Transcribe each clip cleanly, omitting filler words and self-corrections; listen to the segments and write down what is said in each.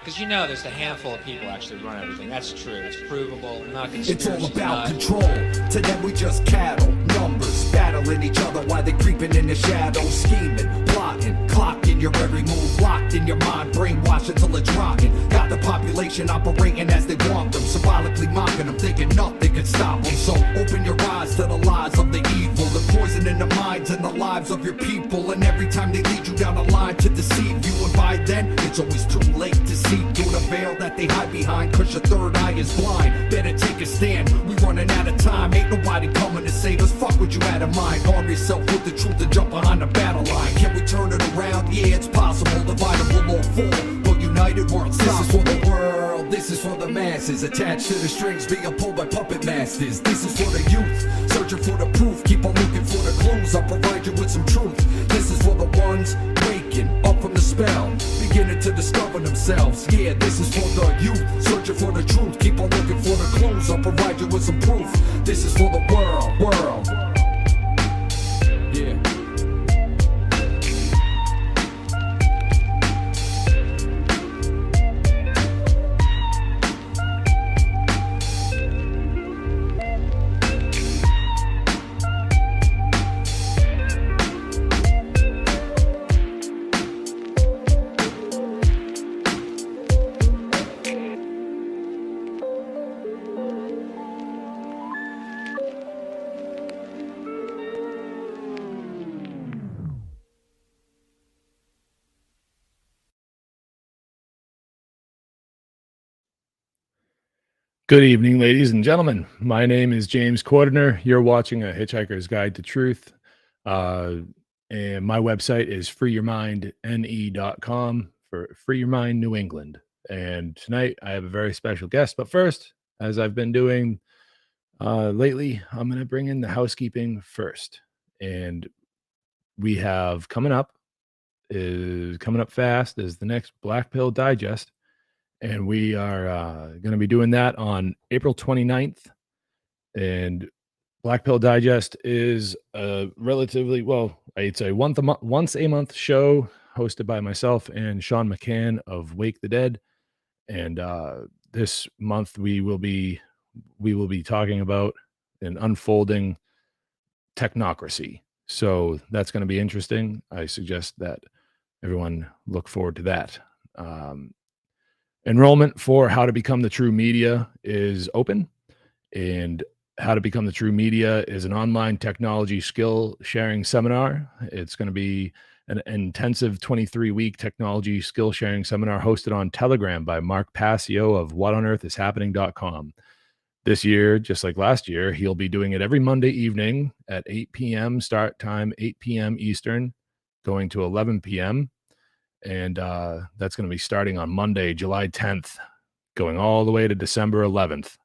Because you know there's a handful of people actually run everything. That's true. It's provable. Not It's all conspiracy. about control. To them we just cattle, numbers, battling each other while they creeping in the shadows, scheming, plotting, clocking your every move, locked in your mind, brainwashed until it's rocking. Got the population operating as they want them, symbolically mocking them, thinking nothing can stop them. So open your eyes to the lies of the evil, the poison in the minds and the lives of your people. And every time they lead you down a line to deceive you, and by then it's always too late to see through the veil that they hide behind, cause your third eye is blind. Better take a stand, we running out of time. Ain't nobody coming to save us, fuck what you had in mind. Arm yourself with the truth and jump behind the battle line. Can we turn it around? Yeah, it's possible. Divided we'll all fall, but united we're unstoppable. This is for the world, this is for the masses, attached to the strings being pulled by puppet masters. This is for the youth, searching for the proof, keep on looking for the clues, I'll provide you with some truth. This is for the ones waking up from the spell, beginning to discover themselves. Yeah, this is for the youth, searching for the truth, keep on looking for the clues, I'll provide you with some proof. This is for the world. Yeah. Good evening, ladies and gentlemen. My name is James Cordiner. You're watching A Hitchhiker's Guide to Truth. And my website is freeyourmindne.com for Free Your Mind New England. And tonight I have a very special guest. But first, as I've been doing lately, I'm going to bring in the housekeeping first. And we have coming up fast is the next Black Pill Digest. And we are going to be doing that on April 29th. And Black Pill Digest is a relatively, well, it's a once a month show hosted by myself and Sean McCann of Wake the Dead. And this month we will be talking about an unfolding technocracy. So that's going to be interesting. I suggest that everyone look forward to that. Enrollment for How to Become the True Media is open, and How to Become the True Media is an online technology skill sharing seminar. It's going to be an intensive 23-week technology skill sharing seminar hosted on Telegram by Mark Passio of whatonearthishappening.com. This year, just like last year, he'll be doing it every Monday evening at 8 p.m. start time, 8 p.m. Eastern, going to 11 p.m. And that's going to be starting on Monday, July 10th, going all the way to December 11th.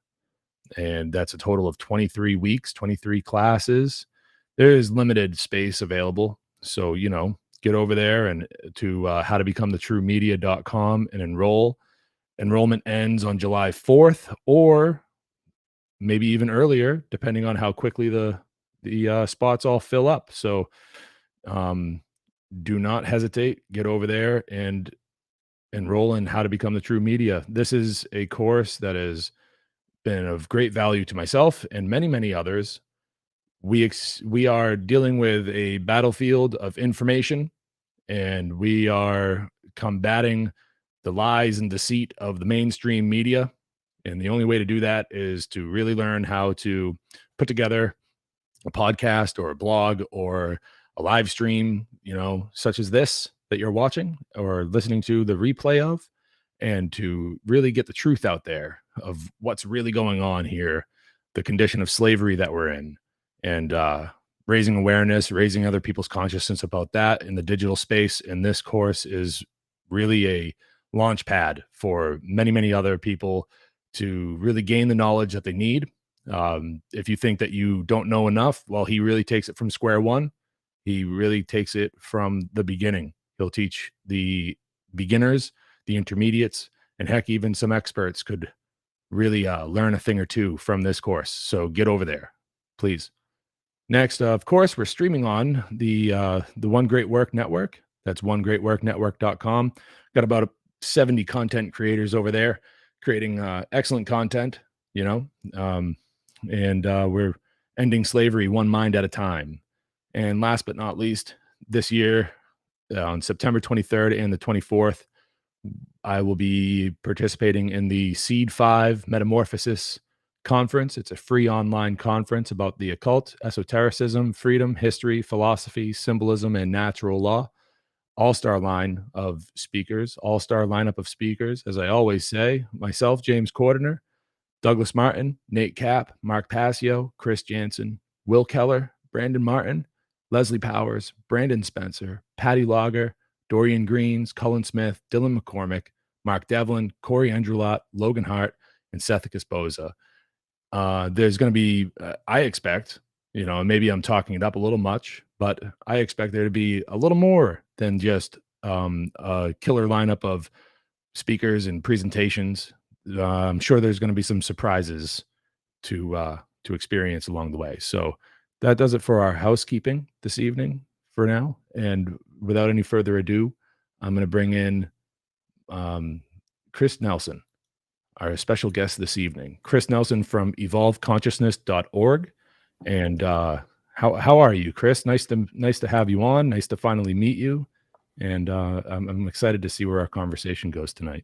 And that's a total of 23 weeks, 23 classes. There is limited space available. So, get over there and to howtobecomethitruemedia.com and enroll. Enrollment ends on July 4th or maybe even earlier, depending on how quickly the spots all fill up. So, do not hesitate. Get over there and enroll in How to Become the True Media. This is a course that has been of great value to myself and many, many others. We are dealing with a battlefield of information, and we are combating the lies and deceit of the mainstream media. And the only way to do that is to really learn how to put together a podcast or a blog or a live stream, such as this that you're watching or listening to the replay of, and to really get the truth out there of what's really going on here, the condition of slavery that we're in, and raising awareness, raising other people's consciousness about that in the digital space. And this course is really a launch pad for many, many other people to really gain the knowledge that they need. If you think that you don't know enough, well, he really takes it from square one. He really takes it from the beginning. He'll teach the beginners, the intermediates, and heck, even some experts could really learn a thing or two from this course. So get over there, please. Next, of course, we're streaming on the One Great Work Network. That's onegreatworknetwork.com. Got about 70 content creators over there creating excellent content, you know, and we're ending slavery one mind at a time. And last but not least, this year on September 23rd and the 24th, I will be participating in the Seed 5 Metamorphosis Conference. It's a free online conference about the occult, esotericism, freedom, history, philosophy, symbolism, and natural law. All-star lineup of speakers, as I always say, myself, James Cordiner, Douglas Martin, Nate Cap, Mark Passio, Chris Jansen, Will Keller, Brandon Martin, Leslie Powers, Brandon Spencer, Patty Lager, Dorian Greens, Cullen Smith, Dylan McCormick, Mark Devlin, Corey Andrulot, Logan Hart, and Seth Esposa. There's going to be, I expect, and maybe I'm talking it up a little much, but I expect there to be a little more than just a killer lineup of speakers and presentations. I'm sure there's going to be some surprises to experience along the way. So that does it for our housekeeping this evening for now. And without any further ado, I'm going to bring in Kris Nelson, our special guest this evening. Kris Nelson from evolveconsciousness.org. And how are you, Kris? Nice to have you on. Nice to finally meet you. And I'm excited to see where our conversation goes tonight.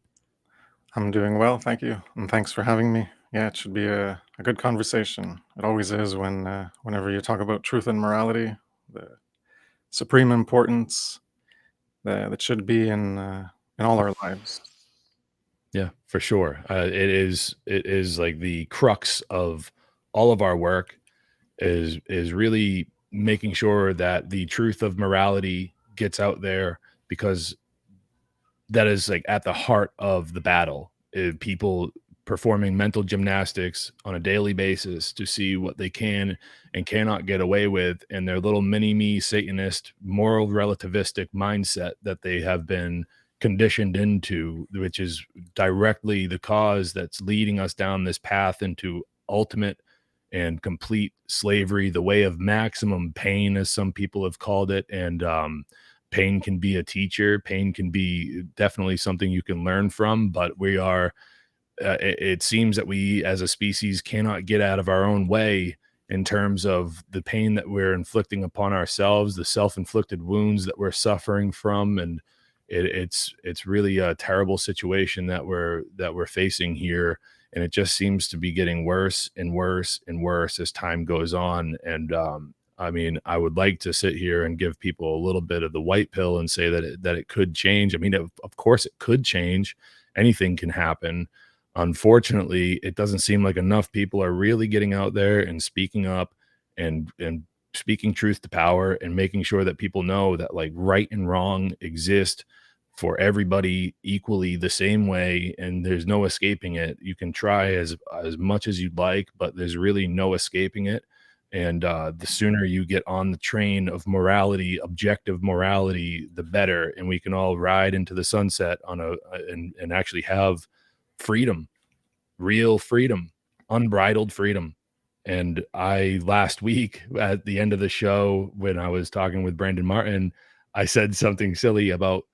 I'm doing well, thank you, and thanks for having me. Yeah, it should be a good conversation. It always is whenever you talk about truth and morality, the supreme importance that should be in all our lives. Yeah, for sure. It is like the crux of all of our work is really making sure that the truth of morality gets out there, because that is like at the heart of the battle. People performing mental gymnastics on a daily basis to see what they can and cannot get away with in their little mini me Satanist moral relativistic mindset that they have been conditioned into, which is directly the cause that's leading us down this path into ultimate and complete slavery, the way of maximum pain, as some people have called it. And pain can be a teacher. Pain can be definitely something you can learn from, but we are, it seems that we as a species cannot get out of our own way in terms of the pain that we're inflicting upon ourselves, the self-inflicted wounds that we're suffering from. And it's really a terrible situation that we're facing here. And it just seems to be getting worse and worse and worse as time goes on. And I mean, I would like to sit here and give people a little bit of the white pill and say that it could change. I mean, of course it could change. Anything can happen. Unfortunately, it doesn't seem like enough people are really getting out there and speaking up and speaking truth to power and making sure that people know that like right and wrong exist for everybody equally the same way, and there's no escaping it. You can try as much as you'd like, but there's really no escaping it. And the sooner you get on the train of morality, objective morality, the better. And we can all ride into the sunset on and actually have freedom, real freedom, unbridled freedom. And last week at the end of the show, when I was talking with Brandon Martin, I said something silly about,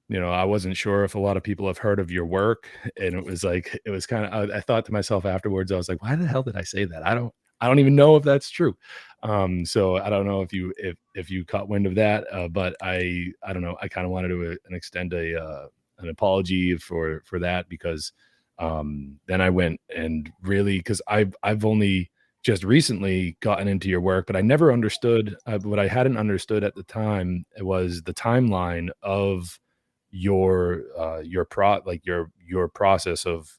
I wasn't sure if a lot of people have heard of your work. And it was kind of, I thought to myself afterwards, I was like, why the hell did I say that? I don't even know if that's true. So I don't know if you caught wind of that, but I don't know. I kind of wanted to extend an apology for that, because then I went and really, because I've only just recently gotten into your work, but I never understood what I hadn't understood at the time. It was the timeline of your process of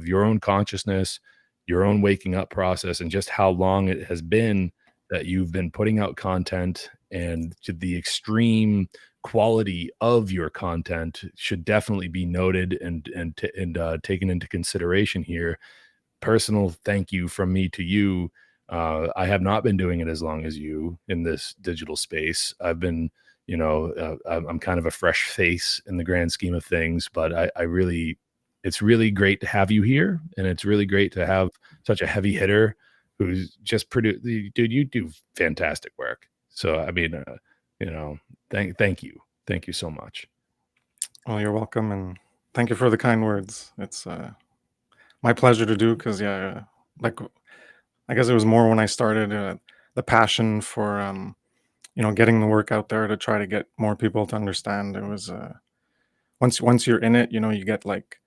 your own consciousness, your own waking up process, and just how long it has been that you've been putting out content, and to the extreme quality of your content should definitely be noted and taken into consideration here. Personal thank you from me to you. I have not been doing it as long as you in this digital space. I've been, I'm kind of a fresh face in the grand scheme of things, but it's really great to have you here. And it's really great to have such a heavy hitter who's just produced. Dude, you do fantastic work. So, I mean, thank you. Thank you so much. Well, you're welcome. And Thank you for the kind words. It's my pleasure to do because, yeah, like I guess it was more when I started the passion for, getting the work out there to try to get more people to understand. It was once you're in it, you get like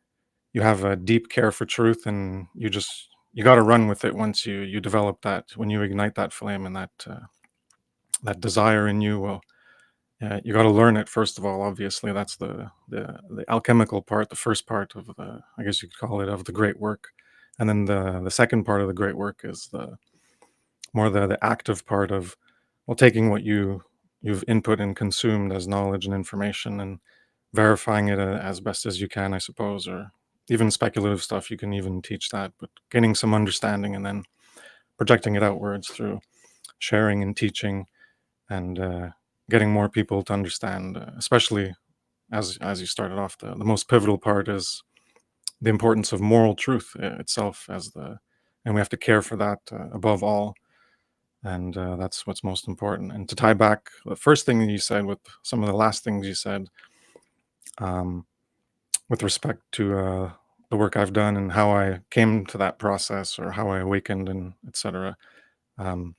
you have a deep care for truth, and you got to run with it once you develop that. When you ignite that flame and that desire in you, well, yeah, you got to learn it first of all. Obviously, that's the alchemical part, the first part of the, I guess you could call it, of the great work. And then the second part of the great work is the active part of, well, taking what you've input and consumed as knowledge and information, and verifying it as best as you can, I suppose. Or even speculative stuff, you can even teach that, but gaining some understanding and then projecting it outwards through sharing and teaching, and getting more people to understand, especially as you started off, the most pivotal part is the importance of moral truth itself, and we have to care for that above all. And that's what's most important. And to tie back the first thing that you said with some of the last things you said, um, with respect to the work I've done and how I came to that process, or how I awakened, and etc. Um,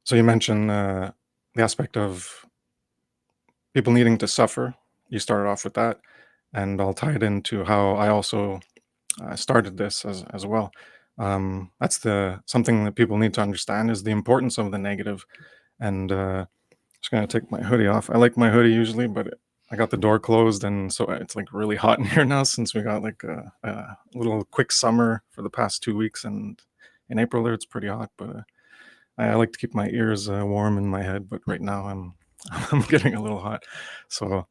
so you mentioned the aspect of people needing to suffer. You started off with that, and I'll tie it into how I also started this as well. That's the something that people need to understand is the importance of the negative. And just gonna take my hoodie off. I like my hoodie usually, but I got the door closed, and so it's like really hot in here now since we got like a little quick summer for the past 2 weeks, and in April there it's pretty hot. But I like to keep my ears warm in my head. But right now I'm I'm getting a little hot. So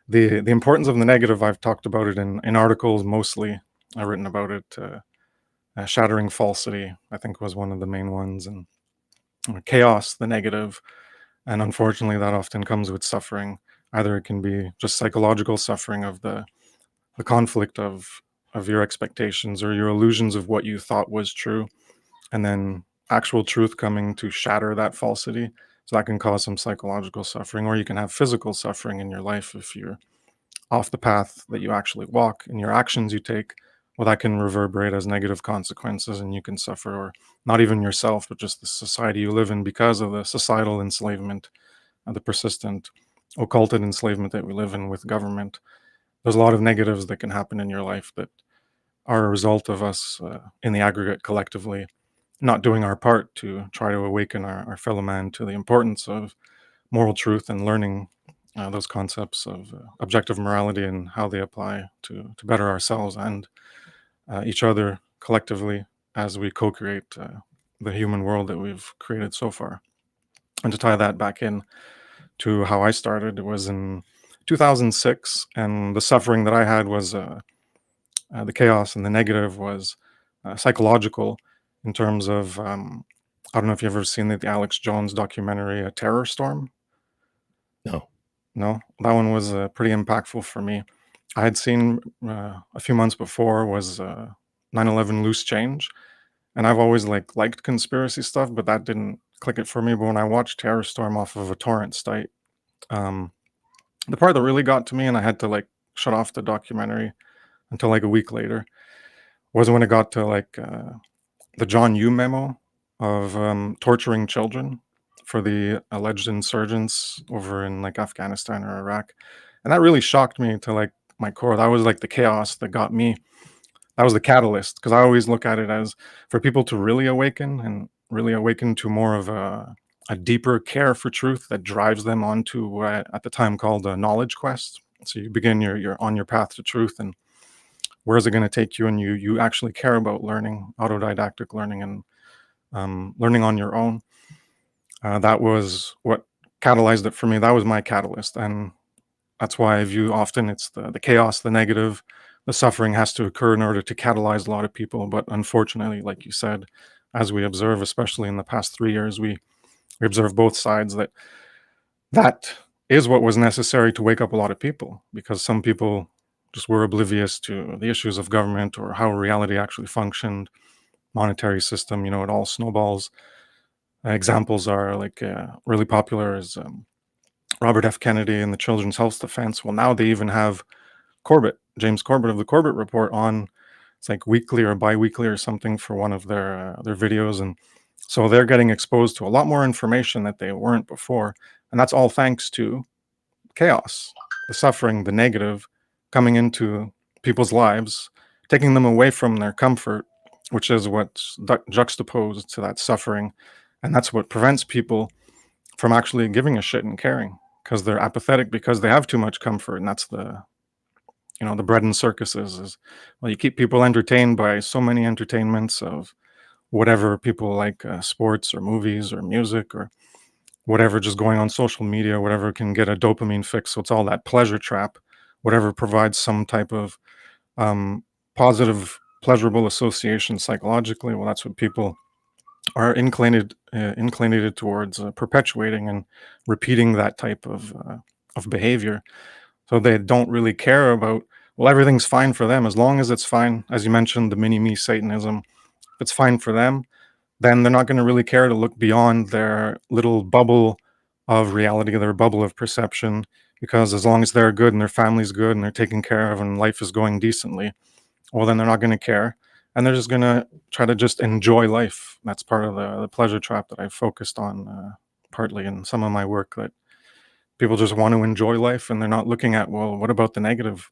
the importance of the negative, I've talked about it in articles mostly. I've written about it. Shattering falsity, I think, was one of the main ones, and chaos, the negative. And unfortunately, that often comes with suffering. Either it can be just psychological suffering of the conflict of your expectations or your illusions of what you thought was true, and then actual truth coming to shatter that falsity. So that can cause some psychological suffering, or you can have physical suffering in your life if you're off the path that you actually walk, and your actions you take, well, that can reverberate as negative consequences, and you can suffer, or not even yourself, but just the society you live in, because of the societal enslavement and the persistent occulted enslavement that we live in with government. There's a lot of negatives that can happen in your life that are a result of us in the aggregate collectively not doing our part to try to awaken our fellow man to the importance of moral truth, and learning those concepts of objective morality and how they apply to better ourselves and each other collectively as we co-create the human world that we've created so far. And to tie that back in to how I started, it was in 2006, and the suffering that I had was the chaos, and the negative was psychological, in terms of I don't know if you've ever seen the Alex Jones documentary, A Terror Storm. No. No, that one was pretty impactful for me. I had seen a few months before was 9/11 Loose Change, and I've always liked conspiracy stuff, but that didn't click it for me. But when I watched Terror Storm off of a torrent site, um, the part that really got to me, and I had to shut off the documentary until like a week later, was when it got to the John Yoo memo of torturing children for the alleged insurgents over in Afghanistan or Iraq. And that really shocked me to my core. That was like the chaos that got me. That was the catalyst, because I always look at it as, for people to really awaken, and really awaken to more of a deeper care for truth that drives them onto what I at the time called a knowledge quest. So you begin you're on your path to truth, and where is it going to take you? And you actually care about learning, autodidactic learning, and learning on your own. That was what catalyzed it for me. That was my catalyst, and that's why I view often it's the chaos, the negative, the suffering has to occur in order to catalyze a lot of people. But unfortunately, like you said, as we observe, especially in the past 3 years, we observe both sides, that is what was necessary to wake up a lot of people, because some people just were oblivious to the issues of government or how reality actually functioned, monetary system, it all snowballs. Examples are really popular is Robert F. Kennedy and the Children's Health Defense. Well, now they even have James Corbett of the Corbett Report on, it's like weekly or bi-weekly or something for one of their videos. And so they're getting exposed to a lot more information that they weren't before. And that's all thanks to chaos, the suffering, the negative coming into people's lives, taking them away from their comfort, which is what's juxtaposed to that suffering. And that's what prevents people from actually giving a shit and caring, because they're apathetic, because they have too much comfort. And that's the bread and circuses is, well, you keep people entertained by so many entertainments of whatever people like, sports or movies or music or whatever, just going on social media, whatever can get a dopamine fix. So it's all that pleasure trap, whatever provides some type of positive, pleasurable association psychologically. Well, that's what people are inclinated towards perpetuating and repeating that type of behavior. So they don't really care about, well, everything's fine for them as long as it's fine. As you mentioned, the mini-me Satanism, if it's fine for them, then they're not going to really care to look beyond their little bubble of reality, their bubble of perception, because as long as they're good and their family's good and they're taken care of and life is going decently, well, then they're not going to care. And they're just going to try to just enjoy life. That's part of the pleasure trap that I've focused on partly in some of my work, that people just want to enjoy life and they're not looking at, well, what about the negative?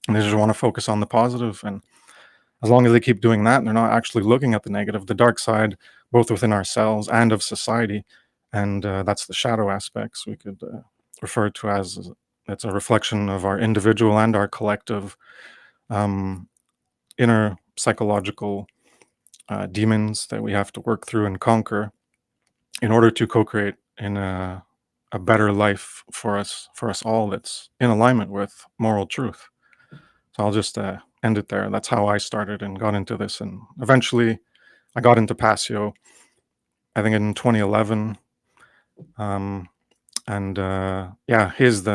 And they just want to focus on the positive. And as long as they keep doing that, they're not actually looking at the negative, the dark side, both within ourselves and of society. And that's the shadow aspects we could refer to as, it's a reflection of our individual and our collective inner psychological demons that we have to work through and conquer in order to co-create in a better life for us all, that's in alignment with moral truth. So I'll just end it there. That's how I started and got into this. And eventually I got into Passio, I think in 2011. Yeah, he's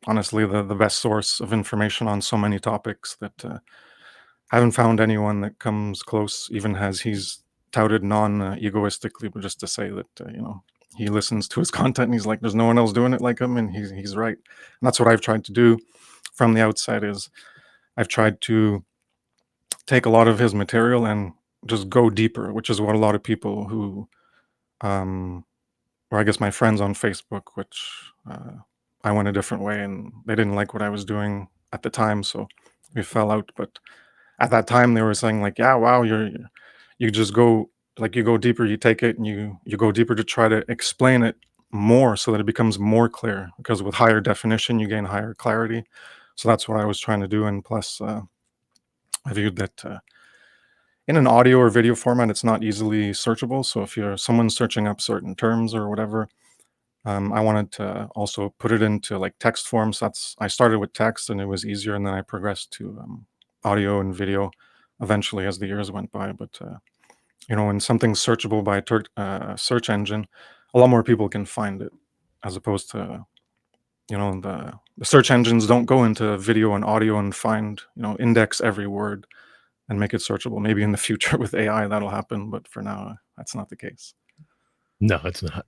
honestly the best source of information on so many topics that I haven't found anyone that comes close, even as he's touted non-egoistically, but just to say that, he listens to his content and he's like, there's no one else doing it like him. And he's right. And that's what I've tried to do from the outside, is I've tried to take a lot of his material and just go deeper, which is what a lot of people who, or I guess my friends on Facebook, which I went a different way and they didn't like what I was doing at the time. So we fell out. But at that time they were saying like, yeah, wow, you just go, like, you go deeper, you take it and you go deeper to try to explain it more so that it becomes more clear, because with higher definition, you gain higher clarity. So that's what I was trying to do. And plus, I viewed that in an audio or video format, it's not easily searchable. So if someone's searching up certain terms or whatever, I wanted to also put it into like text form. So I started with text and it was easier. And then I progressed to audio and video eventually as the years went by. But when something's searchable by a search engine, a lot more people can find it, as opposed to, the search engines don't go into video and audio and find, index every word and make it searchable. Maybe in the future with AI that'll happen, but for now, that's not the case. No, it's not.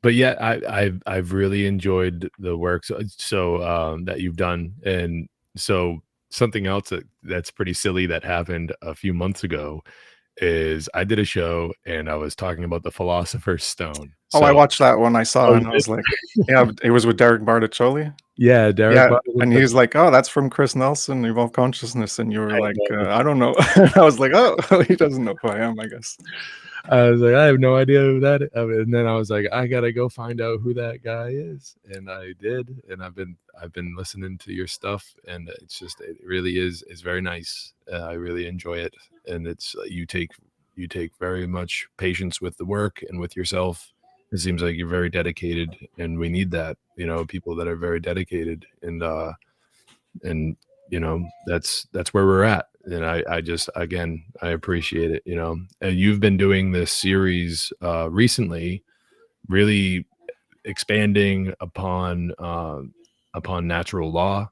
But yeah, I've really enjoyed the work so that you've done. And so something else that's pretty silly that happened a few months ago is I did a show and I was talking about the Philosopher's Stone. I watched that one. I saw it and I was like, yeah, it was with Derek Barticcioli. Yeah, Derek. And he's like, oh, that's from Kris Nelson, Evolve Consciousness. And you were like, I don't know. I was like, oh, he doesn't know who I am, I guess. I was like, I have no idea who that is. And then I was like, I gotta go find out who that guy is. And I did. And I've been listening to your stuff, and it really is very nice. I really enjoy it. And it's you take very much patience with the work and with yourself. It seems like you're very dedicated, and we need that, people that are very dedicated, and that's where we're at. And I just, again, I appreciate it, and you've been doing this series recently, really expanding upon natural law.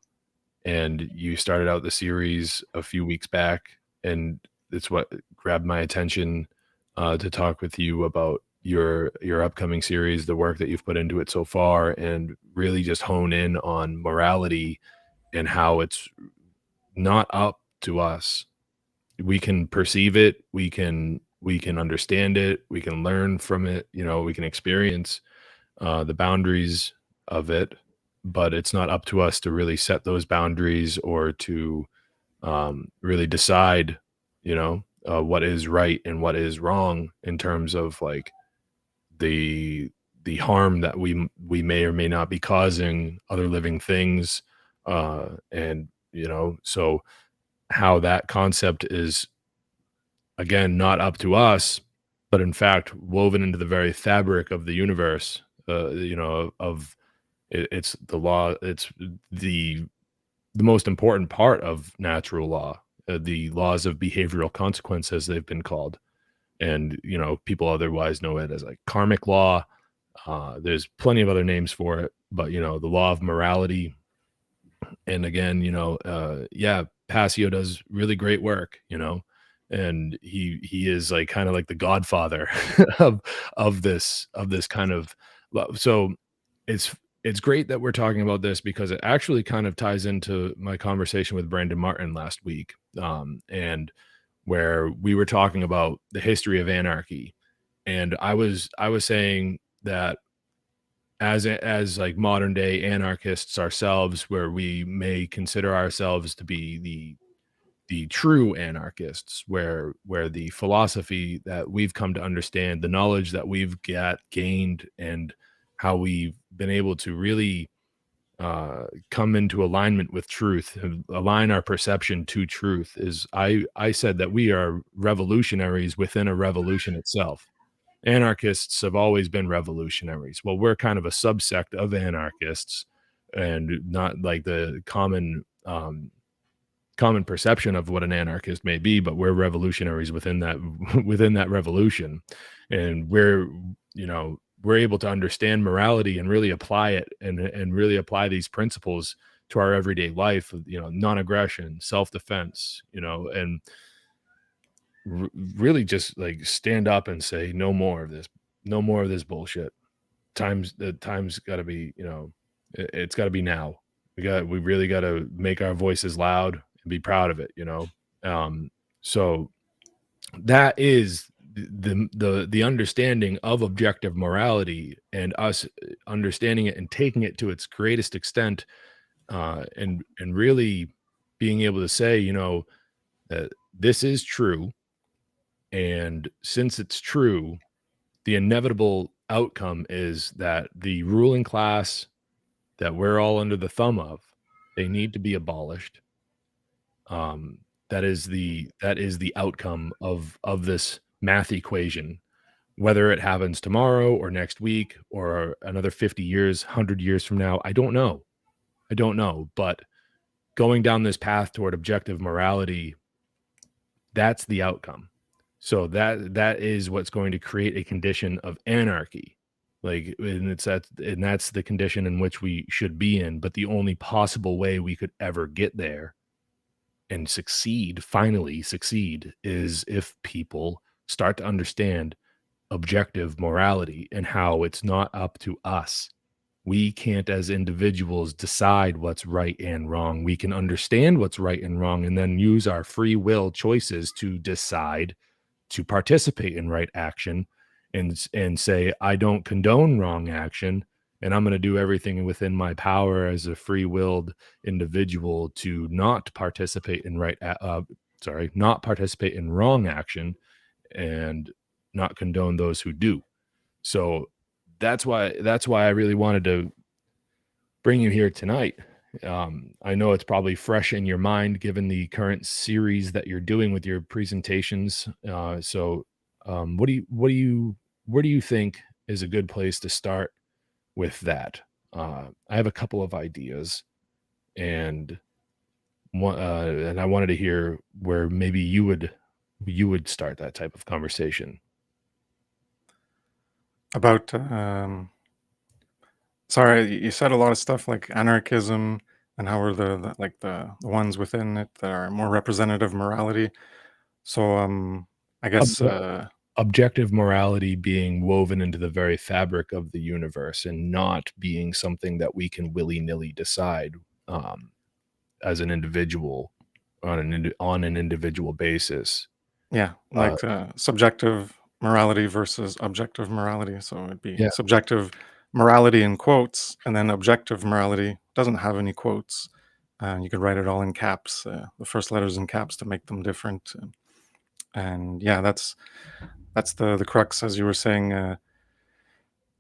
And you started out the series a few weeks back, and it's what grabbed my attention to talk with you about your upcoming series, the work that you've put into it so far, and really just hone in on morality and how it's not up to us. We can perceive it, we can understand it, we can learn from it, we can experience the boundaries of it, but it's not up to us to really set those boundaries or to really decide, what is right and what is wrong in terms of like the the harm that we may or may not be causing other living things, and so how that concept is, again, not up to us, but in fact woven into the very fabric of the universe, of it's the law, it's the the most important part of natural law, the laws of behavioral consequence, as they've been called. And, people otherwise know it as like karmic law. There's plenty of other names for it, but, the law of morality. And again, yeah, Passio does really great work, and he is like kind of like the godfather of of this kind of so it's it's great that we're talking about this because it actually kind of ties into my conversation with Brandon Martin last week, and where we were talking about the history of anarchy, and I was saying that as like modern day anarchists ourselves, where we may consider ourselves to be the true anarchists, where the philosophy that we've come to understand, the knowledge that we've gained, and how we've been able to really come into alignment with truth, and align our perception to truth, is I said that we are revolutionaries within a revolution itself. Anarchists have always been revolutionaries. Well, we're kind of a subsect of anarchists, and not like the common perception of what an anarchist may be, but we're revolutionaries within that within that revolution. And we're able to understand morality and really apply it, and really apply these principles to our everyday life, non-aggression, self-defense, and really just like stand up and say no more of this, no more of this bullshit. The time's got to be, it's got to be now. We really got to make our voices loud and be proud of it, so that is the understanding of objective morality, and us understanding it and taking it to its greatest extent, and really being able to say, that this is true, and since it's true, the inevitable outcome is that the ruling class that we're all under the thumb of, they need to be abolished. That is the outcome of this math equation. Whether it happens tomorrow or next week or another 50 years, 100 years from now, I don't know. I don't know. But going down this path toward objective morality, that's the outcome. So that is what's going to create a condition of anarchy. Like, and that's the condition in which we should be in. But the only possible way we could ever get there and finally succeed, is if people start to understand objective morality and how it's not up to us. We can't, as individuals, decide what's right and wrong. We can understand what's right and wrong and then use our free will choices to decide to participate in right action, and say, I don't condone wrong action, and I'm going to do everything within my power as a free-willed individual to not participate in not participate in wrong action, and not condone those who do. So that's why I really wanted to bring you here tonight. I know it's probably fresh in your mind given the current series that you're doing with your presentations. So, where do you think is a good place to start with that? I have a couple of ideas, and and I wanted to hear where maybe you would start that type of conversation. About sorry, you said a lot of stuff like anarchism and how we're the ones within it that are more representative morality. So I guess Objective morality being woven into the very fabric of the universe, and not being something that we can willy-nilly decide. as an individual on an individual basis. Yeah, like subjective morality versus objective morality. So it'd be Yeah. subjective morality in quotes, and then objective morality doesn't have any quotes. You could write it all in caps, the first letters in caps to make them different. And yeah, that's the crux, as you were saying,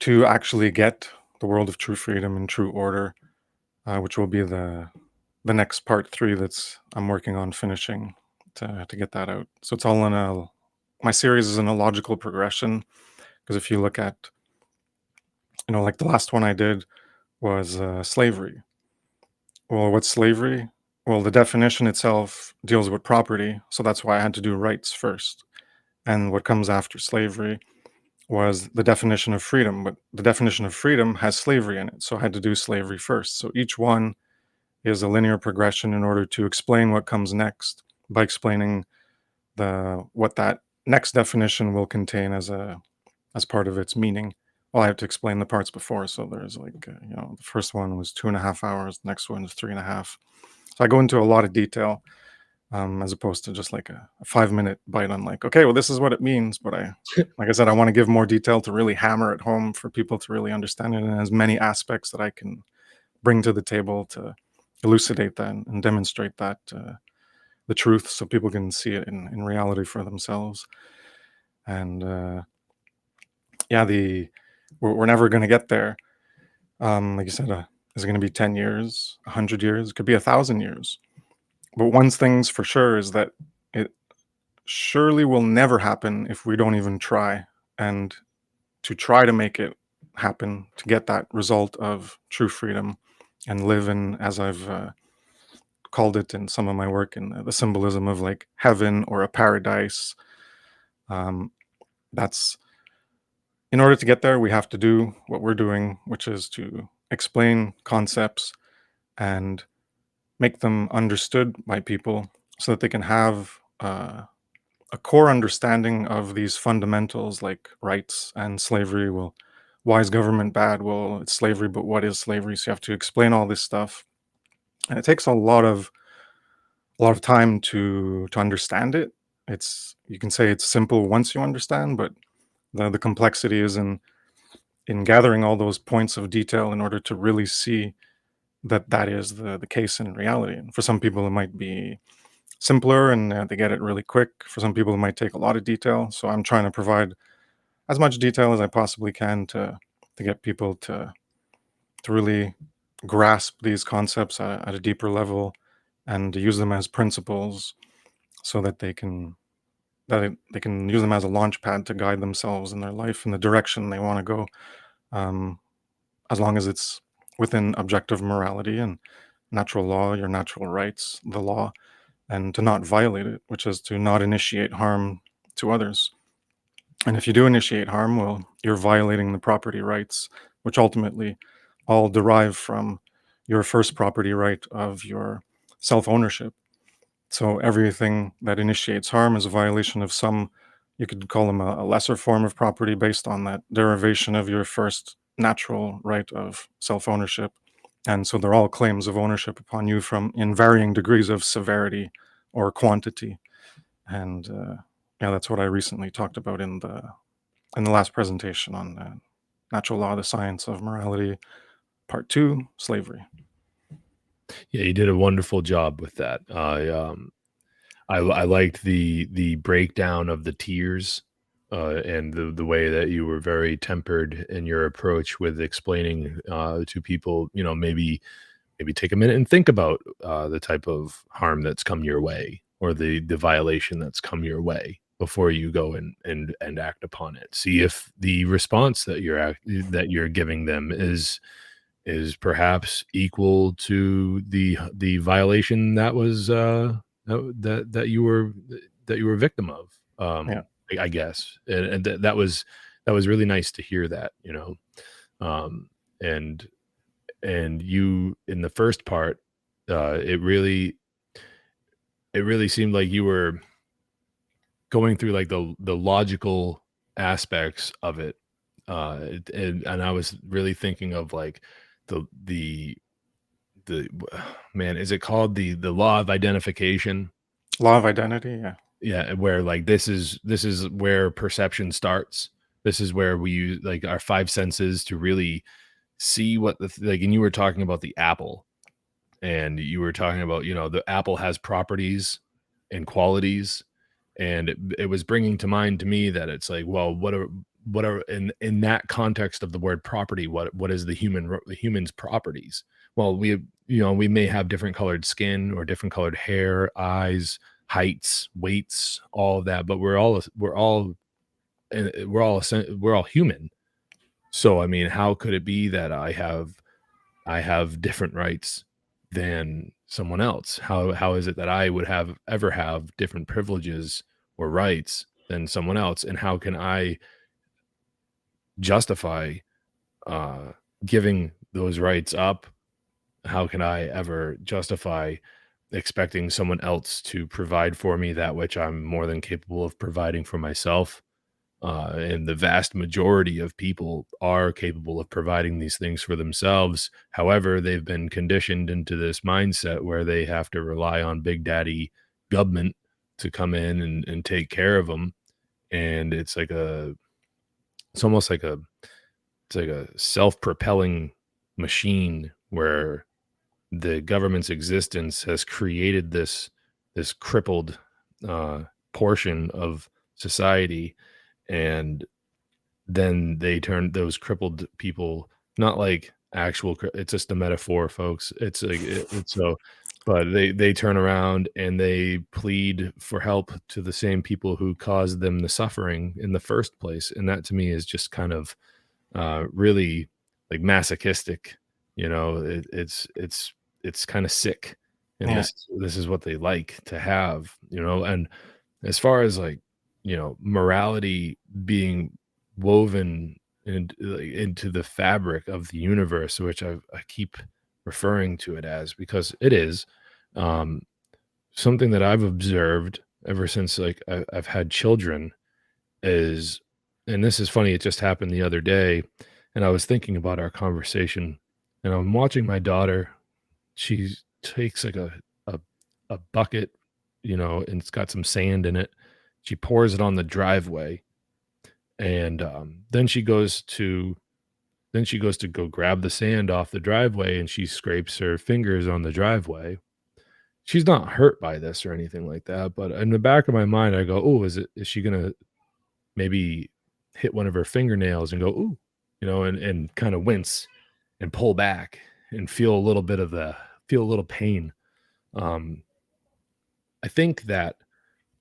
to actually get the world of true freedom and true order, which will be the next part 3 that's I'm working on finishing to get that out. So it's all in my series is in a logical progression, because if you look at, like the last one I did was slavery. Well, what's slavery? Well, the definition itself deals with property, so that's why I had to do rights first. And what comes after slavery was the definition of freedom, but the definition of freedom has slavery in it, so I had to do slavery first. So each one is a linear progression in order to explain what comes next by explaining what that next definition will contain as part of its meaning. Well, I have to explain the parts before, so there's like the first one was 2.5 hours, the next one is 3.5. So I go into a lot of detail, as opposed to just like a 5-minute bite on like, okay, well, this is what it means. But like I said, I want to give more detail to really hammer it home for people to really understand it, and as many aspects that I can bring to the table to elucidate that and demonstrate that the truth, so people can see it in reality for themselves. And yeah, we're never going to get there. Like you said, is it going to be 10 years, 100 years? It could be 1,000 years. But one thing's for sure is that it surely will never happen if we don't even try. And to try to make it happen, to get that result of true freedom and live in, as I've called it in some of my work, in the symbolism of like heaven or a paradise. That's in order to get there, we have to do what we're doing, which is to explain concepts and make them understood by people so that they can have a core understanding of these fundamentals like rights and slavery. Well, why is government bad? Well, it's slavery, but what is slavery? So you have to explain all this stuff. And it takes a lot of time to understand it. You can say it's simple once you understand, but the complexity is in gathering all those points of detail in order to really see that is the case in reality. And for some people, it might be simpler and they get it really quick. For some people, it might take a lot of detail. So I'm trying to provide as much detail as I possibly can to get people to really grasp these concepts at a deeper level and to use them as principles, so that they can use them as a launch pad to guide themselves in their life in the direction they want to go, as long as it's within objective morality and natural law, your natural rights, the law, and to not violate it, which is to not initiate harm to others. And if you do initiate harm, well, you're violating the property rights, which ultimately all derive from your first property right of your self-ownership. So everything that initiates harm is a violation of some, you could call them a lesser form of property based on that derivation of your first natural right of self-ownership. And so they're all claims of ownership upon you in varying degrees of severity or quantity. And yeah, that's what I recently talked about in the last presentation on Natural Law, the Science of Morality, Part 2, Slavery. Yeah, you did a wonderful job with that. I liked the breakdown of the tiers, and the way that you were very tempered in your approach with explaining to people, maybe take a minute and think about the type of harm that's come your way, or the violation that's come your way, before you go and act upon it. See if the response that you're giving them is perhaps equal to the violation that was that you were a victim of. Yeah. I guess, and that was really nice to hear that, and you, in the first part, it really seemed like you were going through like the logical aspects of it, and I was really thinking of like the the man, is it called the law of identification? Law of identity, yeah. Yeah, where like this is where perception starts. This is where we use like our five senses to really see what like, and you were talking about the apple, and you were talking about, the apple has properties and qualities, and it was bringing to mind to me that it's like, well, what are in that context of the word property, what is the human's properties? Well, we may have different colored skin or different colored hair, eyes, heights, weights, all of that, but we're all human. So I mean, how could it be that I have different rights than someone else? How is it that I would ever have different privileges or rights than someone else? And how can I justify uh, giving those rights up? How can I ever justify expecting someone else to provide for me that which I'm more than capable of providing for myself? And the vast majority of people are capable of providing these things for themselves. However, they've been conditioned into this mindset where they have to rely on big daddy government to come in and take care of them. And it's almost like a self-propelling machine where the government's existence has created this crippled portion of society, and then they turn those crippled people, not like it's just a metaphor, folks. It's like it's so, but they turn around and they plead for help to the same people who caused them the suffering in the first place, and that to me is just kind of really like masochistic. It's kind of sick, and Yeah. this is what they like to have. And as far as like, morality being woven into the fabric of the universe, which I keep referring to it as, because it is um, something that I've observed ever since like I've had children is, and this is funny, it just happened the other day, and I was thinking about our conversation, and I'm watching my daughter. She takes like a a bucket, and it's got some sand in it. She pours it on the driveway, and then she goes to go grab the sand off the driveway, and she scrapes her fingers on the driveway. She's not hurt by this or anything like that, but in the back of my mind, I go, "Oh, is she gonna maybe hit one of her fingernails and go, ooh," and kind of wince and pull back and feel a little pain. Um, I think that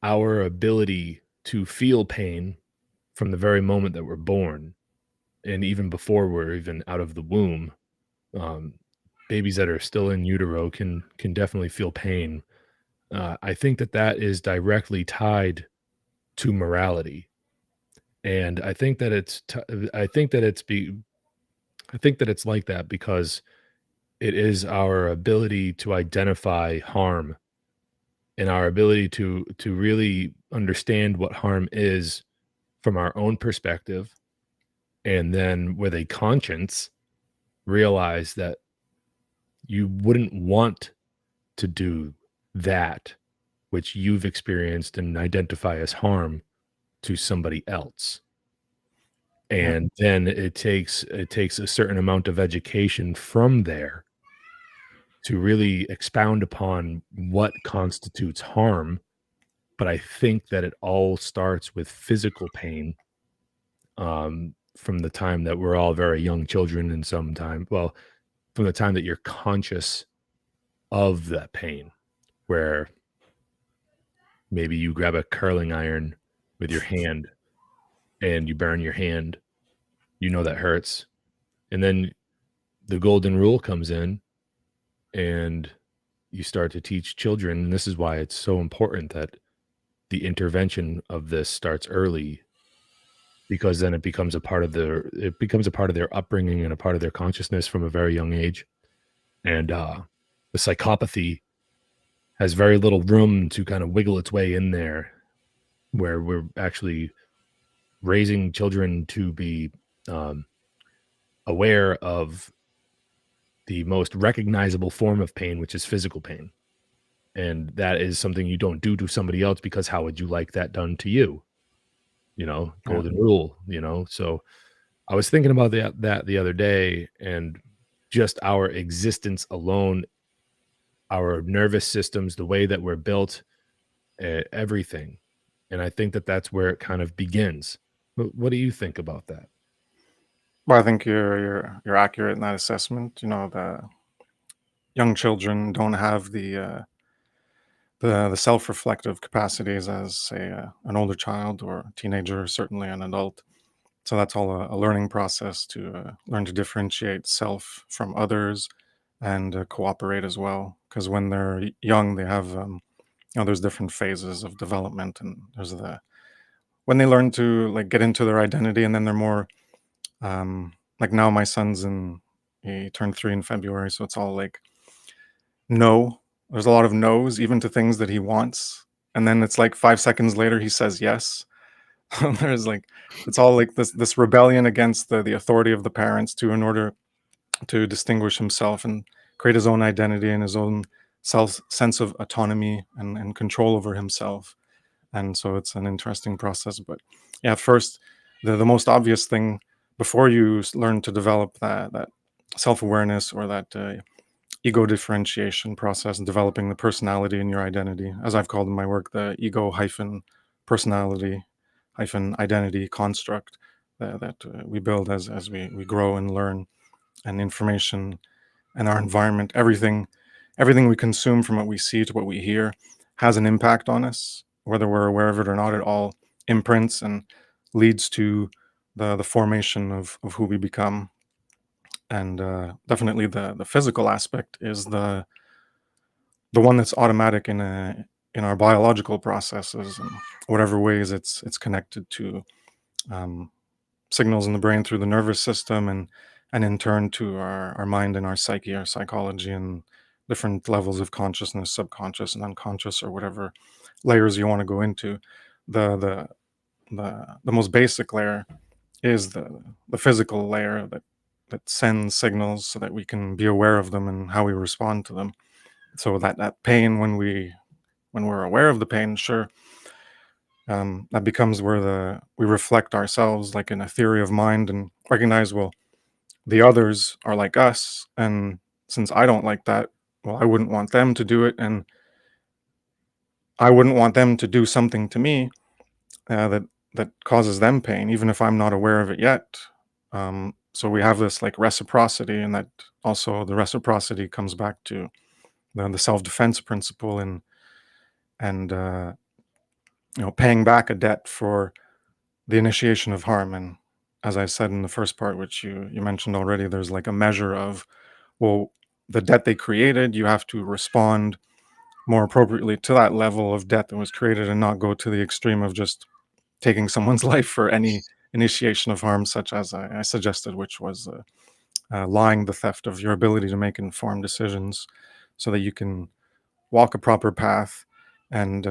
our ability to feel pain from the very moment that we're born, and even before we're even out of the womb, um, babies that are still in utero can definitely feel pain. I think that is directly tied to morality, and I think that it's like that because it is our ability to identify harm and our ability to really understand what harm is from our own perspective, and then with a conscience realize that you wouldn't want to do that which you've experienced and identify as harm to somebody else. Yeah. And then it takes a certain amount of education from there to really expound upon what constitutes harm. But I think that it all starts with physical pain, from the time that we're all very young children, and from the time that you're conscious of that pain, where maybe you grab a curling iron with your hand and you burn your hand, that hurts. And then the golden rule comes in, and you start to teach children. And this is why it's so important that the intervention of this starts early, because then it becomes a part of their upbringing and a part of their consciousness from a very young age. And the psychopathy has very little room to kind of wiggle its way in there, where we're actually raising children to be um, aware of the most recognizable form of pain, which is physical pain. And that is something you don't do to somebody else, because how would you like that done to you? Yeah. Golden rule, you know? So I was thinking about that the other day, and just our existence alone, our nervous systems, the way that we're built, everything. And I think that that's where it kind of begins. But what do you think about that? Well, I think you're accurate in that assessment. The young children don't have the self-reflective capacities as, say, an older child or a teenager, or certainly an adult. So that's all a learning process to learn to differentiate self from others and cooperate as well. Because when they're young, they have there's different phases of development, and there's the when they learn to like get into their identity, and then they're more like now my son's in he turned 3 in February, so it's all like no. There's a lot of no's, even to things that he wants. And then it's like 5 seconds later, he says yes. There's like, it's all like this rebellion against the authority of the parents to, in order to distinguish himself and create his own identity and his own sense of autonomy and control over himself. And so it's an interesting process. But yeah, first, the most obvious thing before you learn to develop that self-awareness, or that ego differentiation process, and developing the personality in your identity, as I've called in my work, the ego hyphen personality hyphen identity construct that we build as we grow and learn, and information and our environment, everything we consume, from what we see to what we hear, has an impact on us, whether we're aware of it or not. It all imprints and leads to the formation of who we become. And definitely the physical aspect is the one that's automatic in our biological processes, and whatever ways it's connected to um, signals in the brain through the nervous system, and in turn to our mind and our psyche, our psychology, and different levels of consciousness, subconscious and unconscious, or whatever layers you want to go into. The the the, the most basic layer is the physical layer that sends signals so that we can be aware of them and how we respond to them. So that pain, when we're aware of the pain, sure, that becomes where we reflect ourselves, like in a theory of mind, and recognize, well, the others are like us, and since I don't like that, well, I wouldn't want them to do it, and I wouldn't want them to do something to me that causes them pain, even if I'm not aware of it yet. So we have this like reciprocity, and that also the reciprocity comes back to the self-defense principle, and paying back a debt for the initiation of harm. And as I said in the first part, which you mentioned already, there's like a measure of, well, the debt they created, you have to respond more appropriately to that level of debt that was created, and not go to the extreme of just taking someone's life for any initiation of harm, such as I suggested, which was lying, the theft of your ability to make informed decisions, so that you can walk a proper path and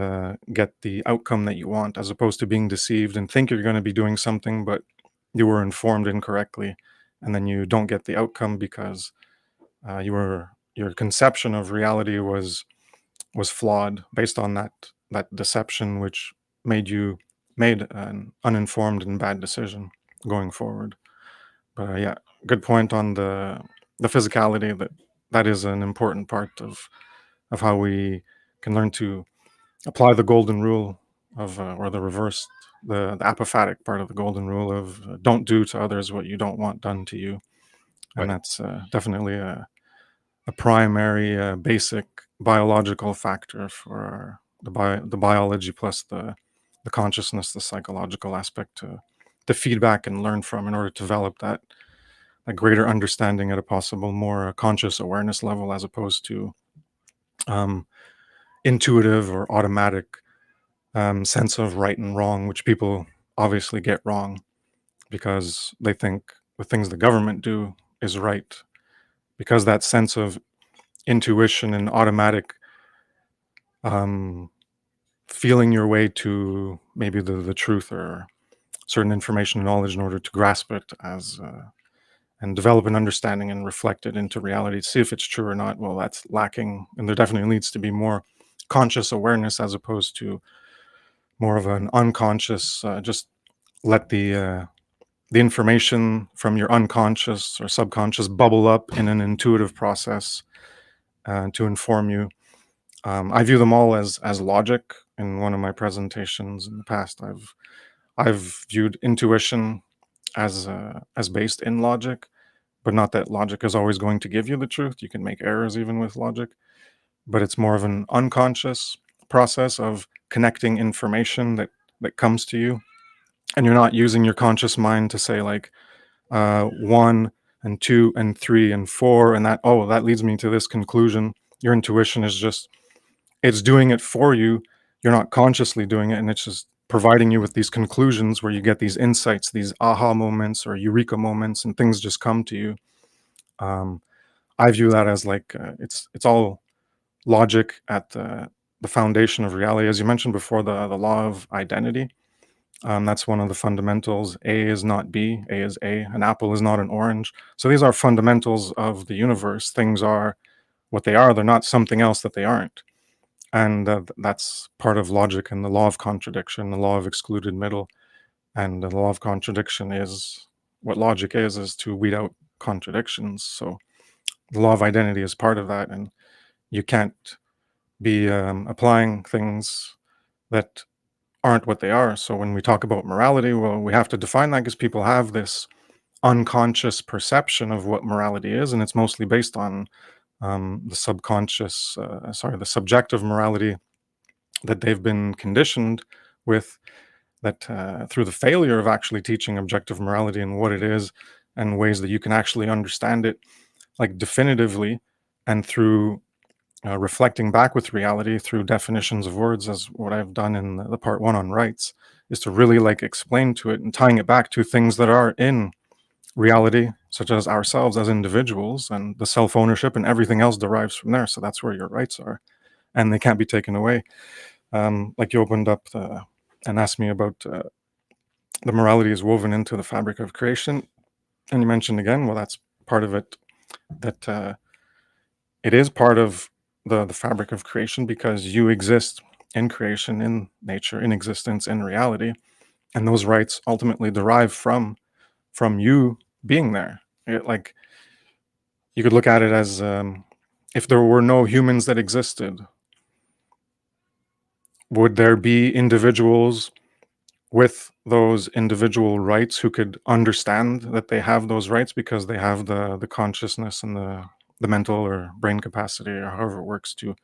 get the outcome that you want, as opposed to being deceived and think you're going to be doing something, but you were informed incorrectly, and then you don't get the outcome because your conception of reality was flawed based on that deception, which made an uninformed and bad decision going forward. But yeah, good point on the physicality. That is an important part of how we can learn to apply the golden rule of, or the reversed, the apophatic part of the golden rule of, don't do to others what you don't want done to you. And Right. that's definitely a primary, basic biological factor for the biology, plus the consciousness, the psychological aspect to feedback and learn from, in order to develop that a greater understanding at a possible more conscious awareness level, as opposed to um, intuitive or automatic sense of right and wrong, which people obviously get wrong because they think the things the government do is right, because that sense of intuition and automatic um, feeling your way to maybe the truth, or certain information and knowledge, in order to grasp it and develop an understanding and reflect it into reality to see if it's true or not, well, that's lacking. And there definitely needs to be more conscious awareness as opposed to more of an unconscious, just let the information from your unconscious or subconscious bubble up in an intuitive process to inform you. I view them all as logic. In one of my presentations in the past, I've viewed intuition as based in logic, but not that logic is always going to give you the truth. You can make errors even with logic, but it's more of an unconscious process of connecting information that comes to you, and you're not using your conscious mind to say like 1 and 2 and 3 and 4 and that leads me to this conclusion. Your intuition is just, it's doing it for you. You're not consciously doing it, and it's just providing you with these conclusions where you get these insights, these aha moments or eureka moments, and things just come to you. I view that as like it's all logic at the foundation of reality. As you mentioned before, the law of identity. That's one of the fundamentals. A is not B, A is A. An apple is not an orange. So these are fundamentals of the universe. Things are what they are. They're not something else that they aren't. And that's part of logic and the law of contradiction, the law of excluded middle. And the law of contradiction is what logic is to weed out contradictions. So the law of identity is part of that. And you can't be applying things that aren't what they are. So when we talk about morality, well, we have to define that because people have this unconscious perception of what morality is, and it's mostly based on the subjective morality that they've been conditioned with, that through the failure of actually teaching objective morality and what it is and ways that you can actually understand it like definitively, and through reflecting back with reality through definitions of words, as what I've done in the part 1 on rights, is to really like explain to it and tying it back to things that are in reality, such as ourselves as individuals, and the self-ownership and everything else derives from there. So that's where your rights are, and they can't be taken away. Like you opened up and asked me about the morality is woven into the fabric of creation, and you mentioned again, well, that's part of it, that it is part of the fabric of creation because you exist in creation, in nature, in existence, in reality, and those rights ultimately derive from you being there. Like you could look at it as if there were no humans that existed, would there be individuals with those individual rights who could understand that they have those rights because they have the consciousness and the mental or brain capacity or however it works to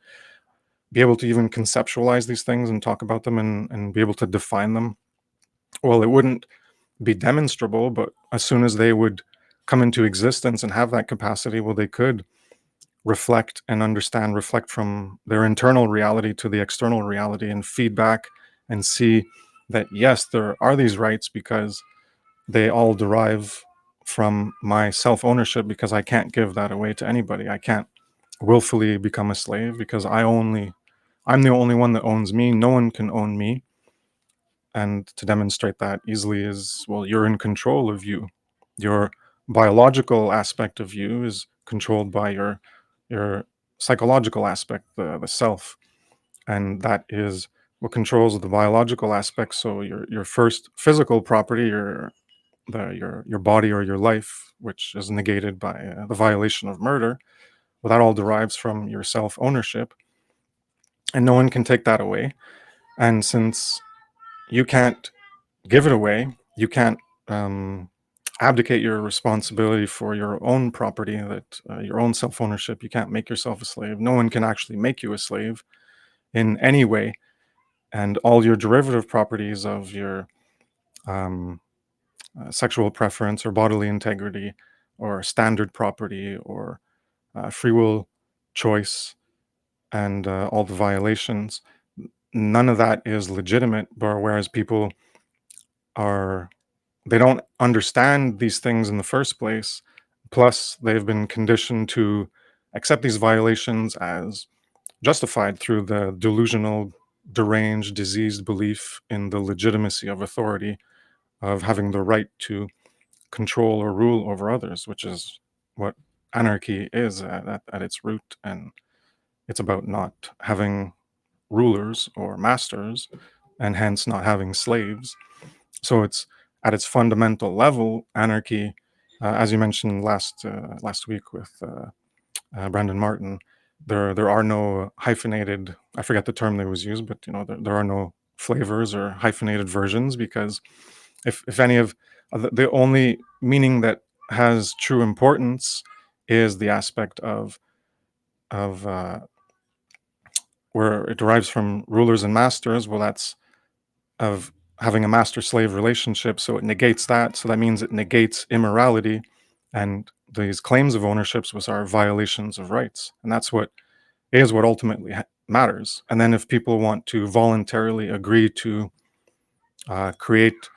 be able to even conceptualize these things and talk about them and be able to define them? Well, it wouldn't be demonstrable, but as soon as they would come into existence and have that capacity, well, they could reflect and understand, reflect from their internal reality to the external reality and feedback and see that, yes, there are these rights because they all derive from my self-ownership, because I can't give that away to anybody. I can't willfully become a slave because I'm the only one that owns me. No one can own me. And to demonstrate that easily is, well, you're in control of you. Your biological aspect of you is controlled by your psychological aspect, the self. And that is what controls the biological aspect. So your first physical property, your body or your life, which is negated by the violation of murder, well, that all derives from your self-ownership. And no one can take that away. And since you can't give it away, you can't abdicate your responsibility for your own property, that your own self-ownership, you can't make yourself a slave. No one can actually make you a slave in any way. And all your derivative properties of your sexual preference or bodily integrity or standard property or free will choice and all the violations, none of that is legitimate. But whereas people they don't understand these things in the first place, plus they've been conditioned to accept these violations as justified through the delusional, deranged, diseased belief in the legitimacy of authority, of having the right to control or rule over others, which is what anarchy is at its root. And it's about not having rulers or masters, and hence not having slaves. So it's at its fundamental level, anarchy, as you mentioned last week with Brandon Martin. There are no hyphenated. I forget the term that was used, but there are no flavors or hyphenated versions, because if any of the only meaning that has true importance is the aspect of where it derives from rulers and masters. Well, that's of having a master-slave relationship, so it negates that. So that means it negates immorality, and these claims of ownerships which are violations of rights, and that's what ultimately matters. And then if people want to voluntarily agree to create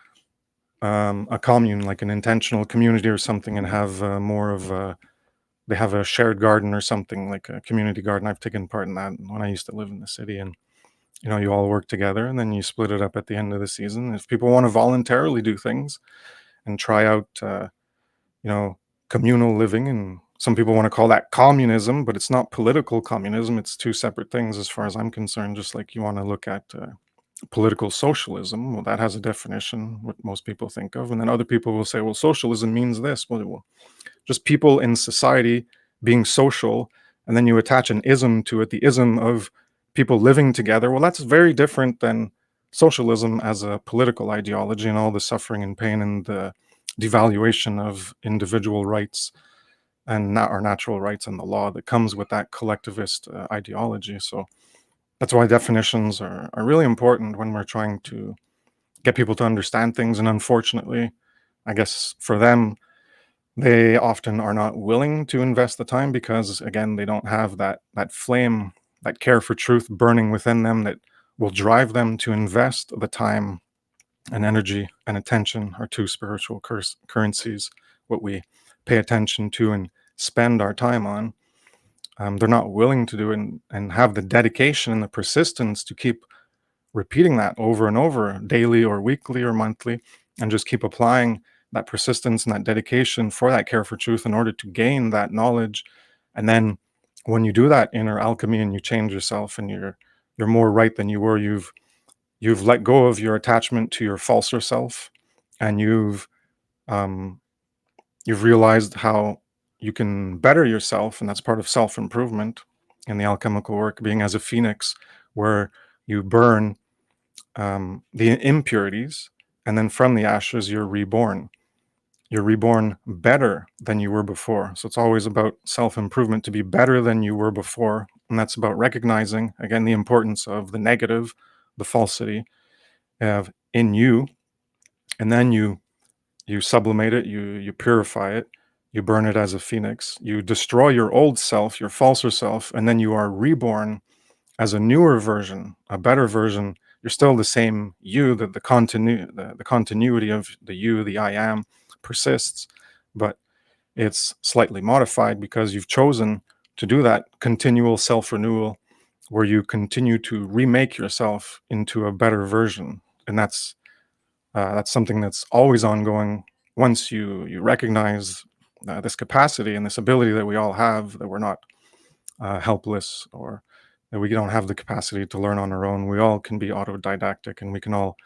a commune, like an intentional community or something, and have more of they have a shared garden or something, like a community garden. I've taken part in that when I used to live in the city, and you all work together and then you split it up at the end of the season. If people want to voluntarily do things and try out, communal living, and some people want to call that communism, but it's not political communism. It's two separate things as far as I'm concerned. Just like you want to look at political socialism, well, that has a definition, what most people think of. And then other people will say, well, socialism means this. Well, just people in society being social, and then you attach an ism to it, the ism of people living together. Well, that's very different than socialism as a political ideology, and all the suffering and pain and the devaluation of individual rights and not our natural rights and the law that comes with that collectivist ideology. So that's why definitions are really important when we're trying to get people to understand things. And unfortunately, I guess for them, they often are not willing to invest the time, because again, they don't have that flame, that care for truth burning within them that will drive them to invest the time and energy and attention, our two spiritual currencies, what we pay attention to and spend our time on. They're not willing to do it and have the dedication and the persistence to keep repeating that over and over, daily or weekly or monthly, and just keep applying that persistence and that dedication for that care for truth in order to gain that knowledge. And then when you do that inner alchemy and you change yourself and you're more right than you were, you've let go of your attachment to your falser self, and you've realized how you can better yourself. And that's part of self-improvement in the alchemical work, being as a phoenix, where you burn the impurities, and then from the ashes you're reborn. You're reborn better than you were before. So it's always about self-improvement, to be better than you were before. And that's about recognizing, again, the importance of the negative, the falsity in you. And then you sublimate it, you purify it, you burn it as a phoenix, you destroy your old self, your falser self, and then you are reborn as a newer version, a better version. You're still the same you, the continuity of the you, the I am, persists, but it's slightly modified because you've chosen to do that continual self-renewal, where you continue to remake yourself into a better version. And that's something that's always ongoing. Once you recognize this capacity and this ability that we all have, that we're not helpless, or that we don't have the capacity to learn on our own. We all can be autodidactic, and we can all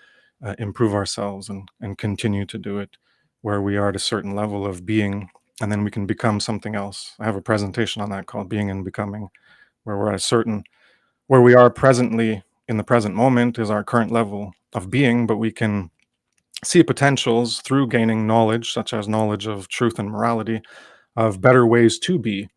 improve ourselves and continue to do it, where we are at a certain level of being, and then we can become something else. I have a presentation on that called Being and Becoming, where we're at where we are presently in the present moment is our current level of being, but we can see potentials through gaining knowledge, such as knowledge of truth and morality, of better ways to be.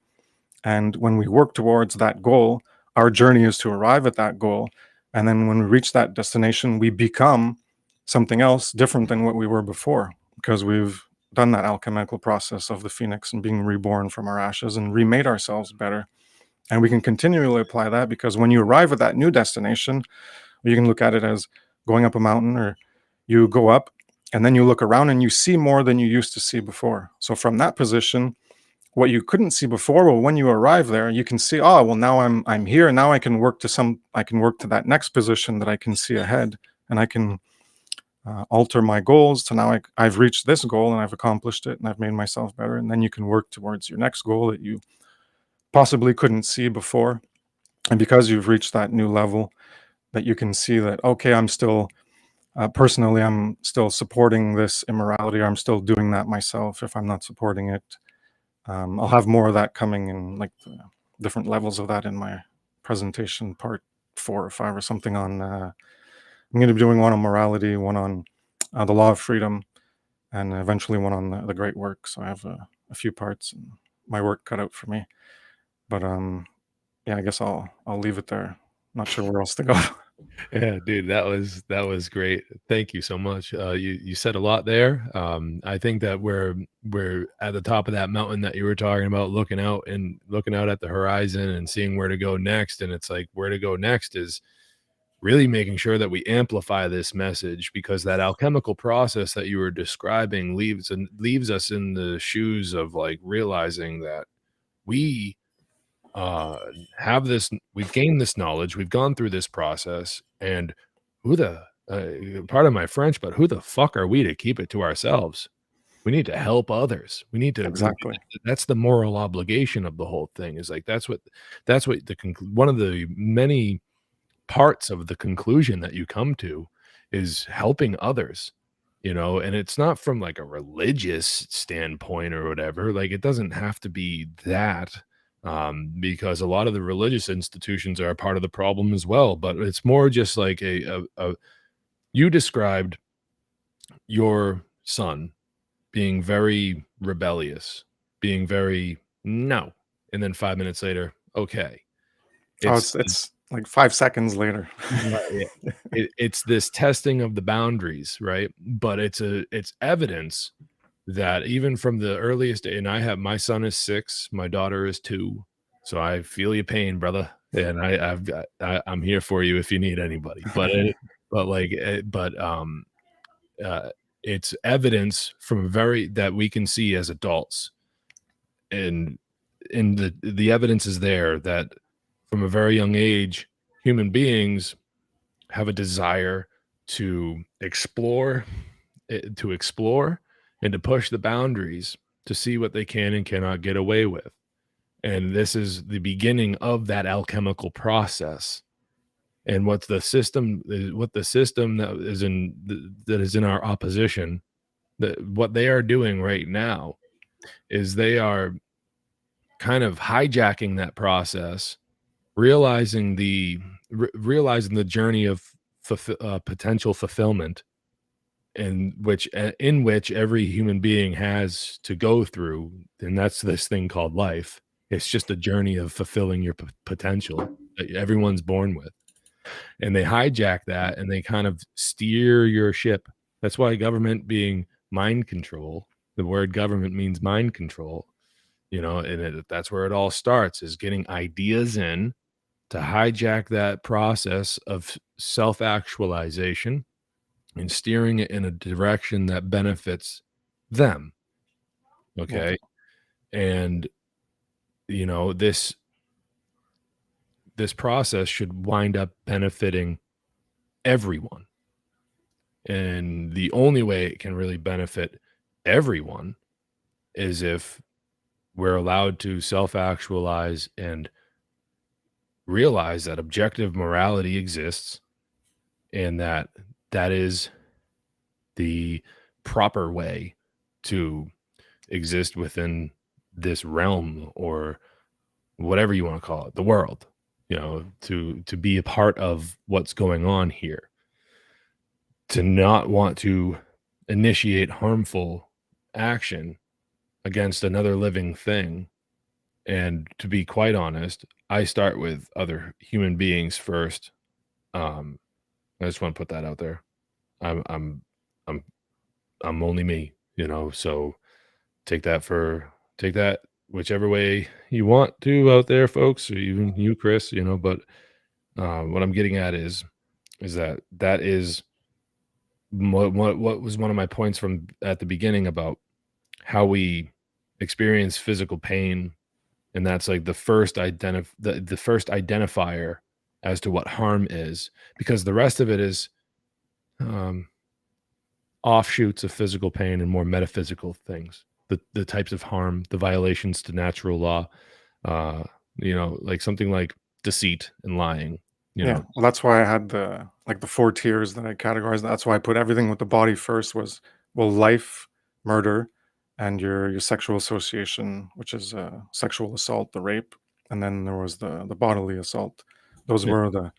And when we work towards that goal, our journey is to arrive at that goal. And then when we reach that destination, we become something else different than what we were before, because we've done that alchemical process of the phoenix and being reborn from our ashes and remade ourselves better. And we can continually apply that, because when you arrive at that new destination, you can look at it as going up a mountain, or you go up and then you look around and you see more than you used to see before. So from that position, what you couldn't see before, well, when you arrive there, you can see, oh, well, now I'm here, and now I can work to that next position that I can see ahead, and I can alter my goals to now I've reached this goal and I've accomplished it and I've made myself better. And then you can work towards your next goal that you possibly couldn't see before. And because you've reached that new level, that you can see that, okay, I'm still, personally, I'm still supporting this immorality, or I'm still doing that myself if I'm not supporting it. I'll have more of that coming in, like the different levels of that in my presentation, part 4 or 5 or something on, I'm going to be doing one on morality, one on the law of freedom, and eventually one on the great work. So I have a few parts and my work cut out for me. But yeah, I guess I'll leave it there. Not sure where else to go. Yeah, dude, that was great. Thank you so much. You said a lot there. I think that we're at the top of that mountain that you were talking about, looking out at the horizon and seeing where to go next. And it's like, where to go next is really making sure that we amplify this message, because that alchemical process that you were describing leaves us in the shoes of like realizing that we have this, we've gained this knowledge, we've gone through this process, and who the part of my French, but who the fuck are we to keep it to ourselves? We need to help others. We need to Exactly. that's the moral obligation of the whole thing, is like that's what one of the many parts of the conclusion that you come to is helping others, and it's not from like a religious standpoint or whatever. Like, it doesn't have to be that, because a lot of the religious institutions are a part of the problem as well, but it's more just like you described your son being very rebellious, being very no, and then 5 minutes later, okay. Oh, it's it's like 5 seconds later. Right, yeah. It's this testing of the boundaries, right? But it's evidence that even from the earliest, and my son is 6, my daughter is 2, so I feel your pain, brother, and I'm here for you if you need anybody. But like, uh, it's evidence from very that we can see as adults, and the evidence is there that from a very young age, human beings have a desire to explore, and to push the boundaries to see what they can and cannot get away with. And this is the beginning of that alchemical process. And what the system that is in our opposition, that what they are doing right now is they are kind of hijacking that process, realizing the journey of potential fulfillment, in which every human being has to go through, and that's this thing called life. It's just a journey of fulfilling your potential that everyone's born with, and they hijack that and they kind of steer your ship. That's why government being mind control. The word government means mind control, and that's where it all starts, is getting ideas in to hijack that process of self-actualization and steering it in a direction that benefits them. Yeah. Okay. And this process should wind up benefiting everyone. And the only way it can really benefit everyone is if we're allowed to self-actualize and realize that objective morality exists, and that is the proper way to exist within this realm, or whatever you want to call it, the world, to be a part of what's going on here, to not want to initiate harmful action against another living thing. And to be quite honest, I start with other human beings first. I just want to put that out there. I'm I'm I'm I'm only me, so take that whichever way you want to out there, folks, or even you, Chris, but what I'm getting at is that is what was one of my points from at the beginning about how we experience physical pain, and that's like the first the first identifier as to what harm is, because the rest of it is, um offshoots of physical pain and more metaphysical things, the types of harm, the violations to natural law, uh, like something like deceit and lying, you Yeah, know. well, that's why I had the 4 tiers that I categorized. That's why I put everything with the body first was, well, life, murder, and your sexual association, which is, sexual assault, the rape, and then there was the bodily assault. Those Yeah, were the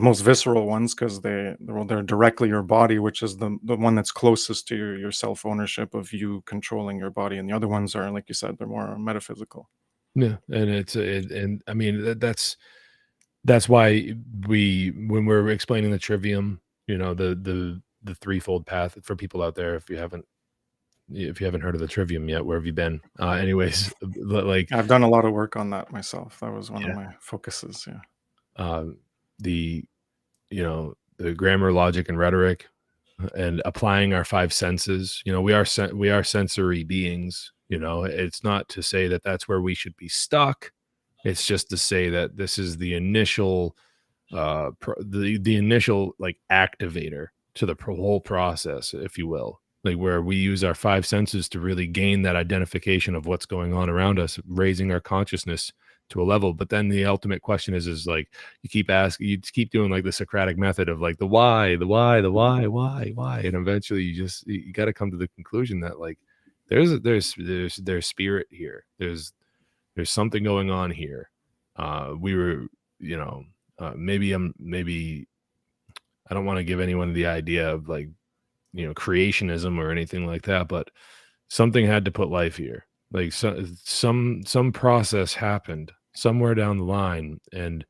most visceral ones 'cause they're directly your body, which is the one that's closest to your self-ownership of you controlling your body, and the other ones are, like you said, they're more metaphysical. yeah, and and I mean that's why when we're explaining the trivium, the threefold path for people out there, if you haven't heard of the trivium yet, where have you been? Anyways, like, I've done a lot of work on that myself. That was one of yeah, my focuses, yeah. the the grammar, logic, and rhetoric, and applying our five senses. We are sensory beings. It's not to say that that's where we should be stuck. It's just to say that this is the initial the initial like activator to the whole process, if you will, like where we use our five senses to really gain that identification of what's going on around us, raising our consciousness to a level. But then the ultimate question is like, you keep doing like the Socratic method of like the why, why, and eventually you got to come to the conclusion that like there's spirit here, there's something going on here. We were, you know, maybe I don't want to give anyone the idea of like, creationism or anything like that, but something had to put life here. Like some process happened somewhere down the line, and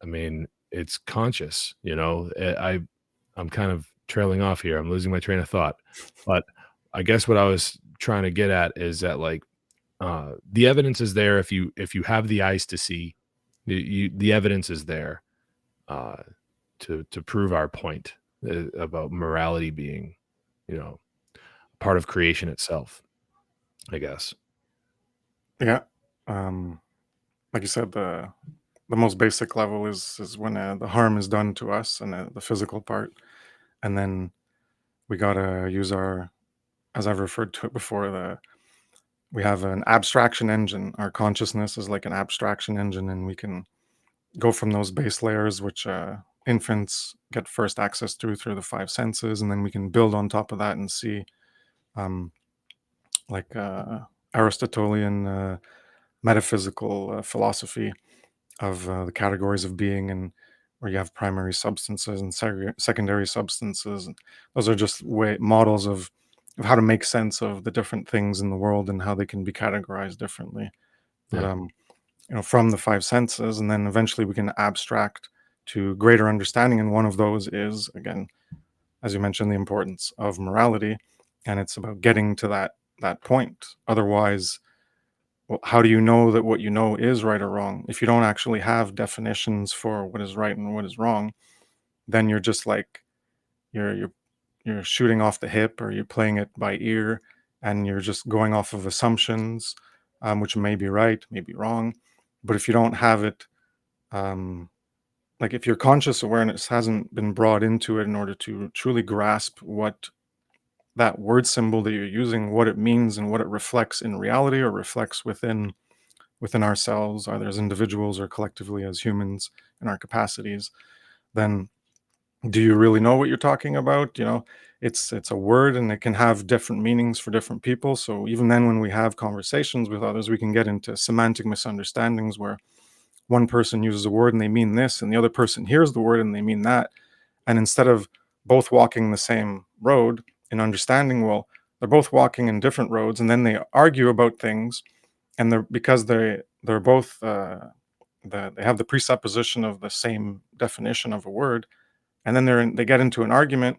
I mean, it's conscious. I'm kind of trailing off here. I'm losing my train of thought, but I guess what I was trying to get at is that like the evidence is there if you have the eyes to see. The evidence is there uh, to prove our point about morality being, you know, part of creation itself, I guess. Yeah. Um, like you said, the most basic level is when the harm is done to us and the physical part, and then we gotta use our, as I've referred to it before, we have an abstraction engine. Our consciousness is like an abstraction engine, and we can go from those base layers, which infants get first access through the five senses, and then we can build on top of that and see, um, like Aristotelian metaphysical philosophy of the categories of being, and where you have primary substances and secondary substances. And those are just models of how to make sense of the different things in the world and how they can be categorized differently. But Yeah. from the five senses, and then eventually we can abstract to greater understanding. And one of those is, again, as you mentioned, the importance of morality, and it's about getting to that point. Otherwise, well, how do you know that what you know is right or wrong? If you don't actually have definitions for what is right and what is wrong, then you're just like you're you're shooting off the hip, or you're playing it by ear, and you're just going off of assumptions, which may be right, may be wrong. But if you don't have it, um, like if your conscious awareness hasn't been brought into it in order to truly grasp what that word symbol that you're using, what it means and what it reflects in reality or reflects within ourselves, either as individuals or collectively as humans in our capacities, then do you really know what you're talking about? It's a word, and it can have different meanings for different people. So even then, when we have conversations with others, we can get into semantic misunderstandings where one person uses a word and they mean this, and the other person hears the word and they mean that. And instead of both walking the same road in understanding, well, they're both walking in different roads, and then they argue about things, and because they're both they have the presupposition of the same definition of a word, and then they get into an argument,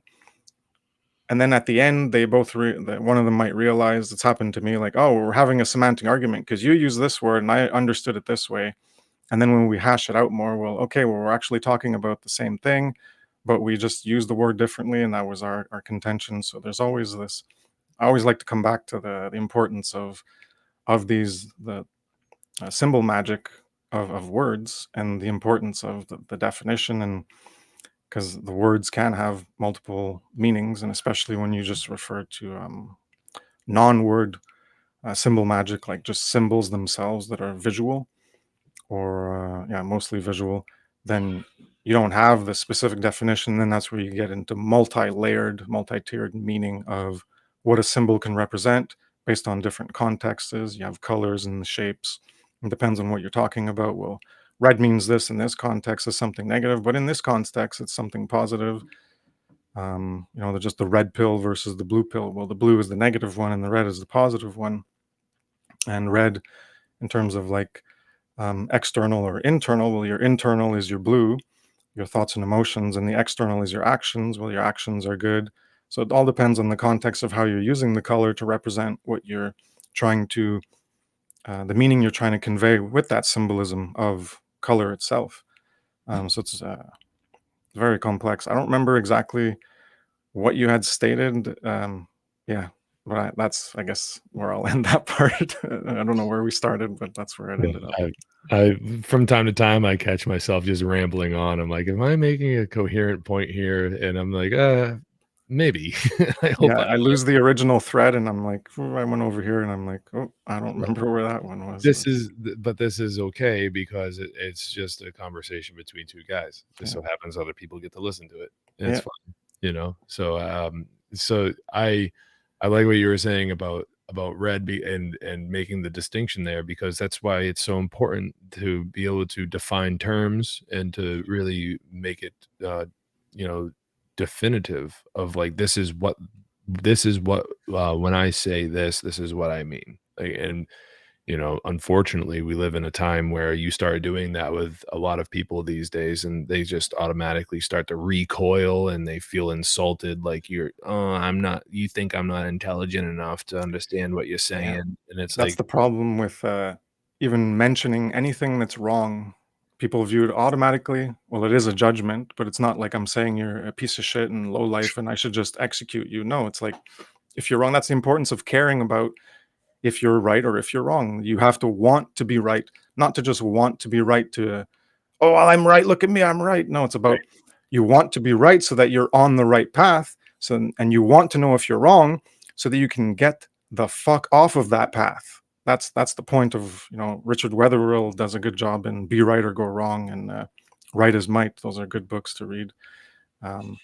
and then at the end they both one of them might realize, it's happened to me, like, oh, we're having a semantic argument because you use this word and I understood it this way. And then when we hash it out more, well, okay, well, we're actually talking about the same thing, but we just used the word differently, and that was our contention. So there's always this. I always like to come back to the importance of these the symbol magic of words, and the importance of the definition, and because the words can have multiple meanings, and especially when you just refer to non-word symbol magic, like just symbols themselves that are visual, or yeah, mostly visual, then you don't have the specific definition. Then that's where you get into multi-layered, multi-tiered meaning of what a symbol can represent based on different contexts. You have colors and shapes. It depends on what you're talking about. Well, red means this in this context is something negative, but in this context it's something positive. You know, just the red pill versus the blue pill. Well, the blue is the negative one and the red is the positive one. And red, in terms of like external or internal, well, your internal is your blue, your thoughts and emotions, and the external is your actions. Well, your actions are good. So it all depends on the context of how you're using the color to represent what you're trying to, the meaning you're trying to convey with that symbolism of color itself. So it's very complex. I don't remember exactly what you had stated. Yeah, but that's, I guess, where I'll end that part. I don't know where we started, but that's where it Yeah, ended up. I from time to time I catch myself just rambling on. I'm like, am I making a coherent point here? And I'm like, maybe. I hope Yeah, I I lose the original thread, and I'm like, "Ooh, I went over here," and I'm like, "Oh, I don't remember where that one was." but this is okay because it's just a conversation between two guys. Just Yeah, so happens other people get to listen to it. And it's yeah, fine, you know. So I like what you were saying about red and making the distinction there, because that's why it's so important to be able to define terms and to really make it you know, definitive of like this is what when I say this is what I mean. Like, and you know, unfortunately, we live in a time where you start doing that with a lot of people these days, and they just automatically start to recoil and they feel insulted. Like I'm not, you think I'm not intelligent enough to understand what you're yeah. saying. And it's That's like, the problem with even mentioning anything that's wrong. People view it automatically. Well, it is a judgment, but it's not like I'm saying you're a piece of shit and low life, and I should just execute you. No, it's like if you're wrong, that's the importance of caring about if you're right or if you're wrong. You have to want to be right, not to just want to be right to, oh, well, I'm right. Look at me, I'm right. No, it's about you want to be right so that you're on the right path. So, and you want to know if you're wrong so that you can get the fuck off of that path. That's the point of, you know, Richard Wetherill does a good job in Be Right or Go Wrong, and Right as Might. Those are good books to read. Um,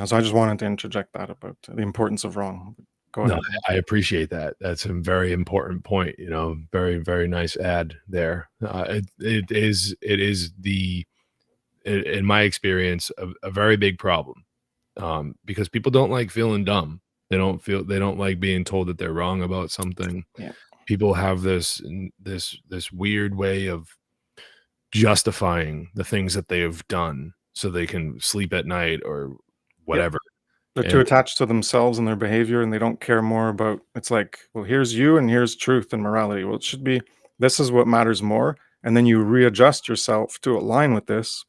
so I just wanted to interject that about the importance of wrong. Go no, ahead. I appreciate that. That's a very important point. You know, very, very nice add there. It is in my experience, a very big problem, because people don't like feeling dumb. They don't like being told that they're wrong about something. Yeah. People have this weird way of justifying the things that they have done so they can sleep at night or Yep. whatever. They're too And attached to themselves and their behavior, and they don't care more about, it's like, well, here's you and here's truth and morality. Well, it should be, this is what matters more. And then you readjust yourself to align with this.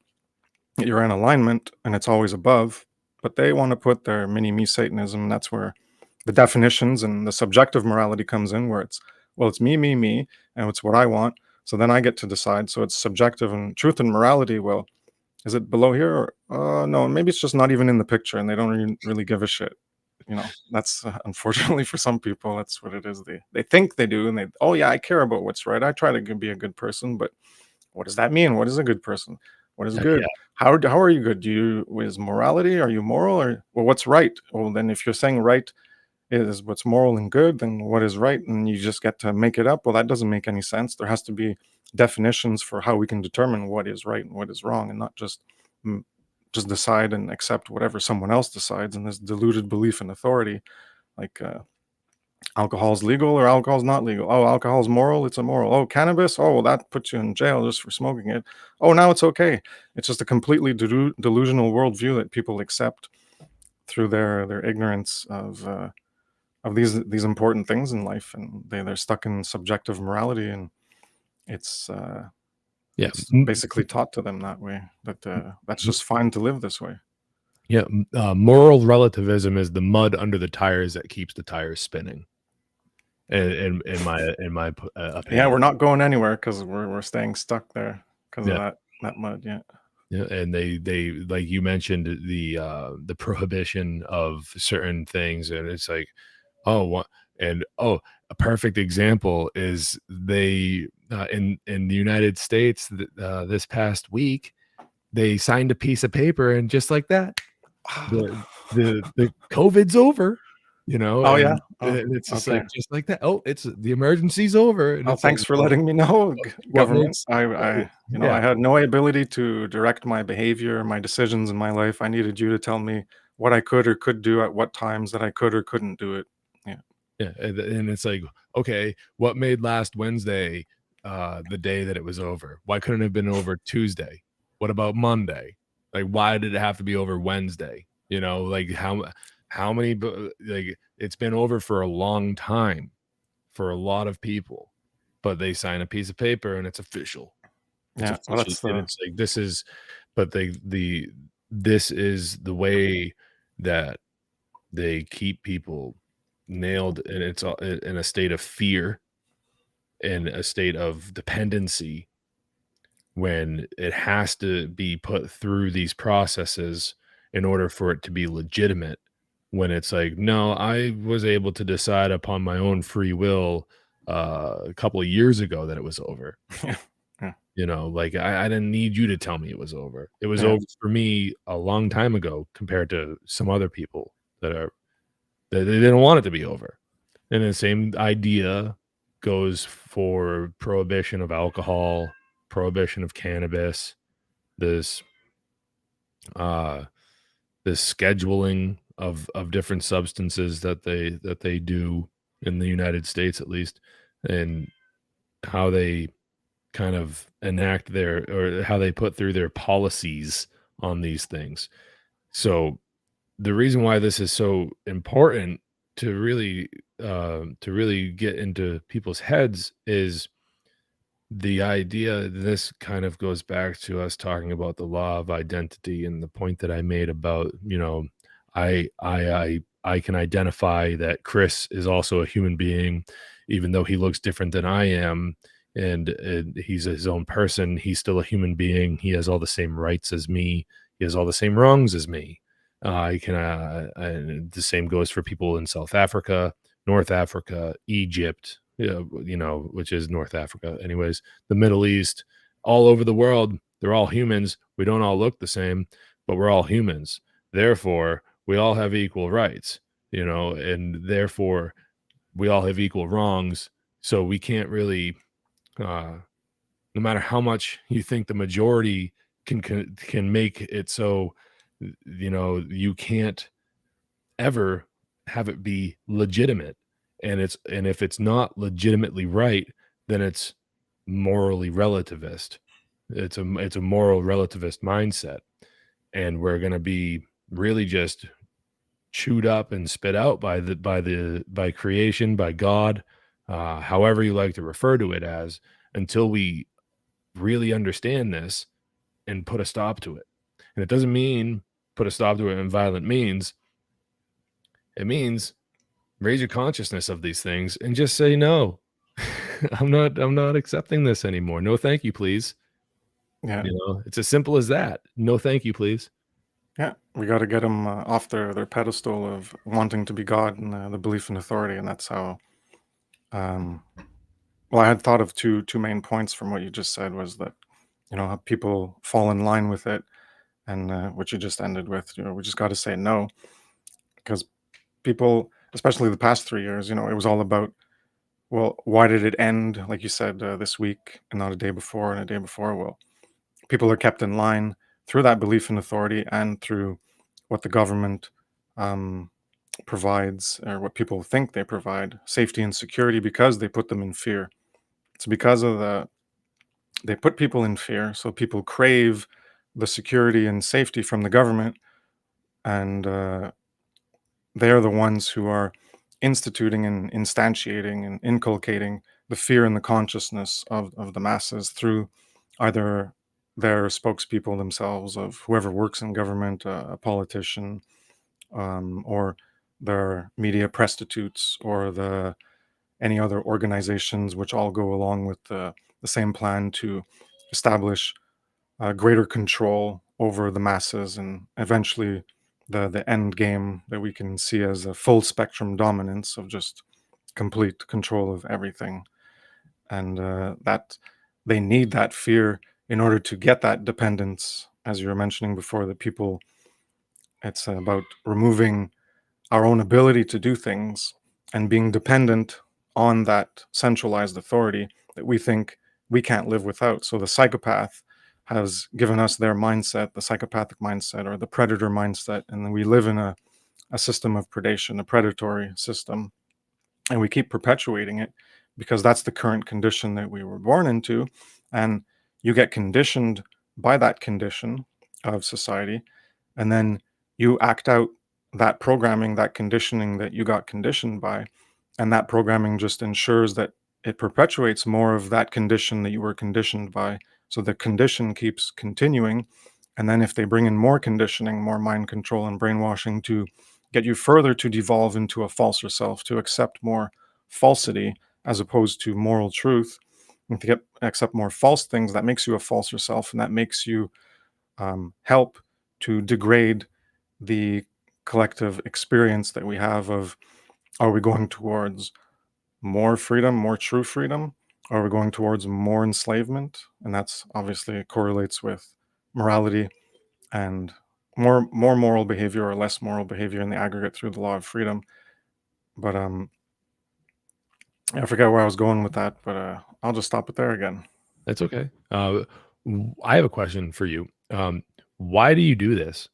You're in alignment and it's always above. But they want to put their mini me Satanism. That's where the definitions and the subjective morality comes in, where it's, well, it's me, and it's what I want. So then I get to decide. So it's subjective, and truth and morality. Well, is it below here? Or no, maybe it's just not even in the picture, and they don't really give a shit. You know, that's unfortunately for some people, that's what it is. They think they do, and they, oh yeah, I care about what's right. I try to be a good person, but what does that mean? What is a good person? What is yeah, good? How are you good? Do you, is morality? Are you moral? Or, well, what's right? Well, then if you're saying right is what's moral and good, then what is right? And you just get to make it up. Well, that doesn't make any sense. There has to be definitions for how we can determine what is right and what is wrong, and not mm, just decide and accept whatever someone else decides. And this deluded belief in authority, like alcohol's legal or alcohol's not legal. Oh, alcohol's moral, it's immoral. Oh, cannabis, oh, well, that puts you in jail just for smoking it. Oh, now it's okay. It's just a completely delusional worldview that people accept through their ignorance of these important things in life, and they're stuck in subjective morality, and it's yeah, it's basically taught to them that way, that that's just fine to live this way. yeah. Moral relativism is the mud under the tires that keeps the tires spinning. Yeah, opinion. we're not going anywhere because we're staying stuck there because of Yeah. that mud. Yeah. Yeah, and they like you mentioned the prohibition of certain things, and it's like, oh, what and oh, a perfect example is they in the United States this past week they signed a piece of paper, and just like that, the the COVID's over, Oh, yeah? Oh, and it's just okay. like like that. Oh, it's the emergency's over, and Oh, it's like, thanks for letting me know, what government. makes I yeah. had no ability to direct my behavior, my decisions in my life. I needed you to tell me what I could or could do at what times that I could or couldn't do it. Yeah. Yeah, and it's like, okay, what made last Wednesday, the day that it was over? Why couldn't it have been over Tuesday? What about Monday? Like, why did it have to be over Wednesday? Like how many like it's been over for a long time for a lot of people, but they sign a piece of paper and it's official. It's Yeah, well, official, that's and the it's like but this is the way that they keep people nailed, and it's in a state of fear, in a state of dependency, when it has to be put through these processes in order for it to be legitimate. When it's like, no, I was able to decide upon my own free will a couple of years ago that it was over. yeah, yeah, Like I didn't need you to tell me it was over. It was yeah, over for me a long time ago compared to some other people that they didn't want it to be over. And the same idea goes for prohibition of alcohol, prohibition of cannabis, this uh this scheduling of different substances that they do in the United States, at least, and how they kind of enact their, or how they put through their policies on these things. So the reason why this is so important to really get into people's heads is the idea. This kind of goes back to us talking about the law of identity, and the point that I made about, I can identify that Chris is also a human being, even though he looks different than I am, and he's his own person. He's still a human being. He has all the same rights as me. He has all the same wrongs as me. I can and the same goes for people in South Africa, North Africa, Egypt, which is North Africa, anyways, the Middle East, all over the world. They're all humans. We don't all look the same, but we're all humans. Therefore, we all have equal rights, and therefore we all have equal wrongs. So we can't really, no matter how much you think the majority can make it so, you can't ever have it be legitimate, and if it's not legitimately right, then it's morally relativist. It's a moral relativist mindset, and we're going to be really just chewed up and spit out by creation, by God, however you like to refer to it as, until we really understand this and put a stop to it. And it doesn't mean put a stop to it in violent means. It means raise your consciousness of these things and just say no. I'm not accepting this anymore. No, thank you, please. yeah, It's as simple as that. No, thank you, please. yeah. We got to get them off their pedestal of wanting to be God and the belief in authority, and that's how. Um, well, I had thought of two main points from what you just said was that how people fall in line with it, and what you just ended with. We just got to say no, because people, especially the past 3 years, it was all about, well, why did it end, like you said, this week and not a day before and a day before? Well, people are kept in line through that belief in authority and through what the government um, provides, or what people think they provide, safety and security, because they put them in fear. It's because of they put people in fear, so people crave the security and safety from the government, and they're the ones who are instituting and instantiating and inculcating the fear in the consciousness of the masses through either their spokespeople themselves, of whoever works in government, a politician, or their media prostitutes, or the any other organizations which all go along with the same plan to establish greater control over the masses, and eventually the end game that we can see as a full spectrum dominance of just complete control of everything. And that they need that fear in order to get that dependence, as you were mentioning before, that people, it's about removing our own ability to do things and being dependent on that centralized authority that we think we can't live without. So the psychopath has given us their mindset, the psychopathic mindset or the predator mindset, and then we live in a system of predation, a predatory system, and we keep perpetuating it because that's the current condition that we were born into. And you get conditioned by that condition of society, and then you act out that programming, that conditioning that you got conditioned by, and that programming just ensures that it perpetuates more of that condition that you were conditioned by. So the condition keeps continuing, and then if they bring in more conditioning, more mind control and brainwashing to get you further to devolve into a falser self, to accept more falsity as opposed to moral truth, and to accept more false things, that makes you a falser self, and that makes you help to degrade the collective experience that we have of, are we going towards more freedom, more true freedom? Or are we going towards more enslavement? And that's obviously correlates with morality and more moral behavior or less moral behavior in the aggregate through the law of freedom. But I forget where I was going with that, but I'll just stop it there again. That's okay. I have a question for you. Why do you do this?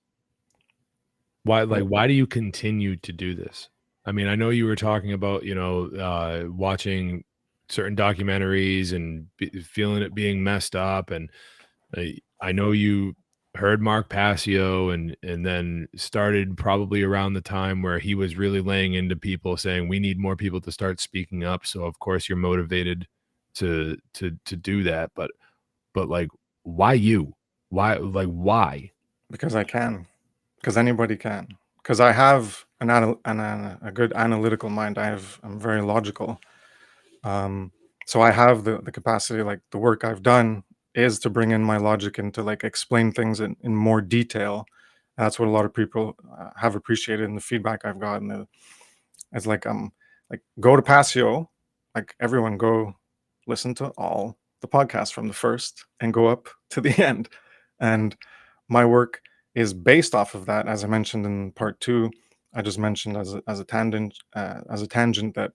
Why do you continue to do this? I mean, I know you were talking about, watching certain documentaries and feeling it being messed up, and I know you heard Mark Passio, and then started probably around the time where he was really laying into people saying we need more people to start speaking up. So of course you're motivated to do that, but like, why you? Why? Because I can, because anybody can, because I have a good analytical mind. I'm very logical. So I have the capacity, like the work I've done is to bring in my logic and to like explain things in more detail. And that's what a lot of people have appreciated in the feedback I've gotten. It's like go to Passio, like everyone go listen to all the podcasts from the first and go up to the end. And my work is based off of that. As I mentioned in part 2, I just mentioned as a tangent that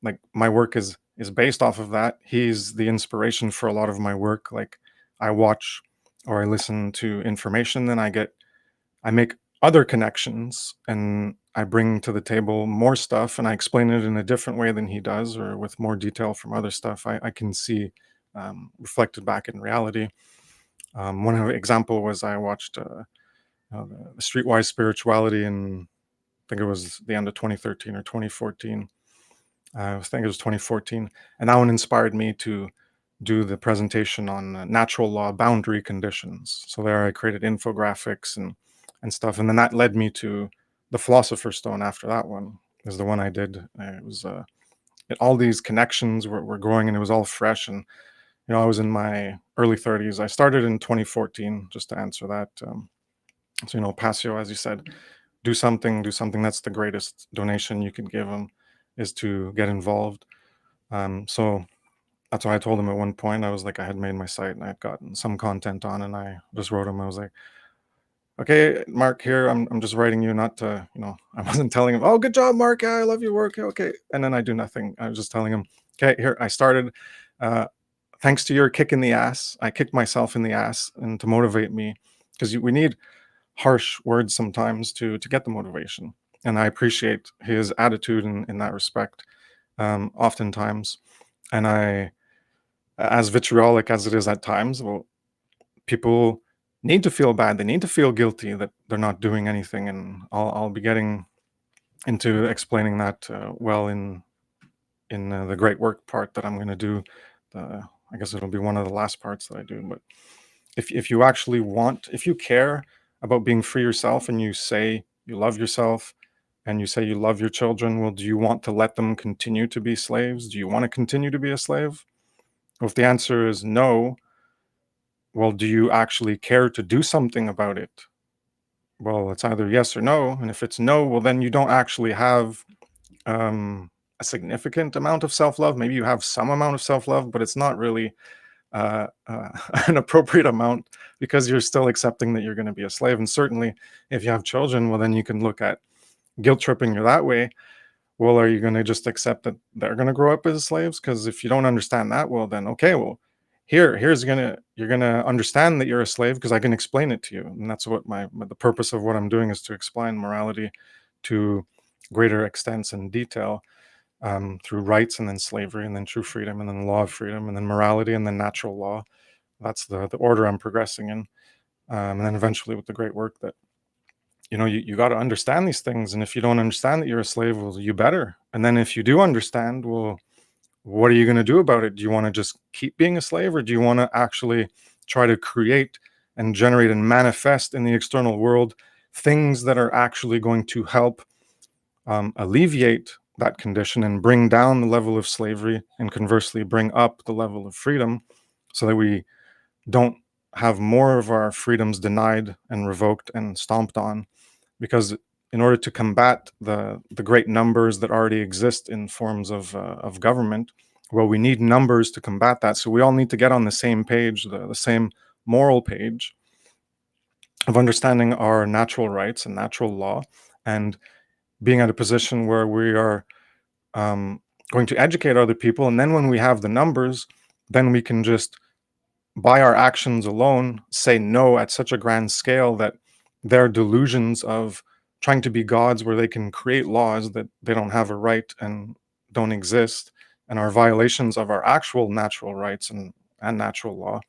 like my work is based off of that. He's the inspiration for a lot of my work. Like I watch or I listen to information, then I make other connections and I bring to the table more stuff and I explain it in a different way than he does, or with more detail from other stuff I can see reflected back in reality. One example was I watched the Streetwise Spirituality in, I think it was the end of 2013 or 2014. I think it was 2014. And that one inspired me to do the presentation on natural law boundary conditions. So there I created infographics and stuff. And then that led me to the Philosopher's Stone after that one, is the one I did. It was all these connections were growing and it was all fresh. And, I was in my early 30s. I started in 2014, just to answer that. So, Passio, as you said, do something. That's the greatest donation you can give them, is to get involved. So that's why I told him at one point. I was like, I had made my site and I had gotten some content on, and I just wrote him. I was like, okay, Mark, here, I'm just writing you, not to, I wasn't telling him, oh, good job, Mark, yeah, I love your work, okay. And then I do nothing. I was just telling him, okay, here, I started, thanks to your kick in the ass, I kicked myself in the ass, and to motivate me, because we need harsh words sometimes to get the motivation. And I appreciate his attitude in that respect, oftentimes. And as vitriolic as it is at times, well, people need to feel bad. They need to feel guilty that they're not doing anything. And I'll be getting into explaining that well in the great work part that I'm going to do. I guess it'll be one of the last parts that I do. But if you actually if you care about being free yourself, and you say you love yourself, and you say you love your children, well, do you want to let them continue to be slaves? Do you want to continue to be a slave? Well, if the answer is no, well, do you actually care to do something about it? Well, it's either yes or no. And if it's no, well, then you don't actually have um, a significant amount of self love. Maybe you have some amount of self love, but it's not really an appropriate amount, because you're still accepting that you're going to be a slave. And certainly, if you have children, well, then you can look at guilt tripping you that way. Well, are you going to just accept that they're going to grow up as slaves? Because if you don't understand that, well, then okay, well, you're gonna understand that you're a slave because I can explain it to you, and that's what the purpose of what I'm doing is to explain morality to greater extents and detail, through rights and then slavery and then true freedom and then law of freedom and then morality and then natural law. That's the order I'm progressing in, and then eventually with the great work that you got to understand these things. And if you don't understand that you're a slave, well, you better. And then if you do understand, well, what are you going to do about it? Do you want to just keep being a slave, or do you want to actually try to create and generate and manifest in the external world things that are actually going to help alleviate that condition and bring down the level of slavery, and conversely bring up the level of freedom, so that we don't have more of our freedoms denied and revoked and stomped on? Because in order to combat the great numbers that already exist in forms of government, well, we need numbers to combat that. So we all need to get on the same page, the same moral page of understanding our natural rights and natural law, and being at a position where we are going to educate other people. And then when we have the numbers, then we can just, by our actions alone, say no at such a grand scale that their delusions of trying to be gods, where they can create laws that they don't have a right and don't exist, and are violations of our actual natural rights and natural law,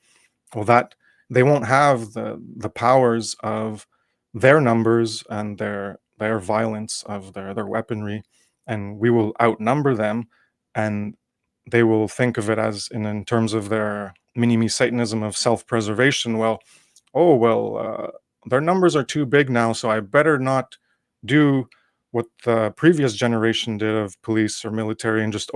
well, that they won't have the powers of their numbers and their violence of their weaponry, and we will outnumber them. And they will think of it as in terms of their mini-me Satanism of self-preservation. Well, oh well, their numbers are too big now, so I better not do what the previous generation did of police or military, and just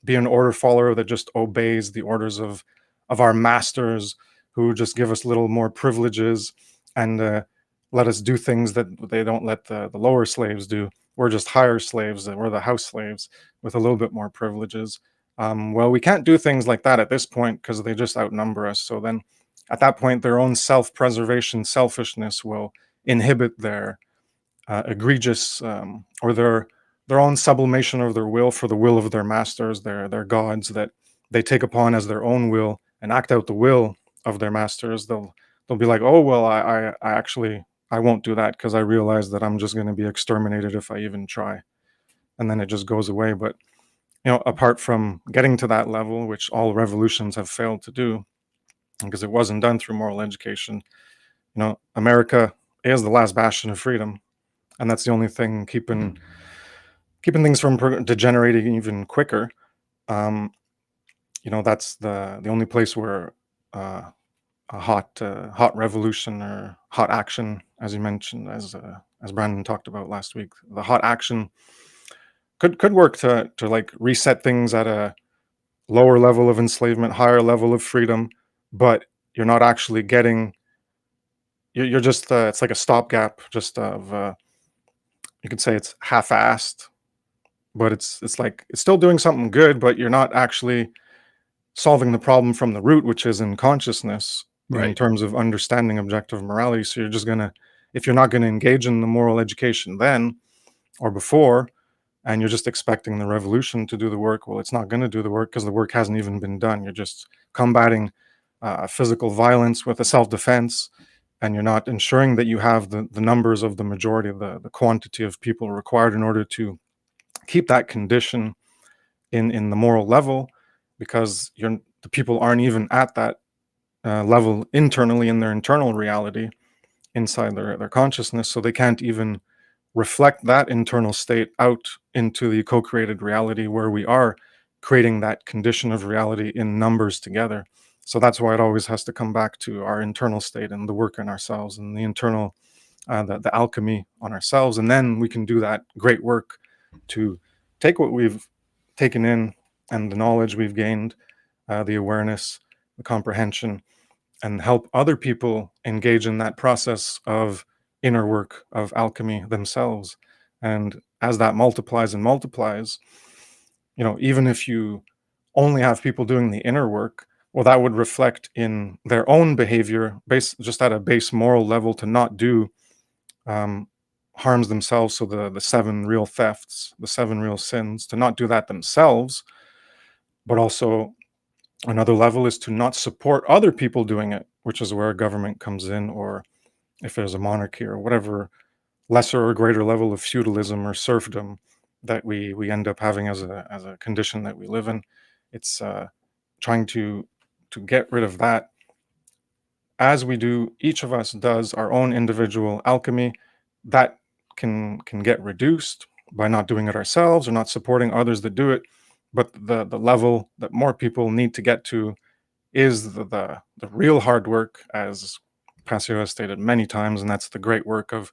be an order follower that just obeys the orders of our masters, who just give us little more privileges and let us do things that they don't let the lower slaves do. We're just higher slaves, we're the house slaves with a little bit more privileges. Well, we can't do things like that at this point because they just outnumber us. So then at that point, their own self-preservation, selfishness will inhibit their egregious, or their own sublimation of their will for the will of their masters, their gods that they take upon as their own will and act out the will of their masters. They'll be like, oh well, I actually I won't do that because I realize that I'm just going to be exterminated if I even try, and then it just goes away. But apart from getting to that level, which all revolutions have failed to do, because it wasn't done through moral education, America is the last bastion of freedom, and that's the only thing keeping things from degenerating even quicker. That's the only place where a hot revolution or hot action, as you mentioned, as Brandon talked about last week, the hot action could work to like reset things at a lower level of enslavement, higher level of freedom, but you're not actually getting. You're just it's like a stopgap, just of you could say it's half-assed, but it's like it's still doing something good, but you're not actually solving the problem from the root, which is in consciousness, in Right. terms of understanding objective morality. So you're just gonna, if you're not going to engage in the moral education then or before, and you're just expecting the revolution to do the work, well, it's not going to do the work because the work hasn't even been done. You're just combating physical violence with a self-defense, and you're not ensuring that you have the numbers of the majority, the quantity of people required in order to keep that condition in the moral level, because the people aren't even at that level internally in their internal reality inside their consciousness, so they can't even reflect that internal state out into the co-created reality where we are creating that condition of reality in numbers together. So that's why it always has to come back to our internal state and the work in ourselves and the internal the alchemy on ourselves, and then we can do that great work to take what we've taken in and the knowledge we've gained, the awareness, the comprehension, and help other people engage in that process of inner work, of alchemy themselves. And as that multiplies and multiplies, even if you only have people doing the inner work, well, that would reflect in their own behavior, just at a base moral level, to not do um, harms themselves. So the 7 real thefts, the 7 real sins, to not do that themselves. But also another level is to not support other people doing it, which is where a government comes in, or if there's a monarchy or whatever lesser or greater level of feudalism or serfdom that we end up having as a condition that we live in. It's trying to get rid of that. As we do, each of us does our own individual alchemy. That can get reduced by not doing it ourselves or not supporting others that do it. But the level that more people need to get to is the real hard work, as Passio has stated many times, and that's the great work of,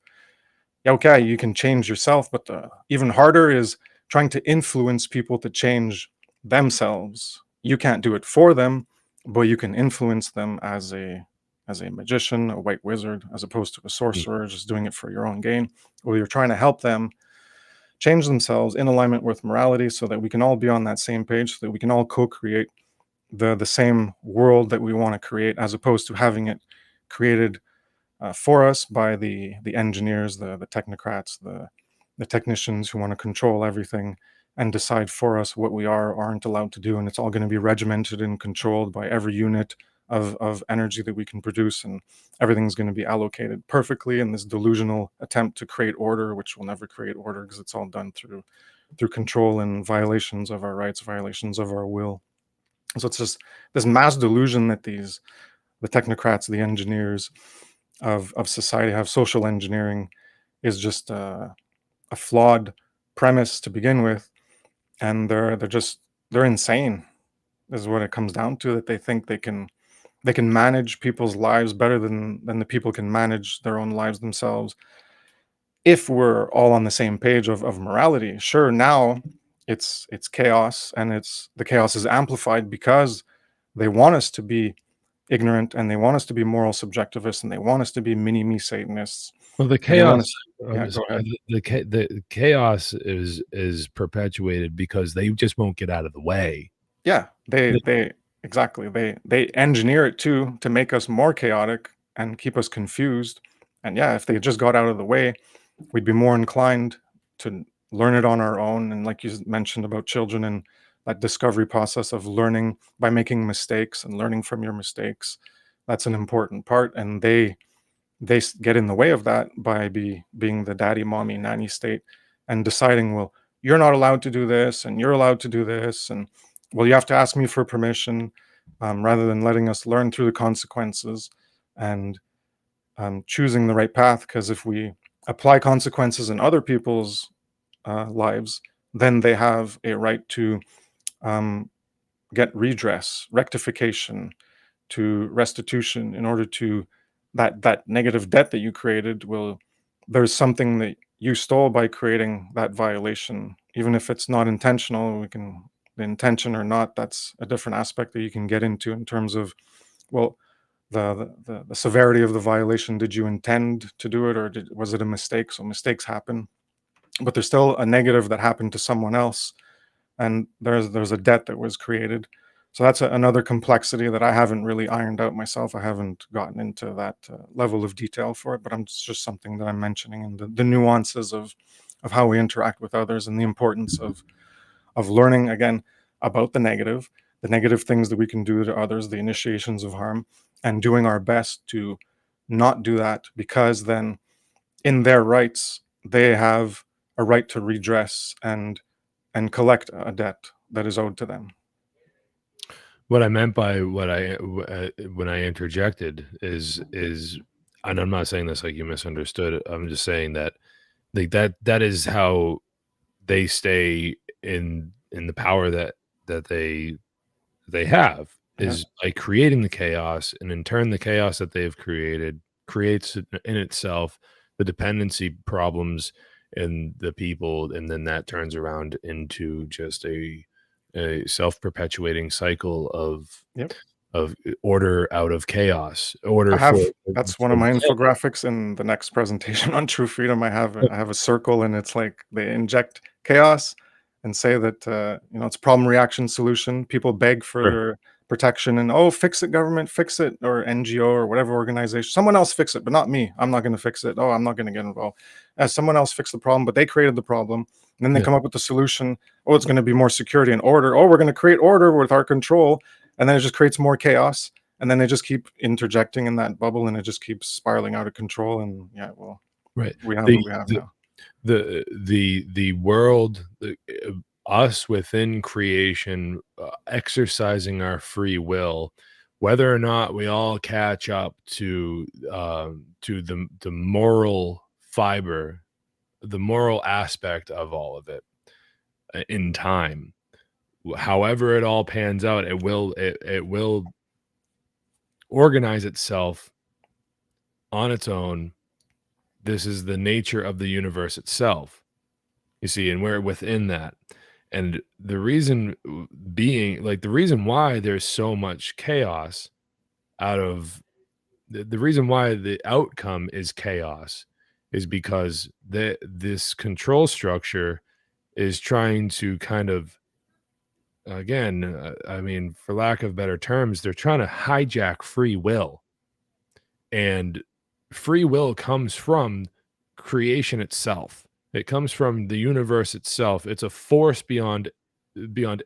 okay, you can change yourself, but even harder is trying to influence people to change themselves. You can't do it for them, but you can influence them as a magician, a white wizard, as opposed to a sorcerer just doing it for your own gain. Or you're trying to help them change themselves in alignment with morality, so that we can all be on that same page, so that we can all co-create the same world that we want to create, as opposed to having it created for us by the engineers, the technocrats, the technicians who want to control everything and decide for us what we are or aren't allowed to do. And it's all going to be regimented and controlled by every unit of energy that we can produce, and everything's going to be allocated perfectly in this delusional attempt to create order, which will never create order, because it's all done through control and violations of our rights, violations of our will. So it's just this mass delusion that the technocrats, the engineers of society have. Social engineering is just a flawed premise to begin with, and they're insane, is what it comes down to. That they think they can manage people's lives better than the people can manage their own lives themselves, if we're all on the same page of morality. Sure, now it's chaos, and the chaos is amplified because they want us to be ignorant, and they want us to be moral subjectivists, and they want us to be mini-me Satanists. Well, the And they want chaos, us, yeah, go ahead. the chaos is perpetuated because they just won't get out of the way. Yeah, they exactly. They engineer it to make us more chaotic and keep us confused. And yeah, if they just got out of the way, we'd be more inclined to learn it on our own. And like you mentioned about children, and that discovery process of learning by making mistakes and learning from your mistakes, that's an important part. And they get in the way of that by being the daddy, mommy, nanny state, and deciding, well, you're not allowed to do this, and you're allowed to do this, and well, you have to ask me for permission, rather than letting us learn through the consequences and choosing the right path. Because if we apply consequences in other people's lives, then they have a right to get redress, rectification, to restitution, in order to that negative debt that you created. Will There's something that you stole by creating that violation, even if it's not intentional. The intention or not, that's a different aspect that you can get into, in terms of, well, the severity of the violation. Did you intend to do it, or was it a mistake? So mistakes happen, but there's still a negative that happened to someone else, and there's a debt that was created. So that's another complexity that I haven't really ironed out myself. I haven't gotten into that level of detail for it, but it's just something that I'm mentioning, and the nuances of how we interact with others, and the importance of learning again about the negative things that we can do to others, the initiations of harm, and doing our best to not do that, because then in their rights they have a right to redress and collect a debt that is owed to them. What I meant by when I interjected is, and I'm not saying this like you misunderstood it. I'm just saying that that is how they stay in the power that they have, Yeah. is by creating the chaos, and in turn the chaos that they've created creates in itself the dependency problems in the people, and then that turns around into just a self-perpetuating cycle of Yep. order out of chaos, I order have for that's one of my example. infographics in the next presentation on true freedom. I have a circle, and it's like they inject chaos and say that it's problem reaction solution. People beg for Sure. their protection and, oh, fix it, government, fix it, or NGO or whatever organization. Someone else fix it, but not me. I'm not going to fix it. Oh, I'm not going to get involved. Someone else fix the problem, but they created the problem. And then they Yeah. come up with the solution. Oh, it's going to be more security and order. Oh, we're going to create order with our control, and then it just creates more chaos, and then they just keep interjecting in that bubble, and it just keeps spiraling out of control. And yeah, well, Right. we have The what we have now. the world, us within creation, exercising our free will, whether or not we all catch up to the moral fiber, the moral aspect of all of it, in time. However it all pans out, it will organize itself on its own. This is the nature of the universe itself. You see, and we're within that. And the reason being, like, the reason why there's so much chaos out of the reason why the outcome is chaos is because this control structure is trying to kind of, again, I mean, for lack of better terms, they're trying to hijack free will. And free will comes from creation itself. It comes from the universe itself. It's a force beyond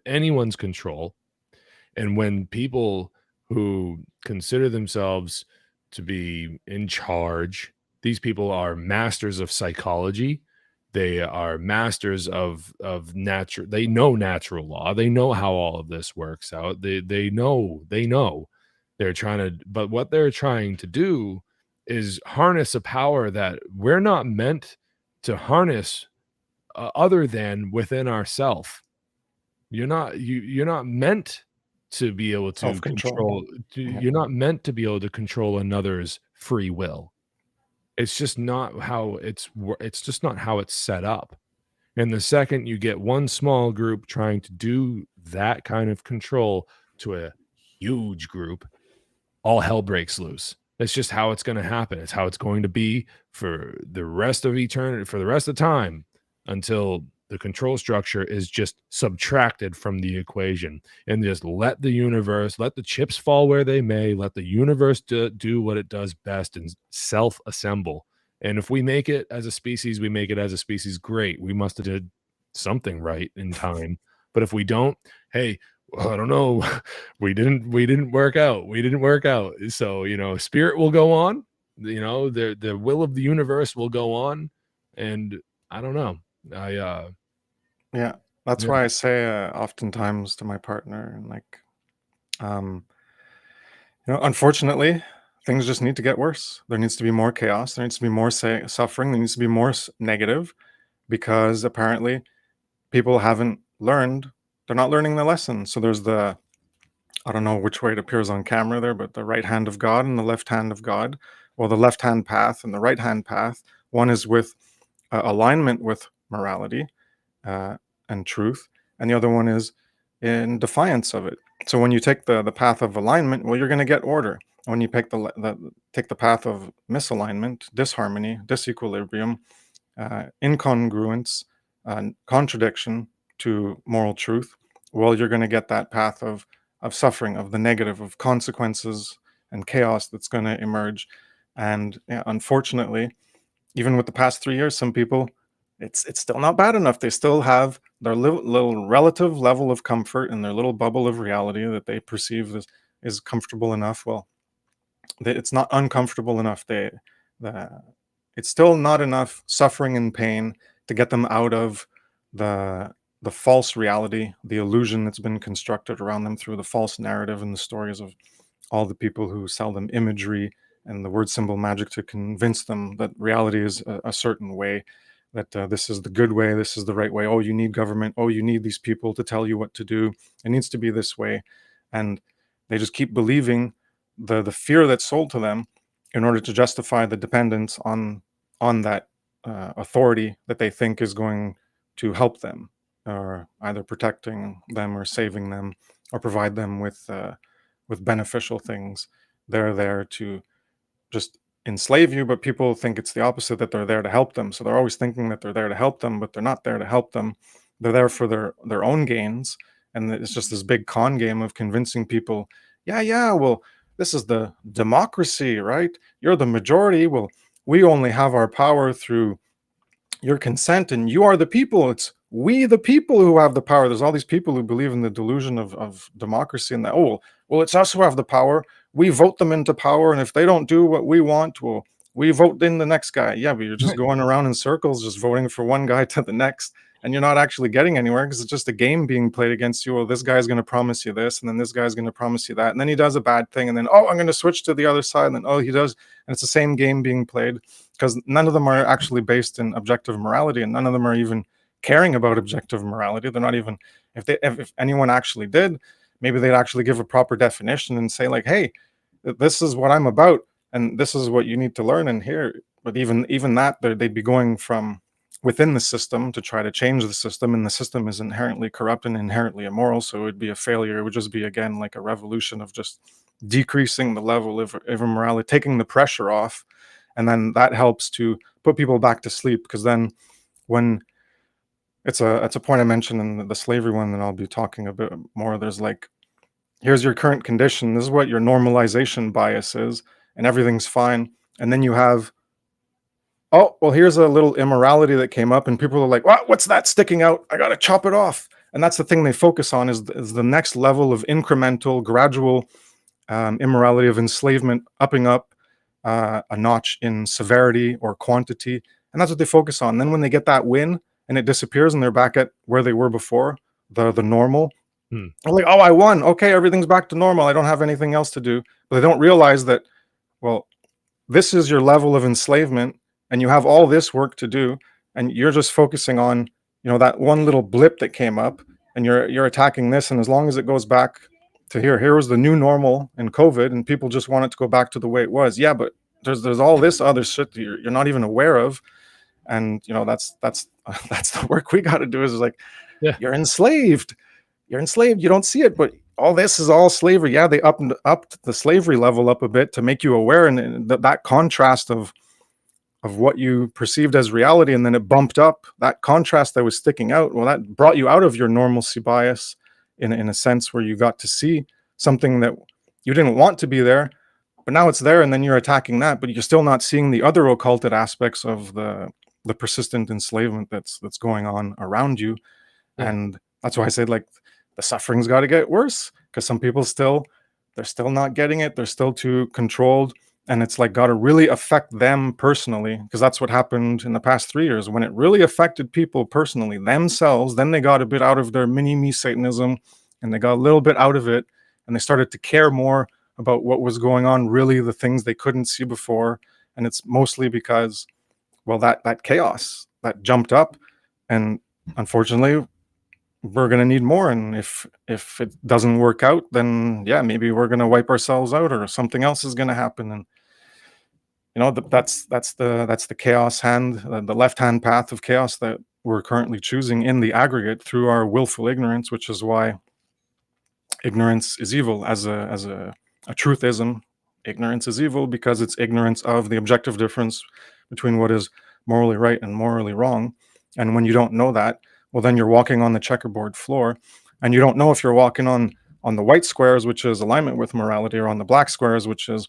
anyone's control. And when people who consider themselves to be in charge, these people are masters of psychology. They are masters of natural. They know natural law. They know how all of this works out. They know. They're trying to, but what they're trying to do is harness a power that we're not meant to harness, other than within ourself. You're not meant to be able to Self-control. Yeah. you're not meant to be able to control another's free will. It's just not how it's just not how it's set up. And the second you get one small group trying to do that kind of control to a huge group, all hell breaks loose. That's just how it's going to happen. It's how it's going to be for the rest of eternity, for the rest of time, until the control structure is just subtracted from the equation, and just let the universe, let the chips fall where they may, let the universe do what it does best and self assemble. And if we make it as a species, we make it as a species. Great. We must have did something right in time. But if we don't, hey, well, I don't know. We didn't work out. We didn't work out. So, spirit will go on. The will of the universe will go on. And I don't know. I Yeah. That's Yeah. why I say oftentimes to my partner, and like, um, unfortunately, things just need to get worse. There needs to be more chaos. There needs to be more suffering. There needs to be more negative, because apparently people haven't learned. They're not learning the lesson. So there's I don't know which way it appears on camera there, but the right hand of God and the left hand of God. Well, the left hand path and the right hand path. One is with alignment with morality uh, and truth, and the other one is in defiance of it. So when you take the path of alignment, well, you're going to get order. When you take take the path of misalignment, disharmony, disequilibrium, incongruence, contradiction to moral truth, well, you're going to get that path of suffering, of the negative, of consequences and chaos that's going to emerge. And yeah, unfortunately, even with the past 3 years, some people, it's still not bad enough. They still have their little relative level of comfort in their little bubble of reality that they perceive as is comfortable enough. Well, it's not uncomfortable enough. The, it's still not enough suffering and pain to get them out of the false reality, the illusion that's been constructed around them through the false narrative and the stories of all the people who sell them imagery and the word symbol magic to convince them that reality is a certain way, that this is the good way, this is the right way. Oh, you need government. Oh, you need these people to tell you what to do. It needs to be this way. And they just keep believing the fear that's sold to them in order to justify the dependence on that authority that they think is going to help them, or either protecting them or saving them or provide them with with beneficial things. They're there to just enslave you, but people think it's the opposite, that they're there to help them. So they're always thinking that they're there to help them, but they're not there to help them. They're there for their own gains. And it's just this big con game of convincing people, yeah, well, this is the democracy, right? You're the majority. Well, we only have our power through your consent, and you are the people. It's we the people who have the power. There's all these people who believe in the delusion of democracy, and that, oh, well, it's us who have the power. We vote them into power, and if they don't do what we want, well, we vote in the next guy. Yeah, but you're just going around in circles, just voting for one guy to the next, and you're not actually getting anywhere, because it's just a game being played against you. Well, this guy's going to promise you this, and then this guy's going to promise you that, and then he does a bad thing, and then, oh, I'm going to switch to the other side, and then, oh, he does, and it's the same game being played, because none of them are actually based in objective morality, and none of them are even caring about objective morality. They're not even, if anyone actually did, maybe they'd actually give a proper definition and say, like, hey, this is what I'm about, and this is what you need to learn in here. But even that, they'd be going from within the system to try to change the system, and the system is inherently corrupt and inherently immoral, so it would be a failure. It would just be, again, like a revolution of just decreasing the level of immorality, taking the pressure off, and then that helps to put people back to sleep. Because then, when it's a point I mentioned in the slavery one, and I'll be talking a bit more, there's like, here's your current condition, this is what your normalization bias is, and everything's fine. And then you have, oh, well, here's a little immorality that came up, and people are like, what's that sticking out? I gotta chop it off. And that's the thing they focus on, is the next level of incremental, gradual immorality, of enslavement, upping up a notch in severity or quantity. And that's what they focus on. Then when they get that win and it disappears and they're back at where they were before, the normal, they're like, oh, I won. Okay, everything's back to normal. I don't have anything else to do. But they don't realize that, well, this is your level of enslavement, and you have all this work to do, and you're just focusing on, that one little blip that came up, and you're attacking this. And as long as it goes back to here was the new normal in COVID, and people just want it to go back to the way it was. Yeah, but there's all this other shit that you're not even aware of. And that's the work we got to do, is like, Yeah. You're enslaved. You don't see it, but all this is all slavery. Yeah, they upped the slavery level up a bit to make you aware, and that contrast of what you perceived as reality, and then it bumped up that contrast that was sticking out. Well, that brought you out of your normalcy bias in a sense, where you got to see something that you didn't want to be there, but now it's there, and then you're attacking that, but you're still not seeing the other occulted aspects of the persistent enslavement that's going on around you. Yeah. And that's why I said, like, the suffering's got to get worse, because some people they're still not getting it. They're still too controlled, and it's like got to really affect them personally, because that's what happened in the past 3 years. When it really affected people personally, themselves, then they got a bit out of their mini-me Satanism, and they got a little bit out of it, and they started to care more about what was going on, really the things they couldn't see before. And it's mostly because, well, that chaos that jumped up, and unfortunately we're going to need more. And if it doesn't work out, then yeah, maybe we're going to wipe ourselves out, or something else is going to happen. And that's the chaos hand, the left hand path of chaos that we're currently choosing in the aggregate through our willful ignorance, which is why ignorance is evil. As a truthism, ignorance is evil, because it's ignorance of the objective difference between what is morally right and morally wrong. And when you don't know that, well, then you're walking on the checkerboard floor, and you don't know if you're walking on the white squares, which is alignment with morality, or on the black squares, which is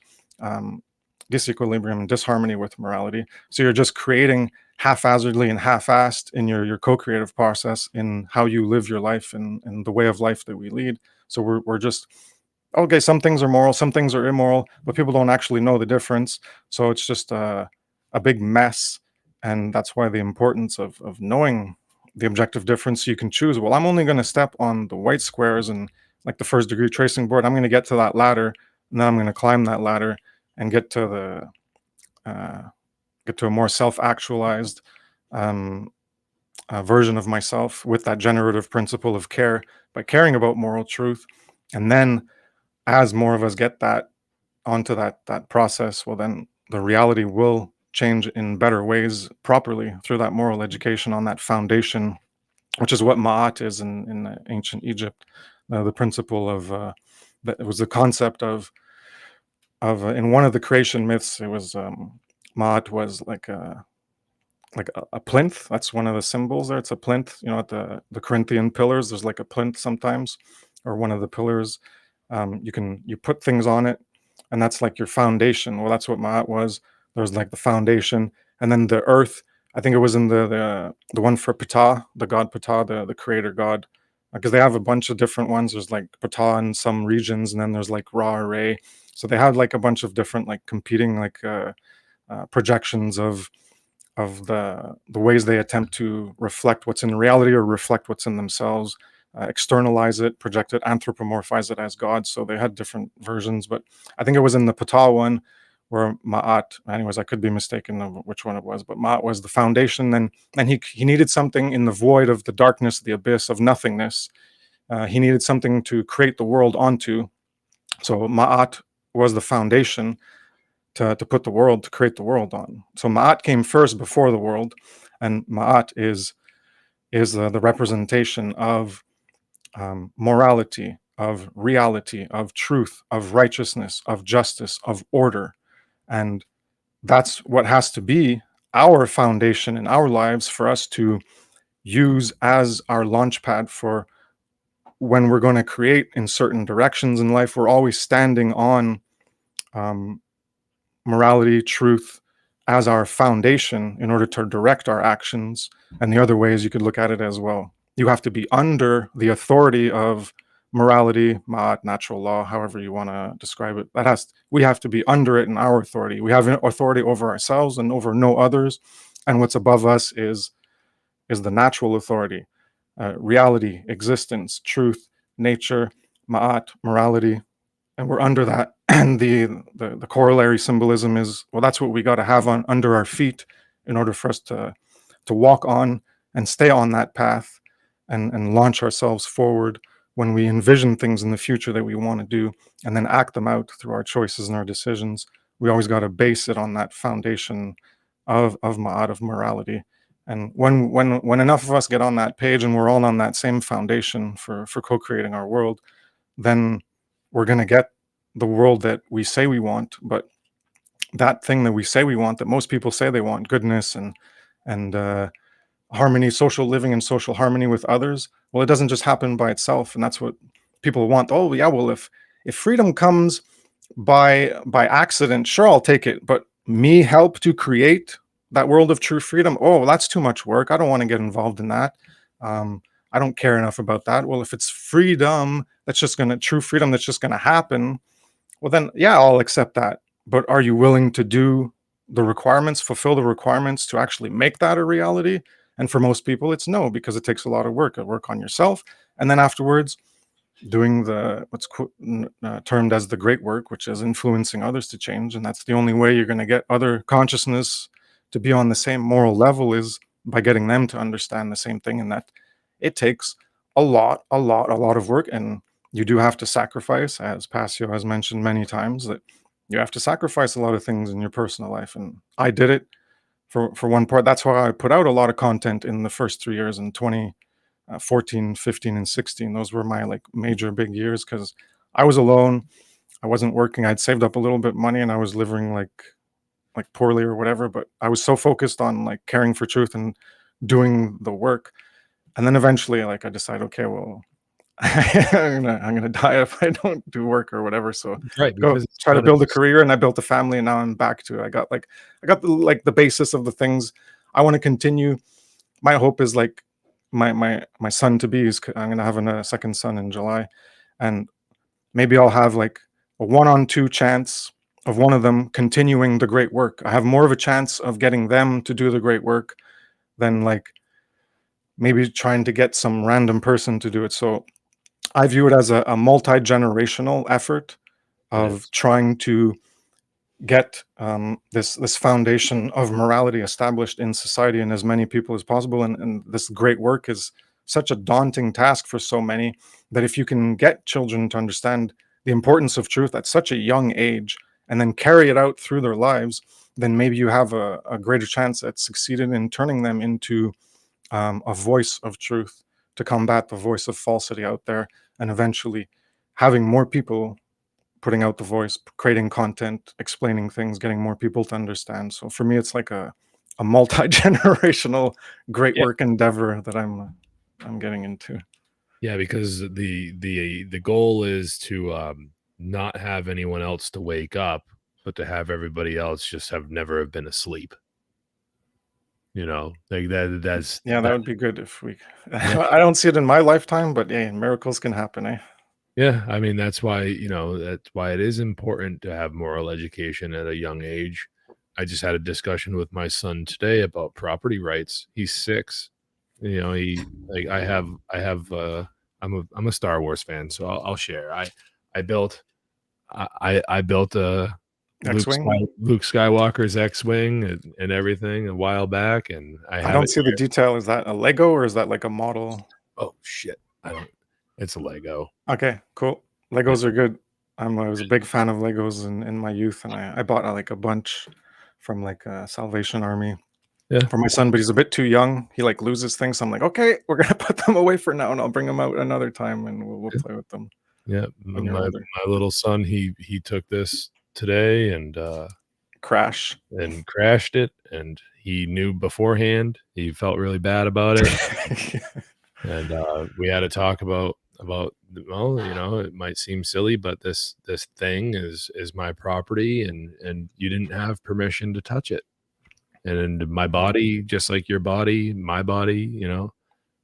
disequilibrium and disharmony with morality. So you're just creating haphazardly and half-assed in your co-creative process in how you live your life, and the way of life that we lead. So we're just, okay, some things are moral, some things are immoral, but people don't actually know the difference. So it's just a big mess. And that's why the importance of knowing the objective difference. So you can choose, well, I'm only going to step on the white squares, and like the first degree tracing board, I'm going to get to that ladder, and then I'm going to climb that ladder and get to a more self-actualized version of myself, with that generative principle of care, by caring about moral truth. And then as more of us get that onto that process, well, then the reality will change in better ways, properly, through that moral education on that foundation, which is what Ma'at is in ancient Egypt, the principle of it was the concept of in one of the creation myths, it was Ma'at was like a plinth. That's one of the symbols there. It's a plinth. You know, at the Corinthian pillars, there's like a plinth sometimes, or one of the pillars. You put things on it, and that's like your foundation. Well, that's what Ma'at was. There's like the foundation, and then the earth. I think it was in the one for Ptah, the god Ptah, the creator god, because they have a bunch of different ones. There's like Ptah in some regions, and then there's like Ra, Re. So they have like a bunch of different like competing like projections of the ways they attempt to reflect what's in reality or reflect what's in themselves, externalize it, project it, anthropomorphize it as God. So they had different versions, but I think it was in the Ptah one where Ma'at, anyways, I could be mistaken of which one it was, but Ma'at was the foundation. Then he needed something in the void of the darkness, the abyss of nothingness. He needed something to create the world onto. So Ma'at was the foundation to put the world, to create the world on. So Ma'at came first before the world, and Ma'at is the representation of morality, of reality, of truth, of righteousness, of justice, of order. And that's what has to be our foundation in our lives for us to use as our launch pad for when we're going to create in certain directions in life. We're always standing on morality, truth as our foundation in order to direct our actions. And the other ways you could look at it as well. You have to be under the authority of morality, ma'at, natural law, however you want to describe it. We have to be under it in our authority. We have authority over ourselves and over no others. And what's above us is the natural authority, reality, existence, truth, nature, ma'at, morality, and we're under that. And the corollary symbolism is, well, that's what we got to have on under our feet in order for us to walk on and stay on that path and launch ourselves forward when we envision things in the future that we want to do and then act them out through our choices and our decisions. We always got to base it on that foundation of ma'at, of morality. And when enough of us get on that page and we're all on that same foundation for co-creating our world, then we're going to get the world that we say we want. But that thing that we say we want, that most people say they want, goodness and harmony, social living and social harmony with others, well, it doesn't just happen by itself. And that's what people want. Oh yeah, well, if freedom comes by accident, sure, I'll take it. But me help to create that world of true freedom, oh, that's too much work. I don't want to get involved in that. I don't care enough about that. Well, if it's freedom, true freedom that's just gonna happen, well then, yeah, I'll accept that. But are you willing to do the requirements, fulfill the requirements to actually make that a reality? And for most people, it's no, because it takes a lot of work on yourself. And then afterwards, doing what's termed as the great work, which is influencing others to change. And that's the only way you're going to get other consciousness to be on the same moral level, is by getting them to understand the same thing. And that it takes a lot of work. And you do have to sacrifice, as Passio has mentioned many times, that you have to sacrifice a lot of things in your personal life. And I did it for one part. That's why I put out a lot of content in the first 3 years, in 2014, 15, and 16. Those were my like major big years, because I was alone. I wasn't working. I'd saved up a little bit of money and I was living like poorly or whatever, but I was so focused on like caring for truth and doing the work. And then eventually like I decided, okay, well, I'm gonna die if I don't do work or whatever. So Right, go because try to build a career, and I built a family, and now I'm back to it. I got the basis of the things I want to continue. My hope is like my son to be is, I'm gonna have a second son in July, and maybe I'll have like a 1-on-2 chance of one of them continuing the great work. I have more of a chance of getting them to do the great work than like maybe trying to get some random person to do it. So I view it as a multi-generational effort of trying to get this foundation of morality established in society and as many people as possible. And this great work is such a daunting task for so many, that if you can get children to understand the importance of truth at such a young age and then carry it out through their lives, then maybe you have a greater chance at succeeding in turning them into a voice of truth to combat the voice of falsity out there, and eventually having more people putting out the voice, creating content, explaining things, getting more people to understand. So for me, it's like a multi-generational great Yeah. work endeavor that I'm getting into. Yeah, because the goal is to not have anyone else to wake up, but to have everybody else just have been asleep. You know, like Yeah, that that. would be good if we Yeah. I don't see it in my lifetime, but yeah, miracles can happen, eh? Yeah, I mean, that's why, that's why it is important to have moral education at a young age. I just had a discussion with my son today about property rights. He's 6. He like I'm a Star Wars fan, so I'll share. I built I built a X-Wing? Luke Skywalker's X-Wing and everything a while back, and I I have don't it see the here. detail. Is that a Lego or is that like a model? Oh shit. I don't It's a Lego. Okay, cool. Yeah. Legos are good. I was a big fan of Legos in my youth, and I bought like a bunch from like Salvation Army Yeah. for my son, but he's a bit too young. He like loses things. So I'm like, okay, we're gonna put them away for now, and I'll bring them out another time, and we'll play with them Yeah, when you're older. my little son, he took this today Crash. and crashed it, and he knew beforehand. He felt really bad about it, and we had to talk about well, it might seem silly, but this thing is my property, and you didn't have permission to touch it. And my body, just like your body, my body,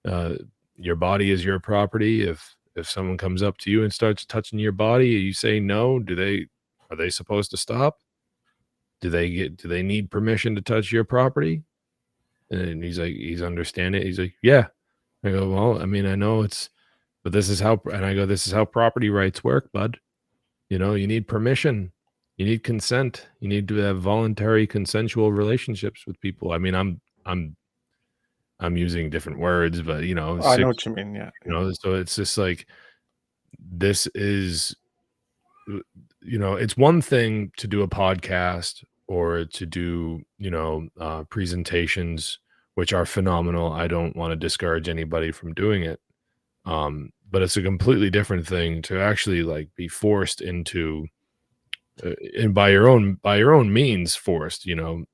uh, your body is your property. If someone comes up to you and starts touching your body, you say no. Are they supposed to stop? Do they need permission to touch your property? And he's understanding. He's like, yeah. I go, well, I mean, I know but this is how property rights work, bud. You need permission. You need consent. You need to have voluntary consensual relationships with people. I mean, I'm using different words, but I know 6, what you mean. Yeah, yeah. so it's just like this is it's one thing to do a podcast or to do presentations, which are phenomenal. I don't want to discourage anybody from doing it, but it's a completely different thing to actually like be forced into and by your own means forced,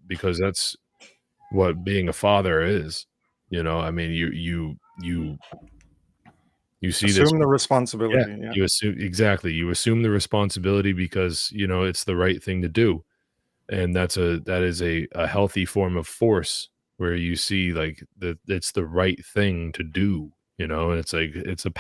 because that's what being a father is. I mean, you see this. Assume the Yeah, responsibility. Yeah. you assume exactly. You assume the responsibility because, it's the right thing to do. And that is a healthy form of force where you see like that it's the right thing to do, and it's like it's a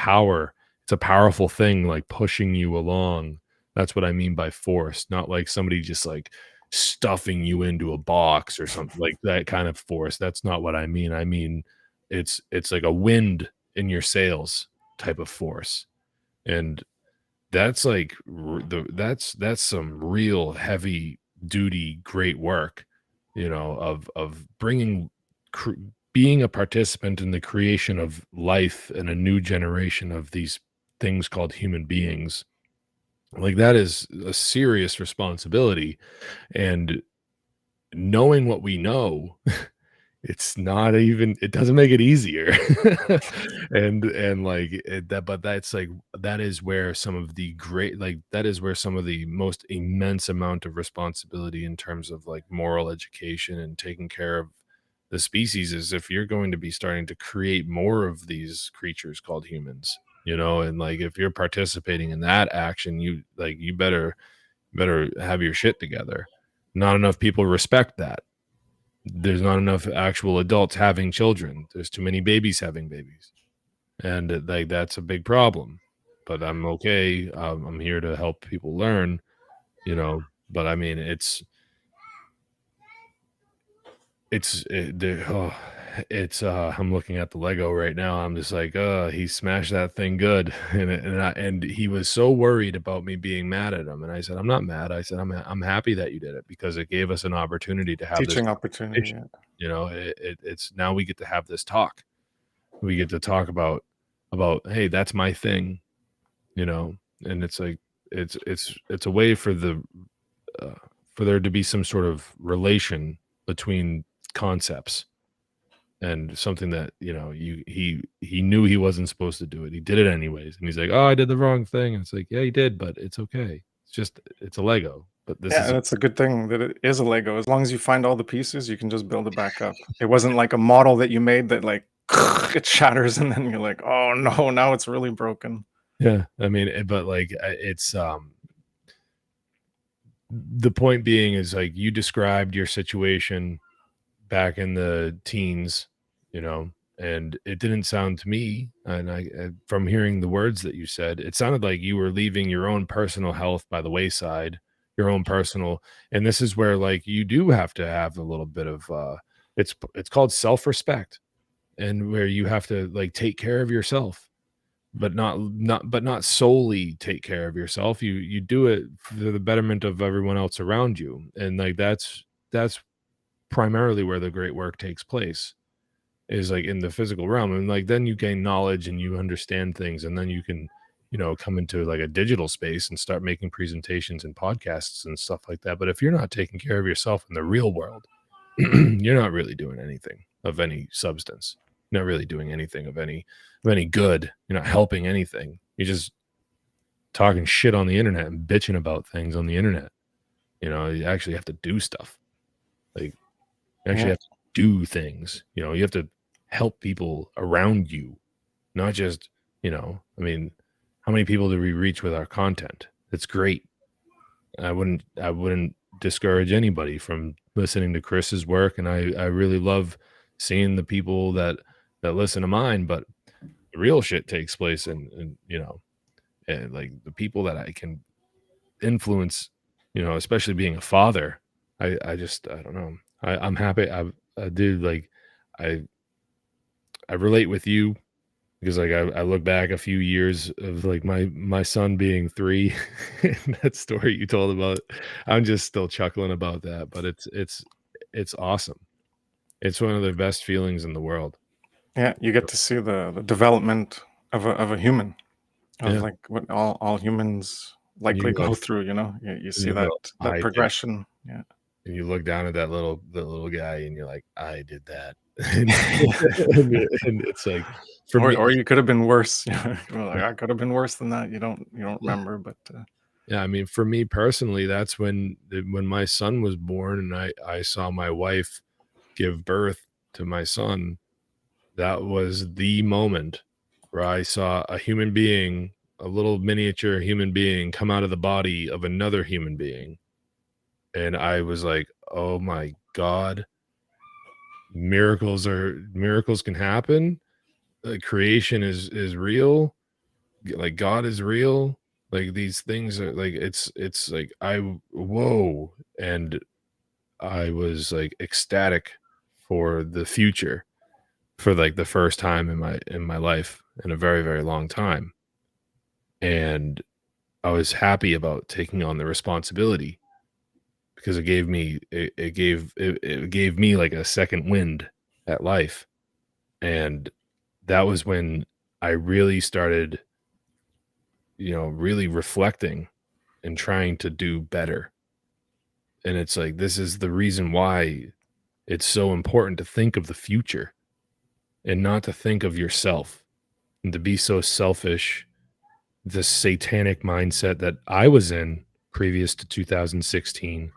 powerful thing like pushing you along. That's what I mean by force, not like somebody just like stuffing you into a box or something like that kind of force. That's not what I mean. I mean it's like a wind in your sails type of force. And that's like that's some real heavy duty great work, of bringing cr- being a participant in the creation of life and a new generation of these things called human beings. Like that is a serious responsibility, and knowing what we know, it's not even it doesn't make it easier. And like but that's like that is where some of the great like that is where some of the most immense amount of responsibility in terms of like moral education and taking care of the species is if you're going to be starting to create more of these creatures called humans, and like if you're participating in that action, you better have your shit together. Not enough people respect that. There's not enough actual adults having children. There's too many babies having babies, and like that's a big problem. But I'm okay. I'm here to help people learn, But I mean, I'm looking at the Lego right now. I'm just like, he smashed that thing good, and he was so worried about me being mad at him, and I said, I'm not mad. I said, I'm happy that you did it because it gave us an opportunity to have this Teaching opportunity. conversation. Yeah. It's now we get to have this talk. We get to talk about hey, that's my thing, and it's like it's a way uh, for there to be some sort of relation between concepts. and something that, he knew he wasn't supposed to do it. He did it anyways. And he's like, "Oh, I did the wrong thing." And it's like, "Yeah, you did, but it's okay. It's a Lego." But this Yeah, is that's a good thing that it is a Lego. As long as you find all the pieces, you can just build it back up. It wasn't like a model that you made that like it shatters and then you're like, "Oh no, now it's really broken." yeah, I mean, but like it's the point being is like you described your situation back in the teens, and it didn't sound to me, and from hearing the words that you said, it sounded like you were leaving your own personal health by the wayside, your own personal, and this is where like you do have to have a little bit of it's called self-respect, and where you have to like take care of yourself, but not solely take care of yourself. You do it for the betterment of everyone else around you, and like that's primarily where the great work takes place, is like in the physical realm. And like then you gain knowledge and you understand things, and then you can come into like a digital space and start making presentations and podcasts and stuff like that. But if you're not taking care of yourself in the real world, you're not really doing anything of any substance. You're not really doing anything of any good. You're not helping anything. You're just talking shit on the internet and bitching about things on the internet. You actually have to do stuff. Like, you actually Yeah. have to do things. You have to help people around you, not just, I mean, how many people do we reach with our content? It's great. I wouldn't discourage anybody from listening to Kris's work, and I really love seeing the people that listen to mine, but the real shit takes place and like the people that I can influence, especially being a father. I don't know. I'm happy. I do like I I relate with you because like I look back a few years of like my son being 3 and that story you told about. I'm just still chuckling about that, but it's awesome. It's one of the best feelings in the world. Yeah, you get to see the development of a human, of Yeah. like what all humans likely You go through, you know? You see you go, that I did it. progression. Yeah. And you look down at the little guy and you're like, I did that. And it's like for me, Or you could have been worse. You're like, I could have been worse than that. You don't remember, but yeah, I mean, for me personally, that's when my son was born and I saw my wife give birth to my son. That was the moment where I saw a human being, a little miniature human being come out of the body of another human being. And I was like, "Oh my God, miracles can happen. Creation is real. Like God is real. Like these things are like it's like whoa." And I was like ecstatic for the future for like the first time in my life in a very, very long time. And I was happy about taking on the responsibility because it gave me like a second wind at life. And that was when I really started, really reflecting and trying to do better. And it's like this is the reason why it's so important to think of the future and not to think of yourself and to be so selfish, this satanic mindset that I was in previous to 2016,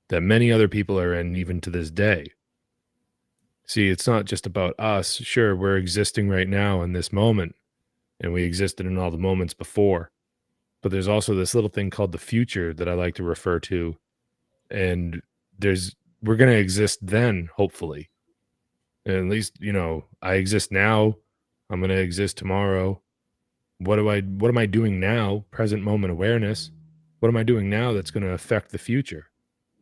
that many other people are in even to this day. See, it's not just about us. Sure, we're existing right now in this moment, and we existed in all the moments before. But there's also this little thing called the future that I like to refer to. And we're going to exist then, hopefully. And at least, I exist now. I'm going to exist tomorrow. What am I doing now? Present moment awareness. What am I doing now that's going to affect the future?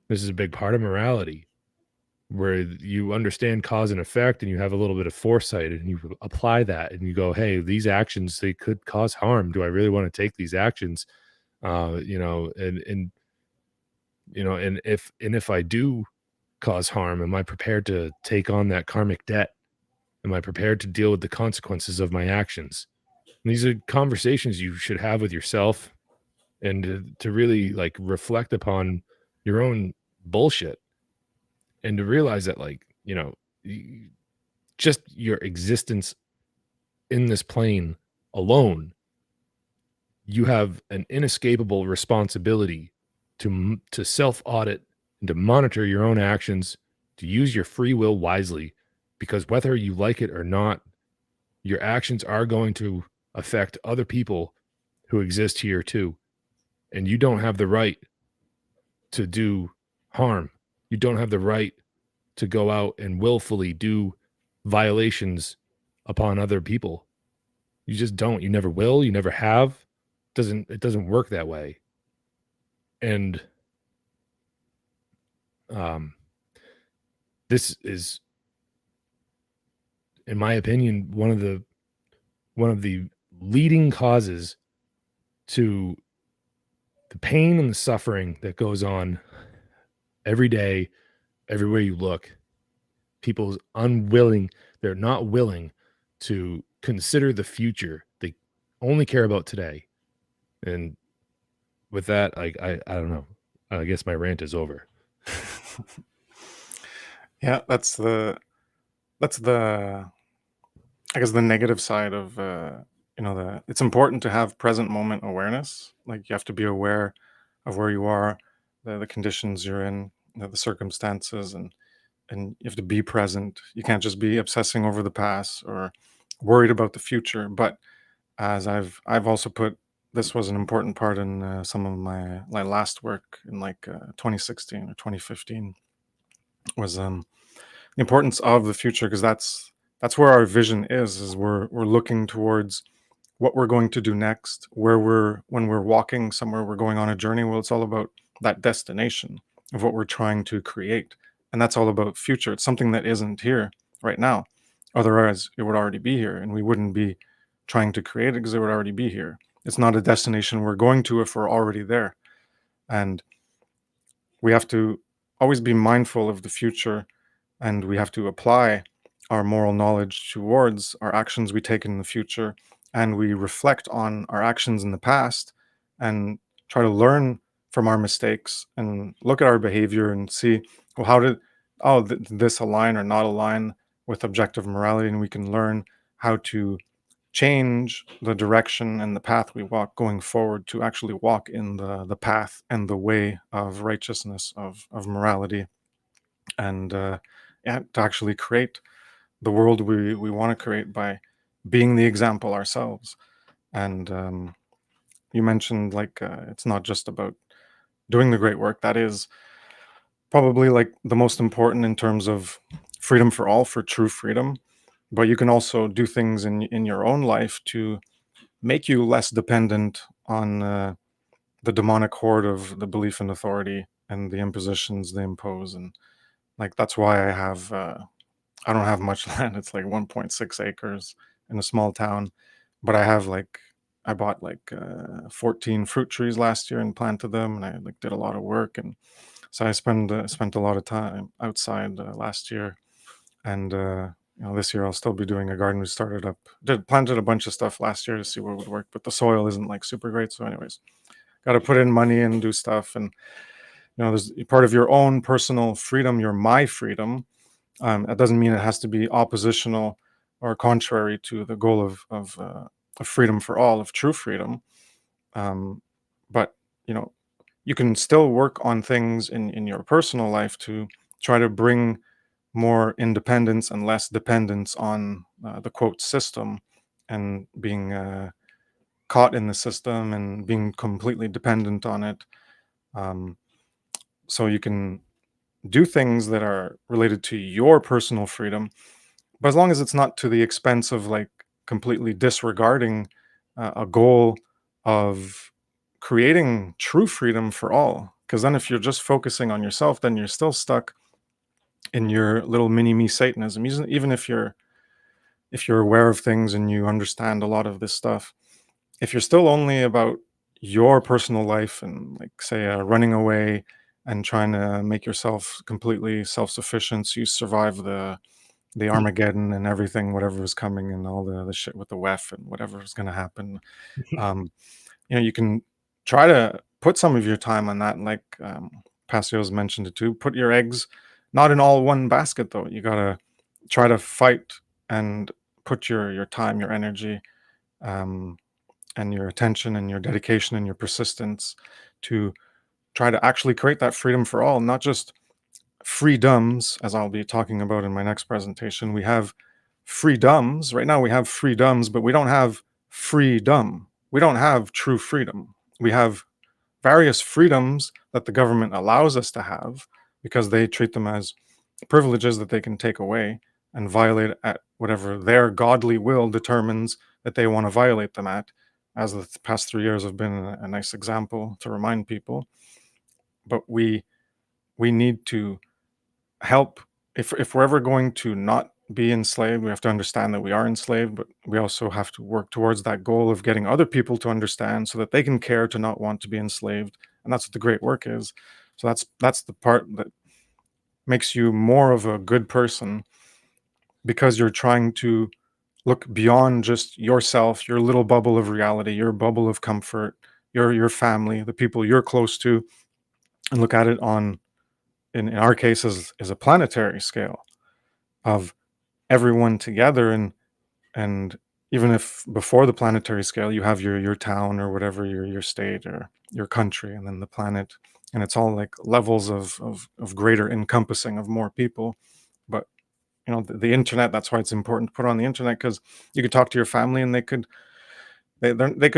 This is a big part of morality, where you understand cause and effect and you have a little bit of foresight and you apply that and you go, hey, these actions, they could cause harm. Do I really want to take these actions? And if I do cause harm, am I prepared to take on that karmic debt? Am I prepared to deal with the consequences of my actions? And these are conversations you should have with yourself, and to really like reflect upon your own bullshit, and to realize that like, just your existence in this plane alone, you have an inescapable responsibility to self audit and to monitor your own actions, to use your free will wisely, because whether you like it or not, your actions are going to affect other people who exist here too. And you don't have the right to do harm. You don't have the right to go out and willfully do violations upon other people. You just don't. You never will. You never have. It doesn't work that way. And this is, in my opinion, one of the leading causes to the pain and the suffering that goes on every day, everywhere you look. People's they're not willing to consider the future. They only care about today. And with that, I don't know. I guess my rant is over. Yeah, that's the I guess the negative side of it's important to have present moment awareness. Like you have to be aware of where you are, the conditions you're in, the circumstances, and you have to be present. You can't just be obsessing over the past or worried about the future. But as I've also put, this was an important part in some of my last work in 2016 or 2015 was the importance of the future, because that's where our vision is we're looking towards what we're going to do next, when we're walking somewhere, we're going on a journey. Well, it's all about that destination of what we're trying to create, and that's all about future. It's something that isn't here right now, otherwise it would already be here and we wouldn't be trying to create it, because it would already be here. It's not a destination we're going to if we're already there. And we have to always be mindful of the future, and we have to apply our moral knowledge towards our actions we take in the future, and we reflect on our actions in the past and try to learn from our mistakes and look at our behavior and see, well, how did this align or not align with objective morality, and we can learn how to change the direction and the path we walk going forward to actually walk in the path and the way of righteousness, of morality, and yeah, to actually create the world we want to create by being the example ourselves. And you mentioned it's not just about doing the great work. That is probably like the most important in terms of freedom for all, for true freedom. But you can also do things in your own life to make you less dependent on the demonic horde of the belief in authority and the impositions they impose. And that's why I don't have much land. It's like 1.6 acres in a small town, but I bought 14 fruit trees last year and planted them, and I did a lot of work, and so I spent a lot of time outside last year, and this year I'll still be doing a garden. We planted a bunch of stuff last year to see what would work, but the soil isn't super great. So, anyways, got to put in money and do stuff, and there's part of your own personal freedom, your my freedom. That doesn't mean it has to be oppositional or contrary to the goal of freedom for all, of true freedom. But you can still work on things in your personal life to try to bring more independence and less dependence on the quote system, and being caught in the system and being completely dependent on it. So you can do things that are related to your personal freedom, but as long as it's not to the expense of completely disregarding a goal of creating true freedom for all. Because then if you're just focusing on yourself, then you're still stuck in your little mini me Satanism. Even if you're aware of things and you understand a lot of this stuff, if you're still only about your personal life and say running away and trying to make yourself completely self-sufficient so you survive the Armageddon and everything, whatever is coming, and all the shit with the WEF and whatever is going to happen, you can try to put some of your time on that. And Passio's mentioned it too, put your eggs not in all one basket, though. You got to try to fight and put your time, your energy, um, and your attention and your dedication and your persistence to try to actually create that freedom for all, not just freedoms, as I'll be talking about in my next presentation. We have freedoms. Right now, we have freedoms, but we don't have freedom. We don't have true freedom. We have various freedoms that the government allows us to have because they treat them as privileges that they can take away and violate at whatever their godly will determines that they want to violate them at, as the past 3 years have been a nice example to remind people. But we need to help. If we're ever going to not be enslaved, we have to understand that we are enslaved, but we also have to work towards that goal of getting other people to understand so that they can care to not want to be enslaved. And that's what the great work is. So that's the part that makes you more of a good person, because you're trying to look beyond just yourself, your little bubble of reality, your bubble of comfort, your family, the people you're close to, and look at it on, in our case, as a planetary scale of everyone together. And even if before the planetary scale you have your town or whatever, your state or your country, and then the planet, and it's all like levels of greater encompassing of more people. But the internet, that's why it's important to put on the internet, because you could talk to your family and they could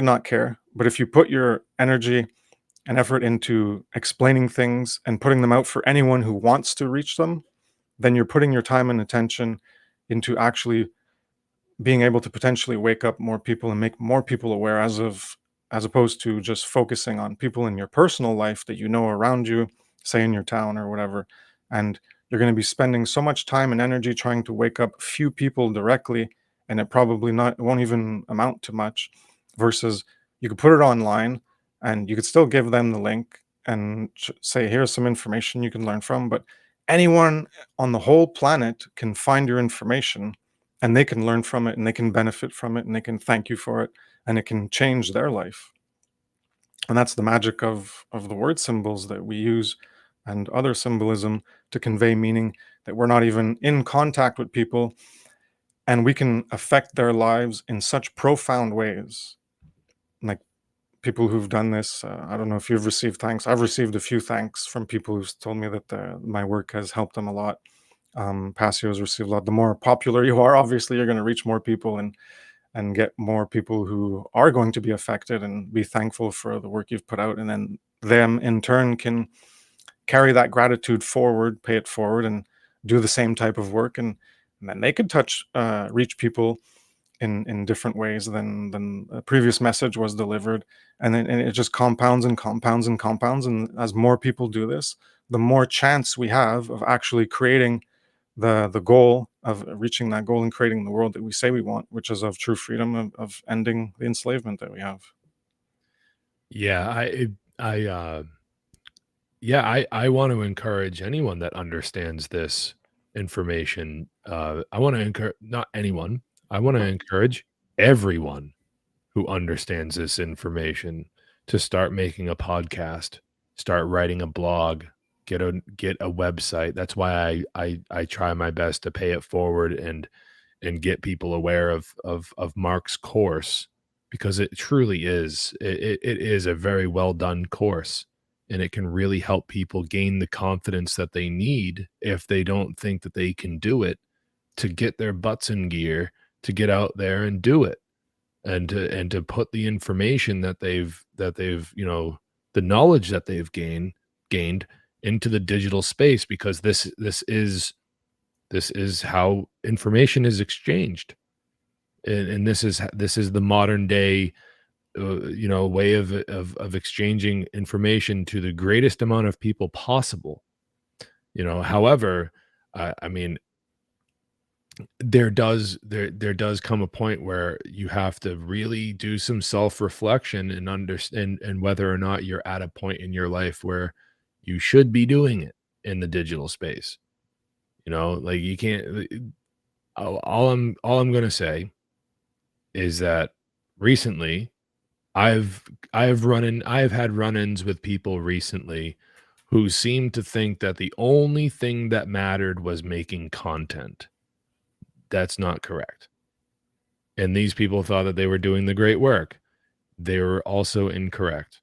not care. But if you put your energy and effort into explaining things and putting them out for anyone who wants to reach them, then you're putting your time and attention into actually being able to potentially wake up more people and make more people aware, as opposed to just focusing on people in your personal life that around you, say in your town or whatever. And you're going to be spending so much time and energy trying to wake up few people directly, and it won't even amount to much, versus you could put it online and you could still give them the link and say, here's some information you can learn from, but anyone on the whole planet can find your information, and they can learn from it, and they can benefit from it, and they can thank you for it, and it can change their life. And that's the magic of the word symbols that we use, and other symbolism, to convey meaning, that we're not even in contact with people, and we can affect their lives in such profound ways. Like, people who've done this, I don't know if you've received thanks. I've received a few thanks from people who've told me that my work has helped them a lot. Passio's received a lot. The more popular you are, obviously, you're going to reach more people and get more people who are going to be affected and be thankful for the work you've put out. And then them in turn can carry that gratitude forward, pay it forward, and do the same type of work. And then they could reach people in different ways than the previous message was delivered. And then it just compounds and compounds and compounds. And as more people do this, the more chance we have of actually creating the goal, of reaching that goal and creating the world that we say we want, which is of true freedom, of ending the enslavement that we have. Yeah, I want to encourage anyone that understands this information. I want to encourage, not anyone, I want to encourage everyone who understands this information to start making a podcast, start writing a blog, get a website. That's why I try my best to pay it forward and get people aware of Mark's course, because it truly is, it is a very well done course, and it can really help people gain the confidence that they need if they don't think that they can do it, to get their butts in gear, to get out there and do it, and to put the information that they've the knowledge that they've gained into the digital space, because this is how information is exchanged, and this is the modern day way of exchanging information to the greatest amount of people possible. However, I mean, there does come a point where you have to really do some self-reflection and understand, and whether or not you're at a point in your life where you should be doing it in the digital space. Like, you can't. All I'm gonna say is that recently I've I've had run-ins with people recently who seem to think that the only thing that mattered was making content. that's not correct. And these people thought that they were doing the great work. They were also incorrect.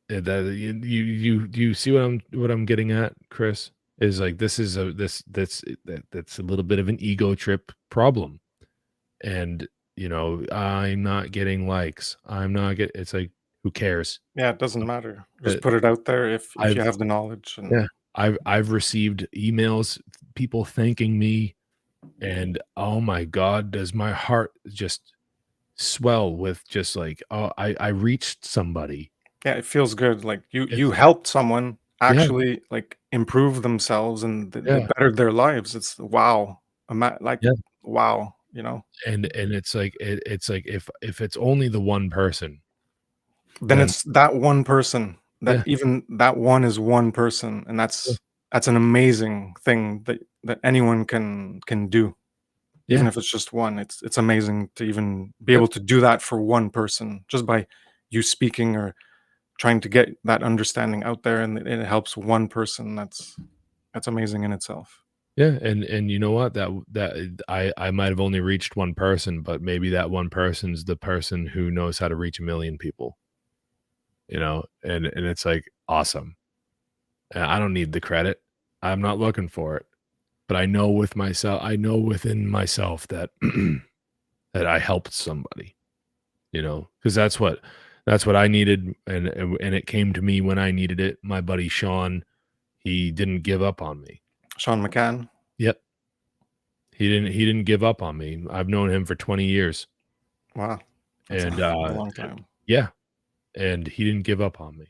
That you see what I'm getting at, Chris? Is like this is a that's a little bit of an ego trip problem. And I'm not getting likes. I'm not get it's like, who cares? Yeah, it doesn't matter. Uh, Just put it out there if you I've have the knowledge. And Yeah, I've received emails, people thanking me, and oh my God, does my heart just swell with just like, oh, I reached somebody. yeah, it feels good. Like you It's helped someone Yeah, actually like improve themselves and they yeah, bettered their lives. It's wow. Like yeah. wow, you know. And it's like it's like if it's only the one person, Then then it's that one person, that yeah, even that one is one person, and yeah, that's an amazing thing that anyone can do. Even yeah, if it's just one, it's amazing to even be yep. able to do that for one person just by you speaking or trying to get that understanding out there, and it helps one person. That's amazing in itself. Yeah, and you know what? I might have only reached one person, but maybe that one person's the person who knows how to reach a million people, and it's like awesome. And I don't need the credit. I'm not looking for it. But I know within myself that that I helped somebody, because that's what I needed, and it came to me when I needed it. My buddy Sean, he didn't give up on me. Sean McCann. Yep. He didn't give up on me. I've known him for 20 years. Wow, that's And a long time. yeah, and he didn't give up on me.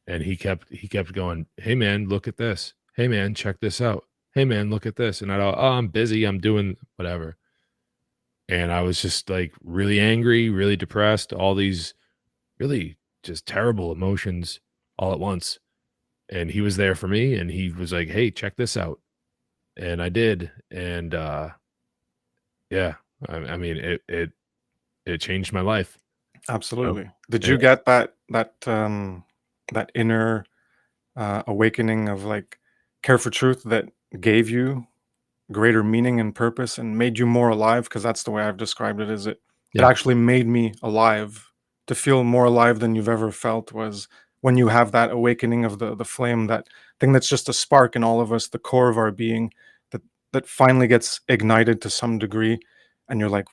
And he kept going, "Hey man, look at this. Hey man, check this out. Hey man, look at this." And I thought, "Oh, I'm busy. I'm doing whatever." And I was just like really angry, really depressed, all these really just terrible emotions all at once. And he was there for me, and he was like, "Hey, check this out." And I did. And yeah, I mean it changed my life. You know? Absolutely. Did And you get that inner awakening of like care for truth that gave you greater meaning and purpose and made you more alive? Because that's the way I've described it. Is it yeah, actually made me alive? To feel more alive than you've ever felt was when you have that awakening of the flame, that thing that's just a spark in all of us, the core of our being, that that finally gets ignited to some degree, and you're like,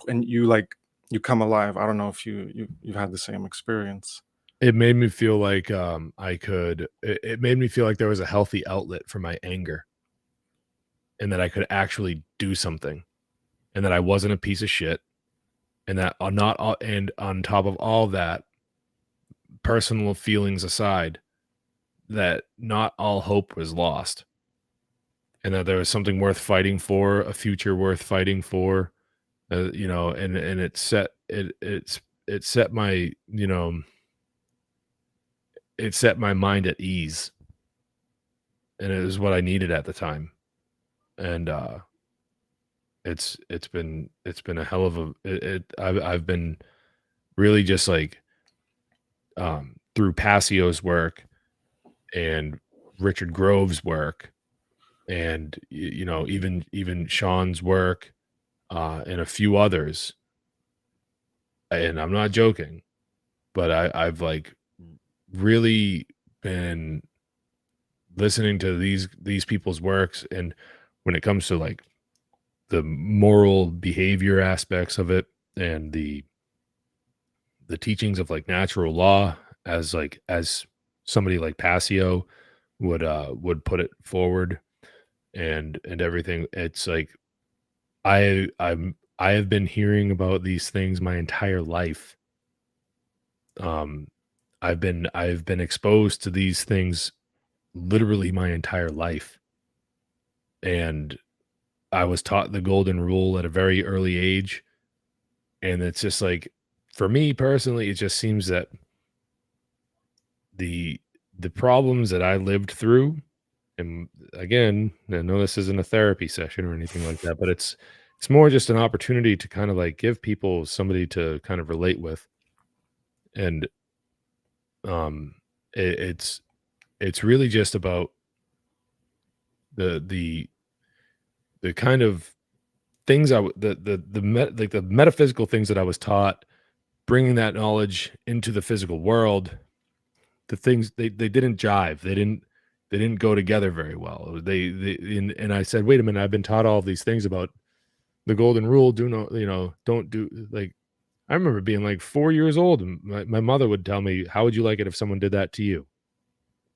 and you like you come alive. I don't know if you've had the same experience. it made me feel like it made me feel like there was a healthy outlet for my anger, and that I could actually do something, and that I wasn't a piece of shit, and that not all, and on top of all that, personal feelings aside, that not all hope was lost, and that there was something worth fighting for, a future worth fighting for, and it set my it set my mind at ease, and it was what I needed at the time. And it's been a hell of a I've been really just like through Passio's work and Richard Grove's work, and even Sean's work, and a few others, and I'm not joking, but I've like really been listening to these people's works, and when it comes to like the moral behavior aspects of it, and the teachings of like natural law, as somebody like Passio would put it forward, and everything. It's like I have been hearing about these things my entire life. Um I've been exposed to these things literally my entire life, and I was taught the golden rule at a very early age, and it's just like, for me personally, it just seems that the the problems that I lived through, and again, I know this isn't a therapy session or anything like that, but it's more just an opportunity to kind of like give people somebody to kind of relate with. And um it, it's really just about the the kind of things the metaphysical things that I was taught, bringing that knowledge into the physical world, the things they didn't jive. They didn't go together very well. And I said, wait a minute, I've been taught all of these things about the golden rule. Do no, don't do like. I remember being like 4 years old, and my mother would tell me, "How would you like it if someone did that to you?"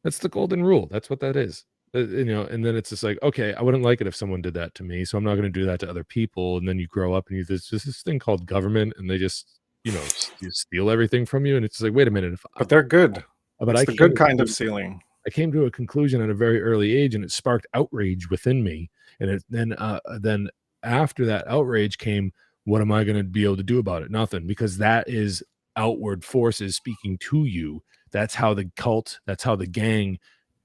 That's the golden rule. That's what that is. And then it's just like, okay, I wouldn't like it if someone did that to me, so I'm not going to do that to other people. And then you grow up and there's just this thing called government, and they just, you steal everything from you. And it's like, wait a minute, But they're good. but It's I the came, good kind of stealing. I came to a conclusion at a very early age, and it sparked outrage within me. And then after that outrage came, what am I going to be able to do about it? Nothing, because that is outward forces speaking to you. That's how the cult, that's how the gang,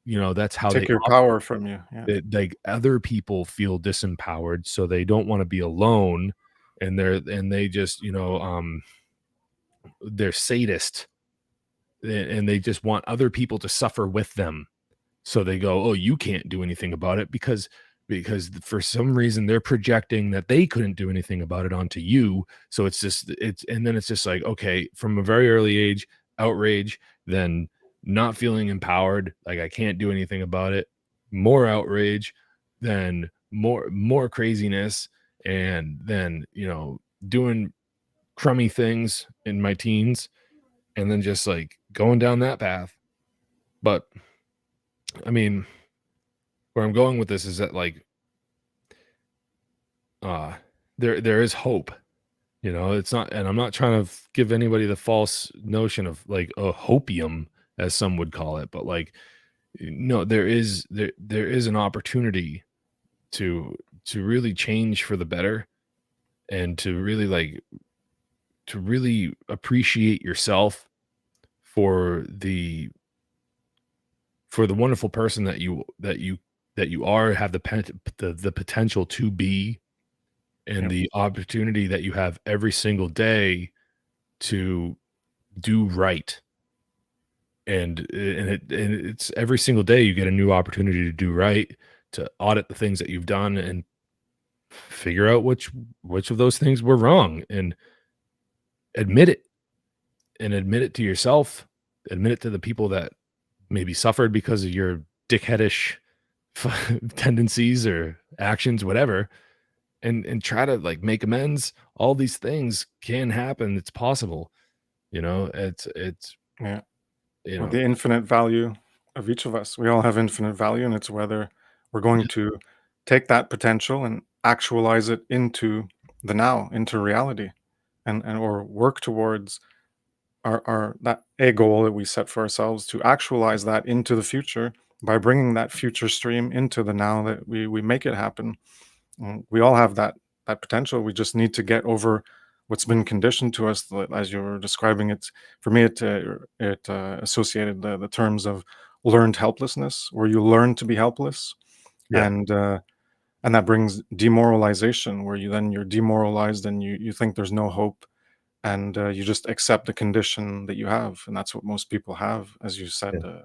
that's how Take they your power from you. Yeah. operate. Like other people feel disempowered, so they don't want to be alone, and they just, they're sadist, and they just want other people to suffer with them. So they go, "Oh, you can't do anything about it because for some reason they're projecting that they couldn't do anything about it onto you." So and then it's just like, okay, from a very early age, outrage, then not feeling empowered, like I can't do anything about it, more outrage, then more craziness, and then, doing crummy things in my teens, and then just like going down that path. But I mean, where I'm going with this is that like uh there is hope. It's not, and I'm not trying to give anybody the false notion of like a hopium, as some would call it, but like, no, there is an opportunity to really change for the better, and to really appreciate yourself for the wonderful person that you are, have the potential to be, and Yep. the opportunity that you have every single day to do right. And it's every single day you get a new opportunity to do right, to audit the things that you've done, and figure out which of those things were wrong, and admit it, and admit it to yourself, admit it to the people that maybe suffered because of your dickheadish tendencies or actions, whatever, and try to like make amends. All these things can happen. It's possible. It's Yeah. you With know the infinite value of each of us. We all have infinite value, and it's whether we're going to take that potential and actualize it into the now, into reality, and or work towards our that a goal that we set for ourselves, to actualize that into the future by bringing that future stream into the now, that we make it happen. We all have that potential. We just need to get over what's been conditioned to us. As you were describing it, for me, it associated the terms of learned helplessness, where you learn to be helpless, yeah. and and that brings demoralization, where you're demoralized, and you think there's no hope, and you just accept the condition that you have, and that's what most people have, as you Yeah. said. I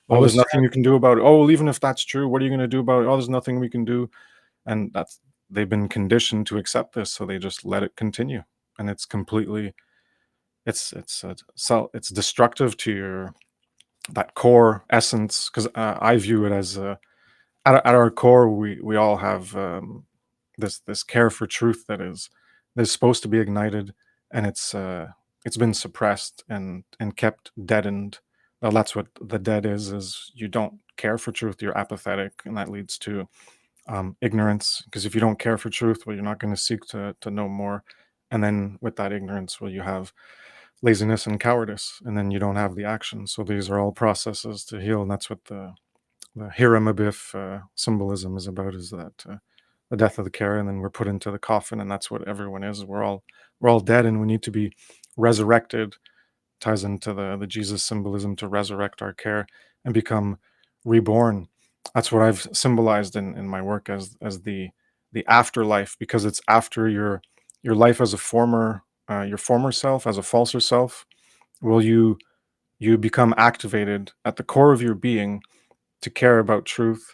Oh, there's was nothing you can do about it. Oh, well, even if that's true, what are you going to do about it? Oh, there's nothing we can do. And that's they've been conditioned to accept this, so they just let it continue, and it's completely it's destructive to your that core essence, because I view it as at our core, we all have this care for truth that is supposed to be ignited, and it's been suppressed and kept deadened. Well, that's what the dead is you don't care for truth, you're apathetic, and that leads to ignorance, because if you don't care for truth, well, you're not going to seek to know more, and then with that ignorance, well, you have laziness and cowardice, and then you don't have the action. So these are all processes to heal, and that's what the Hiramabif symbolism is about, is that the death of the care, and then we're put into the coffin, and that's what everyone is. We're all dead, and we need to be resurrected. Ties into the Jesus symbolism, to resurrect our care and become reborn. That's what I've symbolized in my work as the afterlife, because it's after your life as a your former self, as a falser self. Will you become activated at the core of your being to care about truth,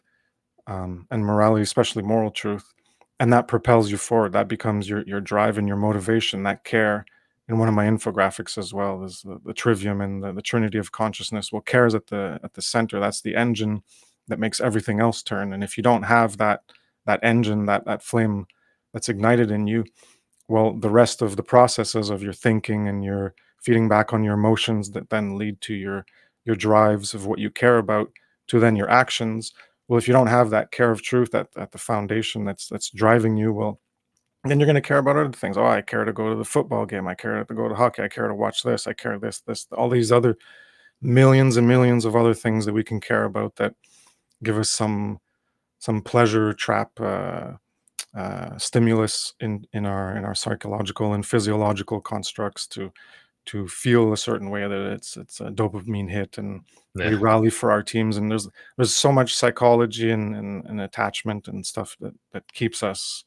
and morality, especially moral truth, and that propels you forward. That becomes your drive and your motivation, that care. In one of my infographics as well is the trivium and the trinity of consciousness. Well, care is at the center. That's the engine that makes everything else turn. And if you don't have that engine, that flame that's ignited in you, well, the rest of the processes of your thinking and your feeding back on your emotions that then lead to your drives of what you care about, to then your actions. Well, if you don't have that care of truth at the foundation that's driving you, well, then you're going to care about other things. Oh, I care to go to the football game. I care to go to hockey. I care to watch this. I care this, all these other millions and millions of other things that we can care about that give us some pleasure trap stimulus in our psychological and physiological constructs to feel a certain way, that it's a dopamine hit, and we Yeah. rally for our teams. And there's so much psychology and attachment and stuff that keeps us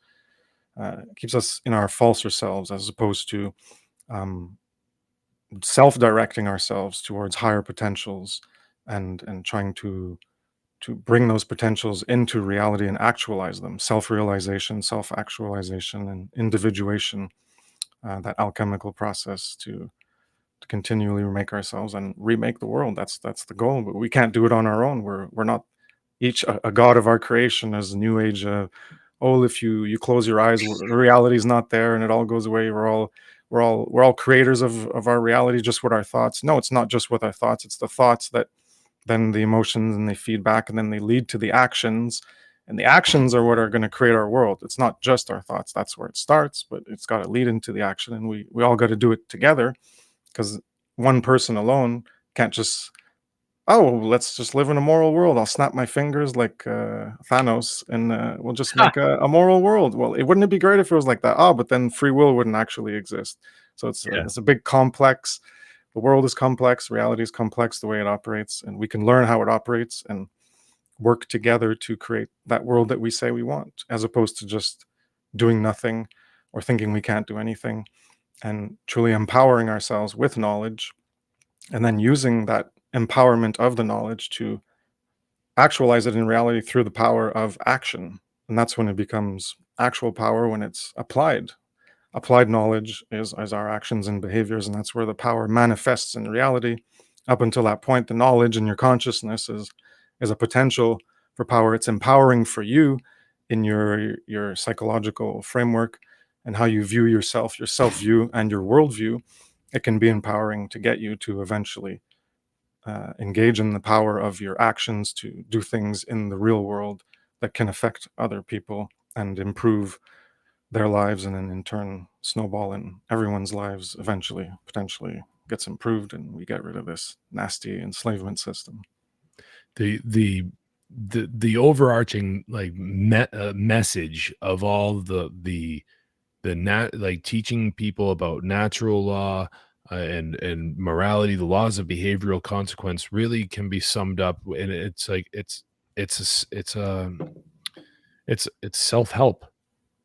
in our falser selves, as opposed to um, self-directing ourselves towards higher potentials, and trying to bring those potentials into reality and actualize them. Self-realization, self-actualization, and individuation, that alchemical process to continually remake ourselves and remake the world. That's the goal, but we can't do it on our own. We're not each a god of our creation, as new age. Oh, if you close your eyes, the reality is not there, and it all goes away. We're all creators of our reality just with our thoughts. No, it's not just with our thoughts. It's the thoughts that then the emotions, and they feed back, and then they lead to the actions, and the actions are what are going to create our world. It's not just our thoughts. That's where it starts, but it's got to lead into the action, and we all got to do it together, because one person alone can't just, oh, let's just live in a moral world. I'll snap my fingers like Thanos, and we'll just make a moral world. Well, wouldn't it be great if it was like that? Oh, but then free will wouldn't actually exist. So Yeah. it's a big complex. The world is complex. Reality is complex, the way it operates, and we can learn how it operates and work together to create that world that we say we want, as opposed to just doing nothing or thinking we can't do anything, and truly empowering ourselves with knowledge, and then using that empowerment of the knowledge to actualize it in reality through the power of action. And that's when it becomes actual power, when it's applied. Applied knowledge is our actions and behaviors, and that's where the power manifests in reality. Up until that point, the knowledge in your consciousness is a potential for power. It's empowering for you in your psychological framework, and how you view yourself, your self-view, and your worldview. It can be empowering to get you to eventually engage in the power of your actions to do things in the real world that can affect other people and improve their lives, and then in turn snowball, and everyone's lives eventually potentially gets improved, and we get rid of this nasty enslavement system. The overarching like message of all like teaching people about natural law, and morality, the laws of behavioral consequence, really can be summed up, and it's like it's self-help.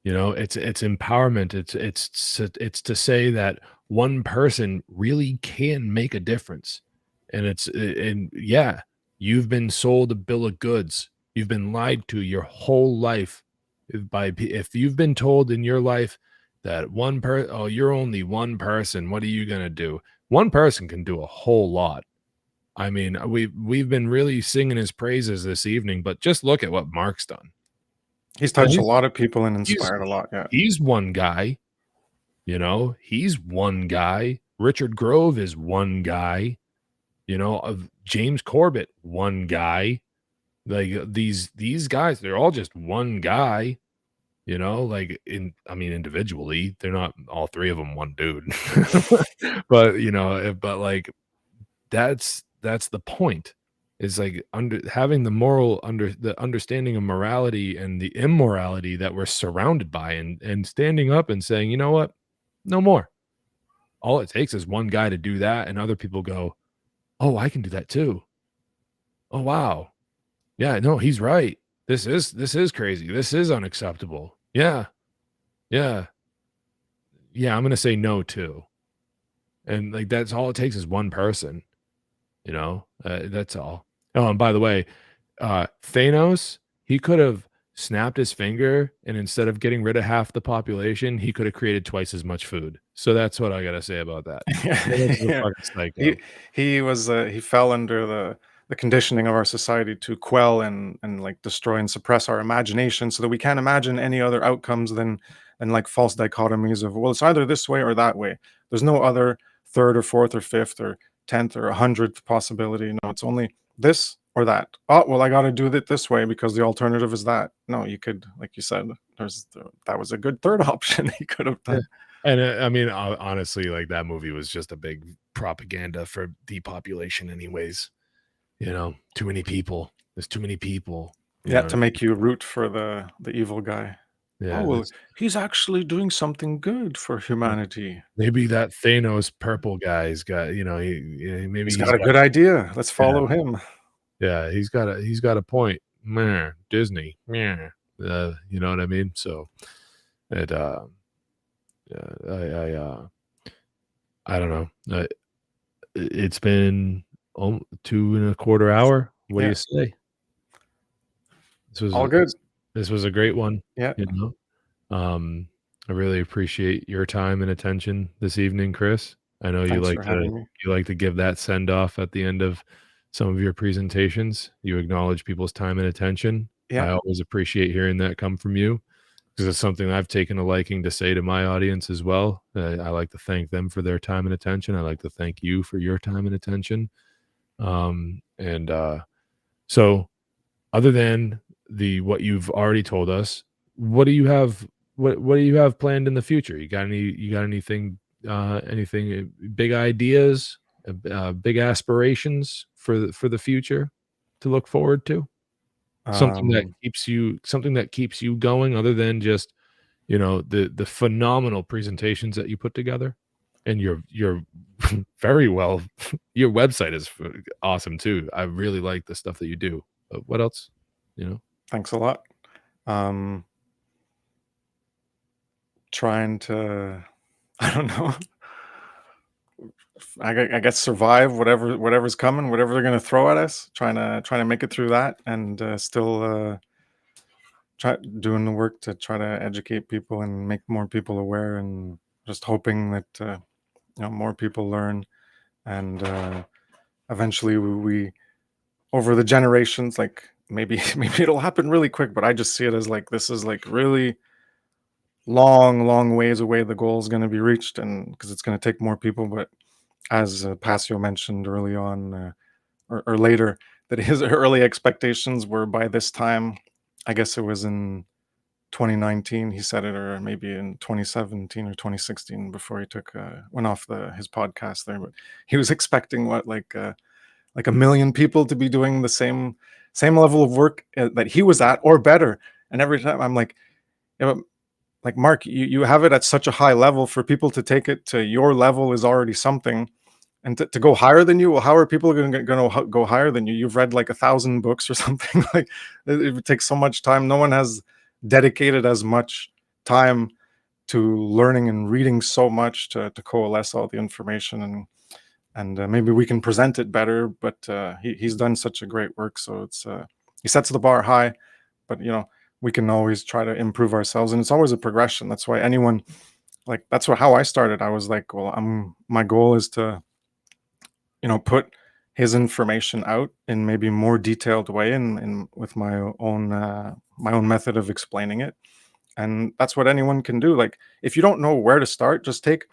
It's empowerment. It's to say that one person really can make a difference. And yeah, you've been sold a bill of goods. You've been lied to your whole life. If you've been told in your life that oh, you're only one person, what are you gonna do? One person can do a whole lot. I mean, we've been really singing his praises this evening, but just look at what Mark's done. He's You know, touched a lot of people and he's inspired a lot. Yeah. he's one guy. He's one guy. Richard Grove is one guy. Of James Corbett, one guy. Like these guys, they're all just one guy. Like individually, they're not all three of them one dude. but like that's the point. Is like having the understanding of morality and the immorality that we're surrounded by, and standing up and saying, you know what, no more. All it takes is one guy to do that, and other people go, oh, I can do that too. Oh wow, yeah, no, he's right. This is crazy. This is unacceptable. Yeah, yeah, yeah. I'm gonna say no too. And like that's all it takes is one person. That's all. Oh, and by the way, Thanos, he could have snapped his finger, and instead of getting rid of half the population, he could have created twice as much food. So that's what I gotta say about that. That was a Yeah. fucking He psycho. he fell under the conditioning of our society to quell and like destroy and suppress our imagination so that we can't imagine any other outcomes than like false dichotomies of, well, it's either this way or that way. There's no other third or fourth or fifth or 10th or 100th possibility. No, it's only this or that. Oh, well, I got to do it this way because the alternative is that. No, you could, like you said, that was a good third option he could have Yeah. done. And, I mean, honestly, like, that movie was just a big propaganda for depopulation anyways, Too many people. There's too many people, you Yeah, know what to I make you root for the evil guy. Oh, Yeah, well, that's he's actually doing something good for yeah. humanity. Maybe that Thanos purple guy's got, maybe He's he's got a got good idea. Let's yeah, follow him. yeah, he's got a point. Meh, Disney. Meh. You know what I mean? So it yeah, I don't know. It's been 2.25 hours. What do Yeah, you say? This was all a good. this this was a great one, Yeah, you know? I really appreciate your time and attention this evening, Chris. I know thanks for having me. you like to give that send off at the end of some of your presentations. You acknowledge people's time and attention. Yeah, I always appreciate hearing that come from you because it's something I've taken a liking to say to my audience as well. I like to thank them for their time and attention. I like to thank you for your time and attention. And so other than the what you've already told us, what do you have what do you have planned in the future? You got anything big ideas, big aspirations for the future to look forward to? um, Something that keeps you going other than just, the phenomenal presentations that you put together and your very well your website is awesome too. I really like the stuff that you do. But what else? You know? thanks a lot. Um, trying to, I don't know. I guess survive whatever's coming, whatever they're gonna throw at us. Trying to make it through that, and still try doing the work to try to educate people and make more people aware, and just hoping that more people learn, and eventually we over the generations, like maybe maybe it'll happen really quick, but I just see it as like this is like really long ways away. The goal is going to be reached, and because it's going to take more people. But as Passio mentioned early on, or later, that his early expectations were by this time, I guess it was in 2019 he said it, or maybe in 2017 or 2016, before he took went off his podcast there. But he was expecting what, like a million people to be doing the same level of work that he was at, or better. And every time I'm like, yeah, but, like, Mark, you have it at such a high level. For people to take it to your level is already something, and to go higher than you, well, how are people going to go higher than you? You've read like 1,000 books or something. Like, it takes so much time. No one has dedicated as much time to learning and reading so much to coalesce all the information, and maybe we can present it better. But he's done such a great work, so it's he sets the bar high. But we can always try to improve ourselves, and it's always a progression. That's why anyone, like, that's how I started. I was like, well, my goal is to put his information out in maybe more detailed way, and with my own method of explaining it. And that's what anyone can do. Like, if you don't know where to start, just take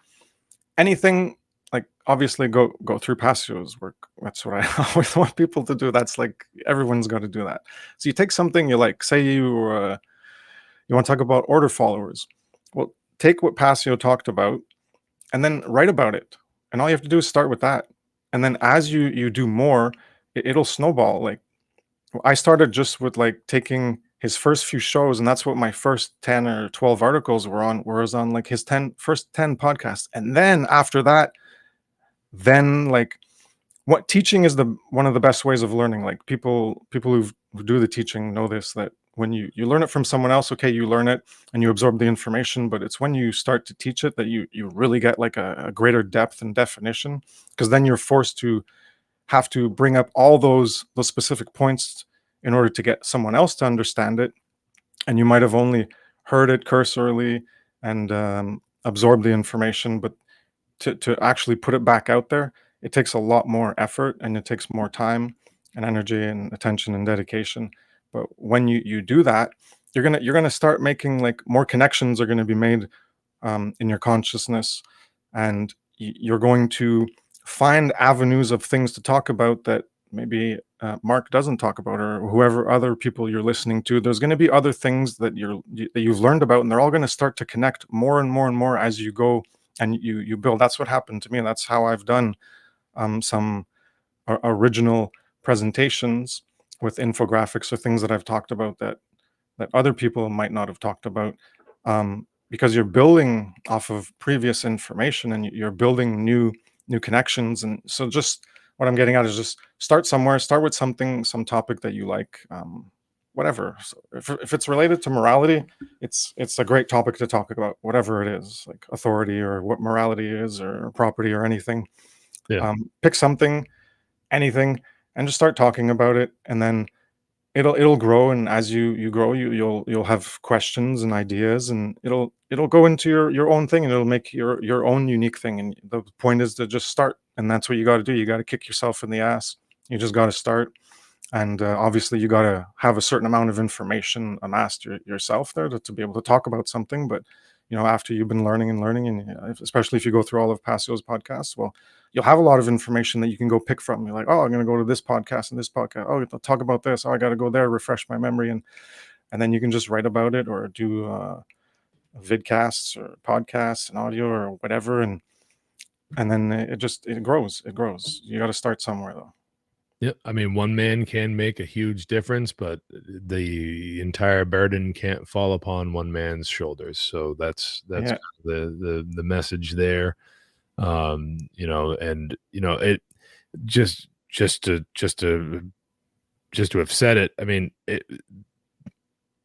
anything. Like, obviously go through Passio's work. That's what I always want people to do. That's like, everyone's got to do that. So you take something you like, say you want to talk about order followers. Well, take what Passio talked about and then write about it. And all you have to do is start with that. And then as you do more, it'll snowball. Like, I started just with like taking his first few shows, and that's what my first 10 or 12 articles were on, whereas on like his first 10 podcasts. And then after that, then like, what teaching is the one of the best ways of learning. Like, people who do the teaching know this, that when you learn it from someone else, okay, you learn it and you absorb the information, but it's when you start to teach it that you really get like a greater depth and definition, because then you're forced to have to bring up all those specific points in order to get someone else to understand it. and you might have only heard it cursorily and absorbed the information, but to actually put it back out there, it takes a lot more effort and it takes more time and energy and attention and dedication. But when you do that, you're gonna start making, like, more connections are gonna be made in your consciousness, and you're going to find avenues of things to talk about that maybe Mark doesn't talk about, or whoever other people you're listening to. There's going to be other things that that you've learned about, and they're all going to start to connect more and more and more as you go and you build. That's what happened to me. That's how I've done some original presentations with infographics or things that I've talked about that other people might not have talked about, because you're building off of previous information and you're building new connections. And so, just what I'm getting at is, just start somewhere. Start with some topic that you like, whatever. So if it's related to morality, it's a great topic to talk about, whatever it is, like authority or what morality is or property or anything. Yeah. Pick something, anything, and just start talking about it, and then it'll grow. And as you grow, you'll have questions and ideas, and it'll go into your own thing, and it'll make your own unique thing. And the point is to just start, and that's what you got to do. You got to kick yourself in the ass. You just got to start. And obviously you got to have a certain amount of information amassed yourself there to be able to talk about something. But after you've been learning and learning, and especially if you go through all of Passio's podcasts, well, you'll have a lot of information that you can go pick from. You're like, oh, I'm going to go to this podcast and this podcast. Oh, they'll talk about this. Oh, I got to go there, refresh my memory. And then you can just write about it, or do vidcasts or podcasts and audio or whatever. And then it grows. It grows. You got to start somewhere, though. Yeah, I mean, one man can make a huge difference, but the entire burden can't fall upon one man's shoulders. So that's Yeah. the message there. And it just to have said it. I mean,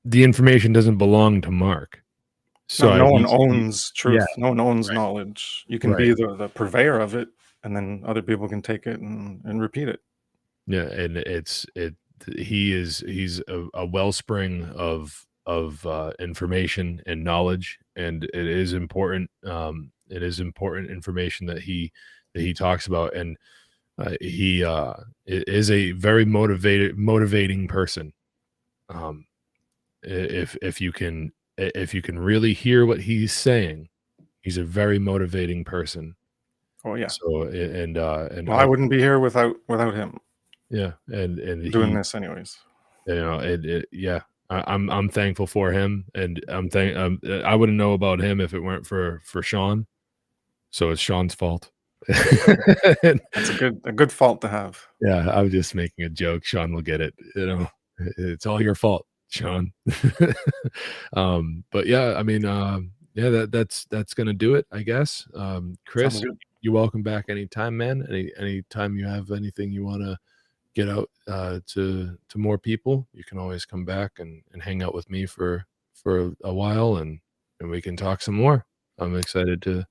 the information doesn't belong to Mark. So No one owns truth. Yeah. No one owns Right. knowledge. You can Right. be the purveyor of it, and then other people can take it and repeat it. Yeah, and he's a wellspring of information and knowledge, and it is important. It is important information that he talks about, and he is a very motivating person. If you can really hear what he's saying, he's a very motivating person. Oh yeah. So and Well, I wouldn't be here without him yeah, and doing this anyways. yeah, I'm thankful for him, and I wouldn't know about him if it weren't for Sean. So it's Sean's fault. That's a good fault to have. Yeah, I was just making a joke. Sean will get it. It's all your fault, Sean. But yeah, I mean, yeah, that's gonna do it, I guess. Kris, Sounds good. you're welcome back anytime, man. Anytime you have anything you want to get out to more people, you can always come back and hang out with me for a while, and we can talk some more. I'm excited to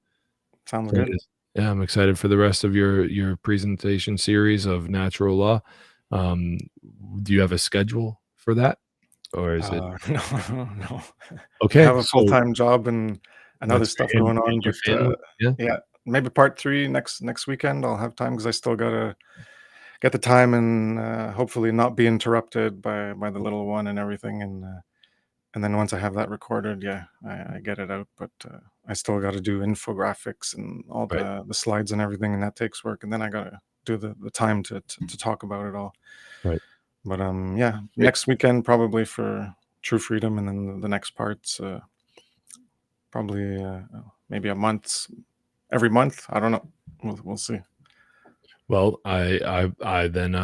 Sounds good. Yeah, I'm excited for the rest of your presentation series of natural law. Do you have a schedule for that, or is it No. okay? I have a full-time job and other that's stuff your going on, your but family? Yeah. yeah, maybe part 3 next weekend. I'll have time because I still gotta get the time, and hopefully not be interrupted by the little one and everything. And then once I have that recorded, yeah, I get it out. But I still got to do infographics and all Right. the slides and everything, and that takes work. And then I gotta do the time to talk about it all. Right. But yeah, next weekend probably for True Freedom, and then the next parts probably maybe every month. I don't know. We'll see. Well, I then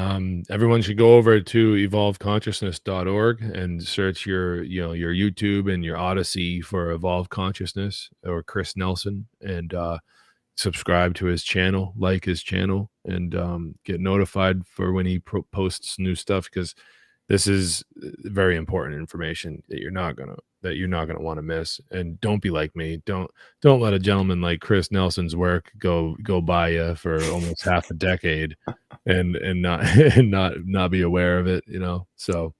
everyone should go over to evolveconsciousness.org and search your YouTube and your Odyssey for Evolve Consciousness or Kris Nelson, and subscribe to his channel, like his channel, and get notified for when he posts new stuff, because this is very important information that you're not gonna want to miss. And don't be like me. Don't let a gentleman like Kris Nelson's work go by you for almost half a decade and not and not be aware of it. So,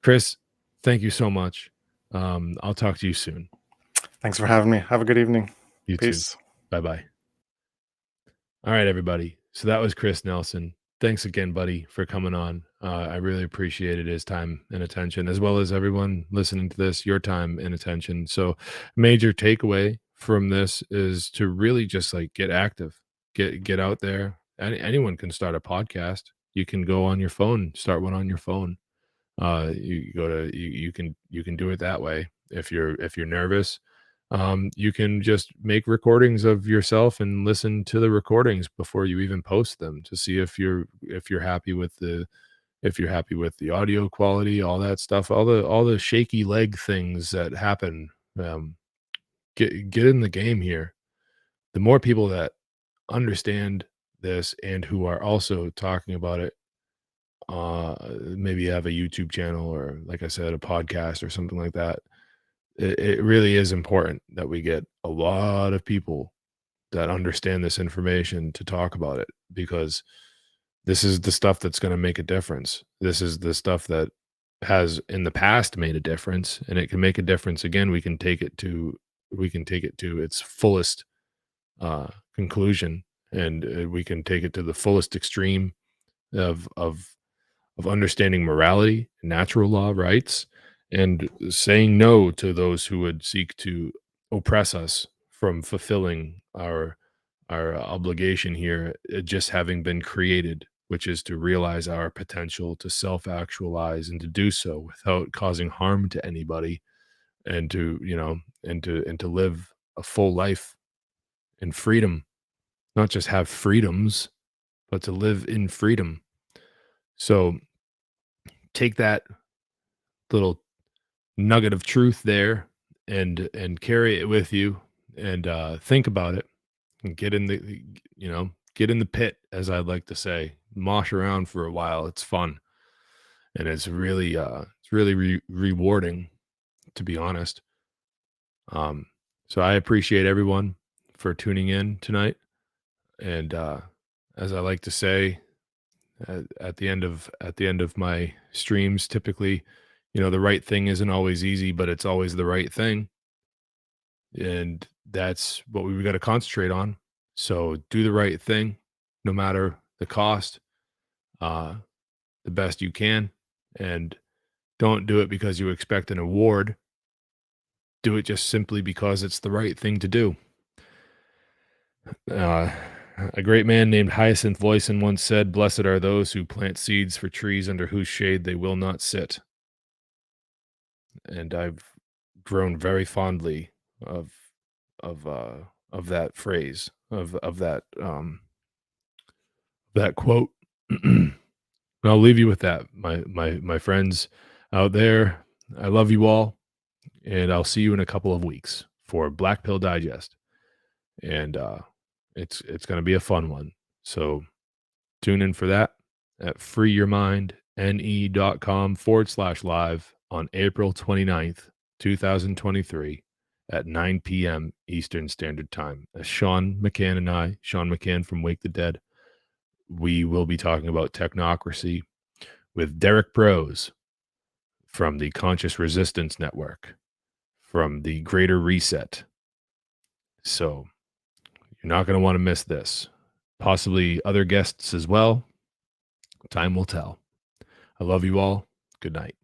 Kris, thank you so much. I'll talk to you soon. Thanks for having me. Have a good evening. You too. Peace. Bye-bye. All right, everybody. So that was Kris Nelson. Thanks again, buddy, for coming on. I really appreciated his time and attention, as well as everyone listening to this, your time and attention. So, major takeaway from this is to really just like get active, get out there. Anyone can start a podcast. You can go on your phone, start one on your phone. You go to you can do it that way. If you're nervous, you can just make recordings of yourself and listen to the recordings before you even post them to see if you're happy with the audio quality, all that stuff, all the shaky leg things that happen. Get in the game here. The more people that understand this and who are also talking about it, maybe have a YouTube channel or, like I said, a podcast or something like that. It really is important that we get a lot of people that understand this information to talk about it, because this is the stuff that's going to make a difference. This is the stuff that has in the past made a difference, and it can make a difference again. We can take it to its fullest conclusion, and we can take it to the fullest extreme of understanding morality, natural law, rights, and saying no to those who would seek to oppress us from fulfilling our obligation here, just having been created, which is to realize our potential to self-actualize and to do so without causing harm to anybody, and to live a full life in freedom, not just have freedoms, but to live in freedom. So take that little nugget of truth there and carry it with you, and think about it, and get in the pit, as I'd like to say. Mosh around for a while. It's fun, and it's really rewarding, to be honest. So I appreciate everyone for tuning in tonight, and as I like to say, at the end of my streams, typically, the right thing isn't always easy, but it's always the right thing, and that's what we've got to concentrate on. So do the right thing, no matter the cost, uh, the best you can, and don't do it because you expect an award. Do it just simply because it's the right thing to do. Uh, a great man named Hyacinth Voisin once said, "Blessed are those who plant seeds for trees under whose shade they will not sit." And I've grown very fondly of of that phrase, of that quote. And I'll leave you with that, my friends out there. I love you all, and I'll see you in a couple of weeks for Black Pill Digest, and it's going to be a fun one. So tune in for that at freeyourmindne.com/live on April 29th, 2023 at 9 p.m. Eastern Standard Time. As Sean McCann and I, Sean McCann from Wake the Dead, we will be talking about technocracy with Derek Brose from the Conscious Resistance Network, from the Greater Reset. So you're not going to want to miss this. Possibly other guests as well. Time will tell. I love you all. Good night.